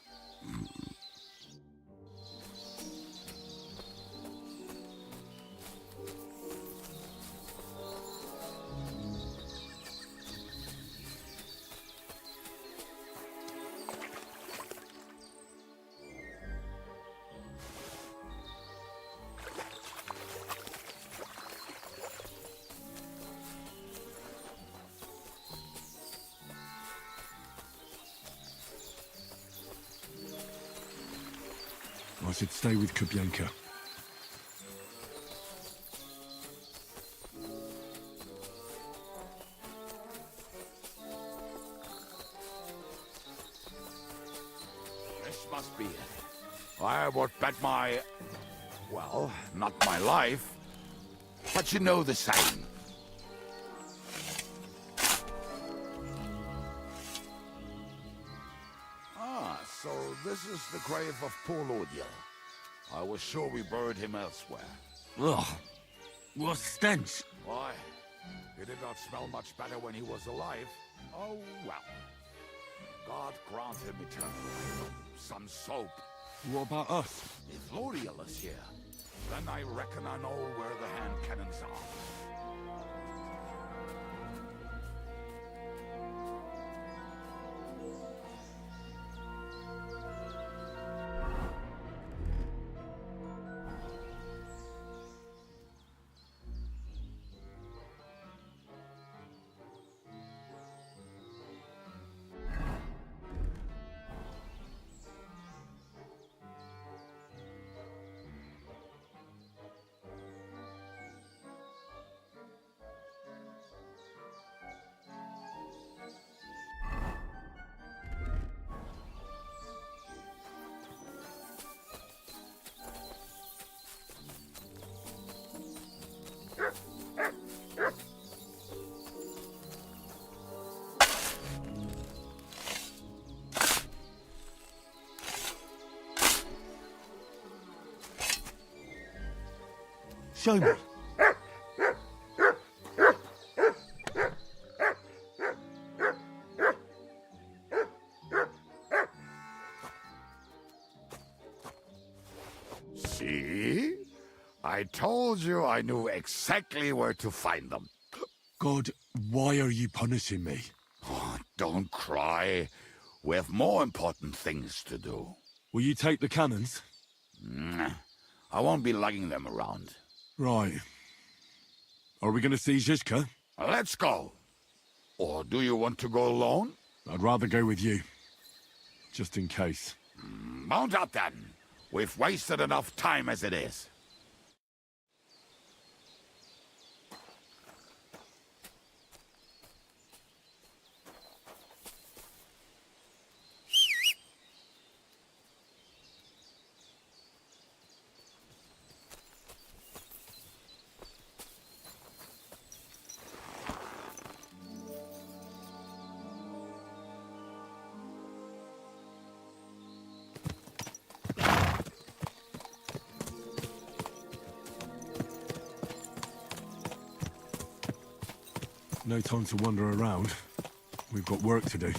I should stay with Kubyenka. This must be it. I would bet my... well, not my life, but you know the saying. So this is the grave of Apollonia. I was sure we buried him elsewhere. Ugh. What stench. Why? He did not smell much better when he was alive. Oh, well. God grant him eternal life. Some soap. What about us? If Lodiel is here, then I reckon I know where the hand cannons are. Show me. See? I told you I knew exactly where to find them. God, why are you punishing me? Oh, don't cry. We have more important things to do. Will you take the cannons? I won't be lugging them around. Right. Are we going to see Zizka? Let's go. Or do you want to go alone? I'd rather go with you. Just in case. Mount up then. We've wasted enough time as it is. No time to wander around. We've got work to do.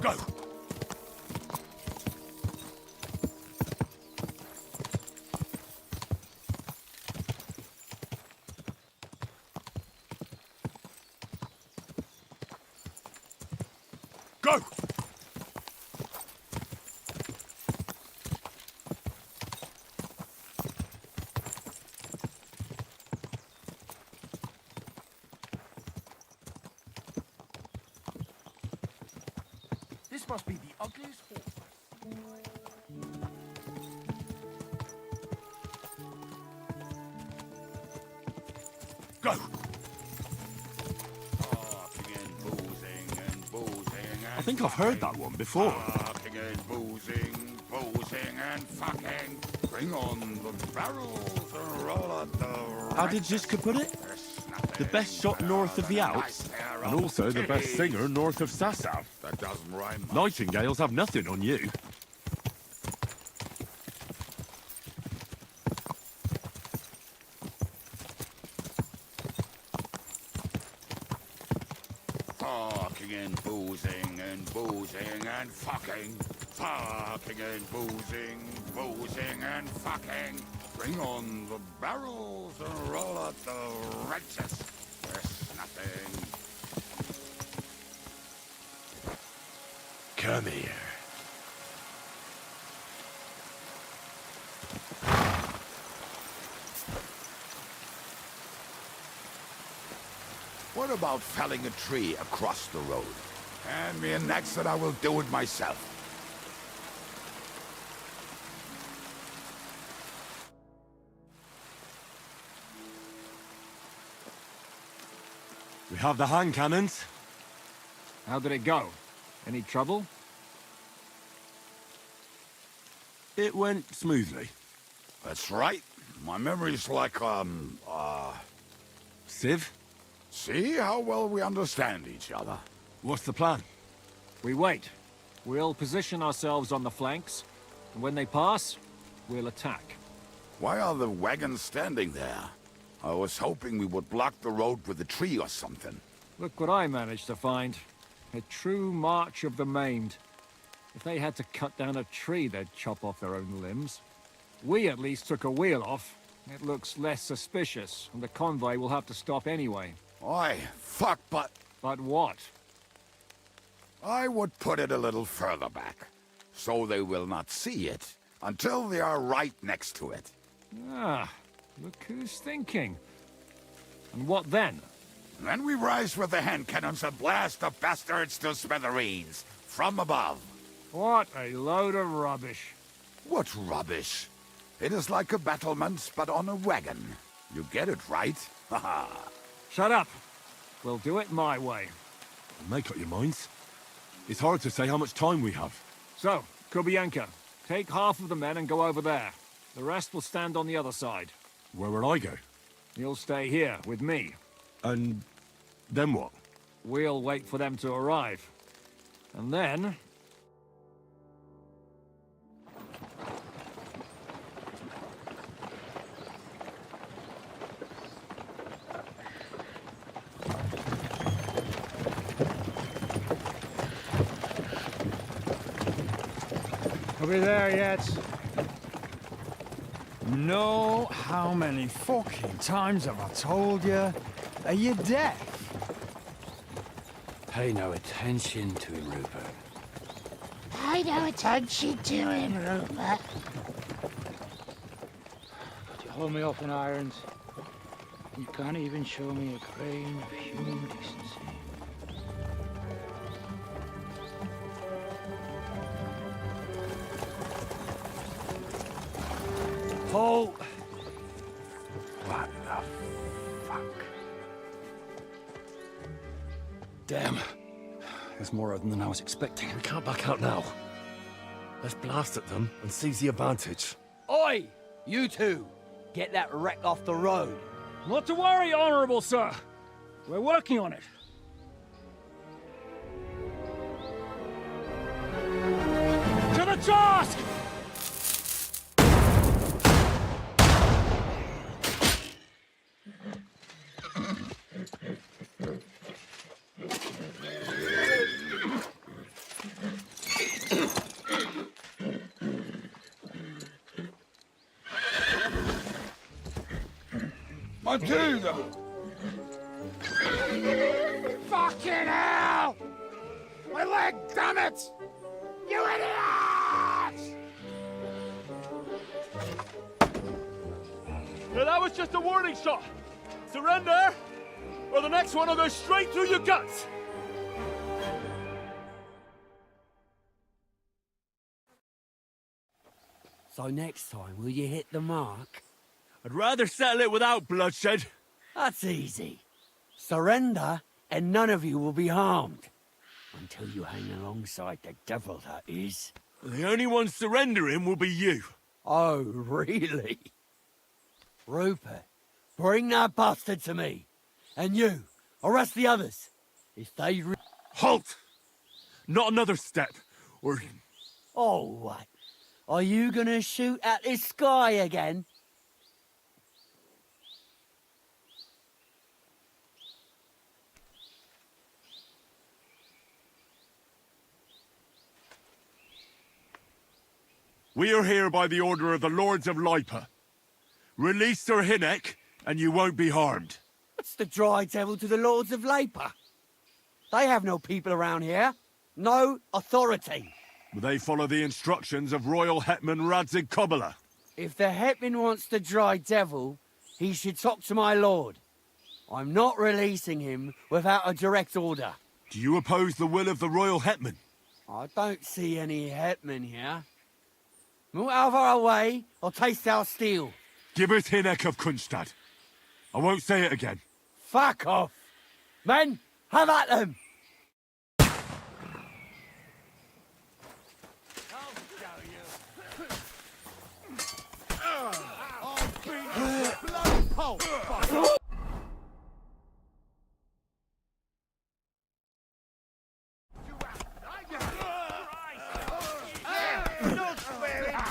Go! Go! This must be the ugliest horse. Go! I think I've heard that one before. Fucking and boozing and fucking. Bring on the barrels and roll at the... How did Zizka put it? The best shot north of the Alps, and also the best singer north of Sasau. That doesn't rhyme much. Nightingales have nothing on you. Fucking and boozing and boozing and fucking. Fucking and boozing and fucking. Bring on the barrels and roll out the wrenches. There's nothing. Come here. What about felling a tree across the road? Hand me an axe and I will do it myself. We have the hand cannons. How did it go? Any trouble? It went smoothly. That's right. My memory's like, Civ? See how well we understand each other. What's the plan? We wait. We'll position ourselves on the flanks, and when they pass, we'll attack. Why are the wagons standing there? I was hoping we would block the road with a tree or something. Look what I managed to find. A true march of the maimed. If they had to cut down a tree, they'd chop off their own limbs. We at least took a wheel off. It looks less suspicious, and the convoy will have to stop anyway. Oi, fuck, but... But what? I would put it a little further back, so they will not see it until they are right next to it. Ah, look who's thinking. And what then? Then we rise with the hand cannons and blast the bastards to smithereens, from above. What a load of rubbish. What rubbish? It is like a battlement, but on a wagon. You get it, right? Haha. Shut up. We'll do it my way. Make up your minds. It's hard to say how much time we have. So, Kubyenka, take half of the men and go over there. The rest will stand on the other side. Where will I go? You'll stay here, with me. And then what? We'll wait for them to arrive. And then... Are we there yet? No, how many fucking times have I told you? Are you deaf? Pay no attention to him, Rupert. Pay no attention to him, Rupert. You hold me up in irons. You can't even show me a grain of human decency. Paul! What the fuck? Damn. There's more of them than I was expecting. We can't back out now. Let's blast at them and seize the advantage. Oi! You two! Get that wreck off the road. Not to worry, Honorable Sir. We're working on it. To the task! My dude! Fucking hell! My leg, damn it! You idiots! Now that was just a warning shot. Surrender, or the next one will go straight through your guts. So next time, will you hit the mark? I'd rather settle it without bloodshed. That's easy. Surrender, and none of you will be harmed. Until you hang alongside the devil, that is. The only one surrendering will be you. Oh, really? Rupert, bring that bastard to me. And you, arrest the others. If they Halt! Not another step, or... Oh, what? Are you gonna shoot at the sky again? We are here by the order of the Lords of Lipa. Release Sir Hinnek, and you won't be harmed. What's the dry devil to the Lords of Labour? They have no people around here. No authority. They follow the instructions of Royal Hetman Radzig Kobyla. If the Hetman wants the dry devil, he should talk to my lord. I'm not releasing him without a direct order. Do you oppose the will of the Royal Hetman? I don't see any Hetman here. Move out of our way, or taste our steel. Give us Hinnek of Kunstad. I won't say it again. Fuck off! Men, have at them!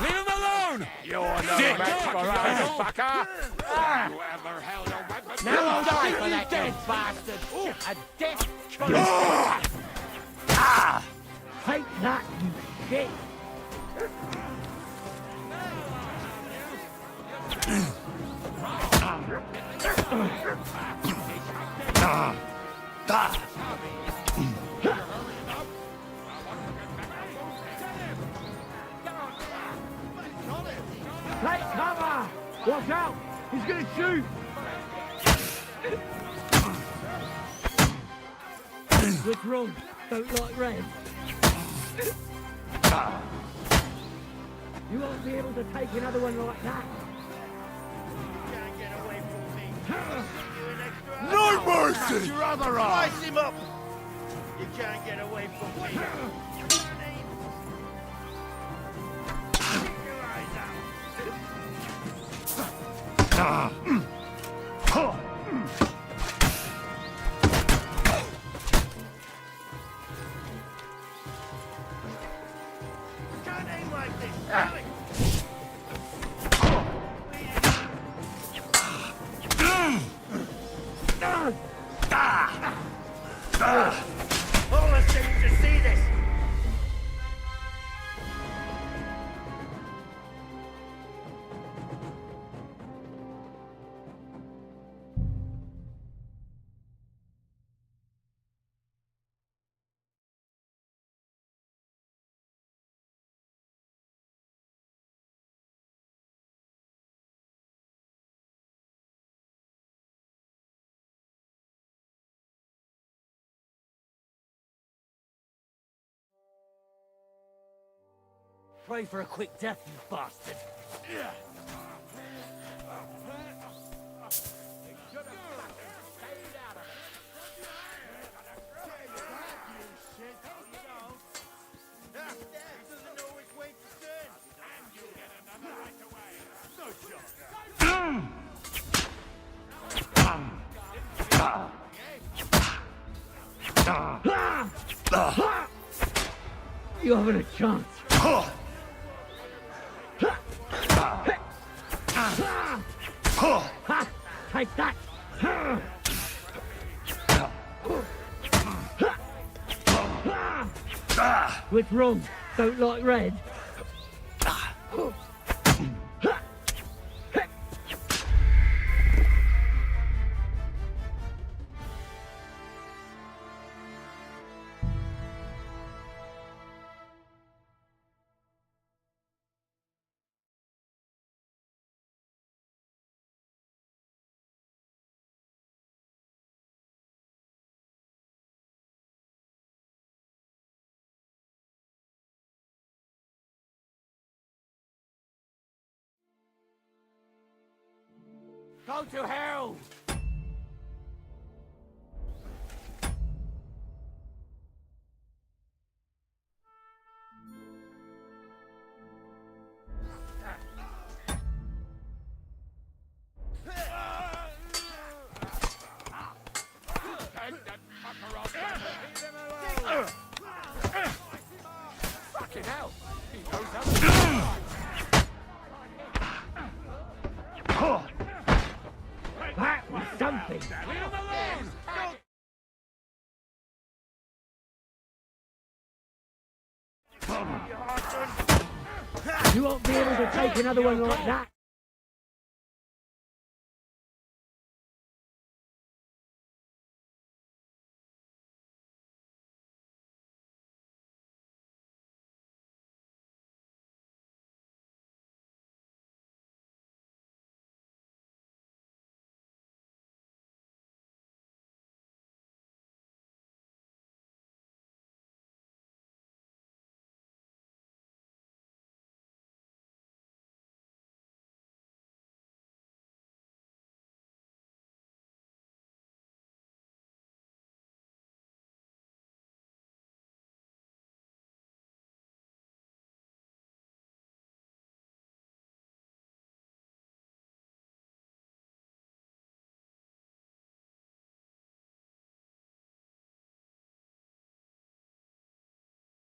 Leave him alone! You're no match for us, fucker! Whoever held a weapon... Now die for that, dead bastard! A death Take that, you shit! Take cover! Watch out! He's gonna shoot! What's wrong? Don't like red? You won't be able to take another one like that. No mercy! Your other eye! Slice him up! You can't get away from me! Can't aim like this! All the seem to see this! Pray for a quick death, you bastard! You haven't a chance. Take that! What's wrong? Don't like red? Go to hell! Fucking hell! He knows how to... That was something! Leave him alone! Don't... You won't be able to take another one like that.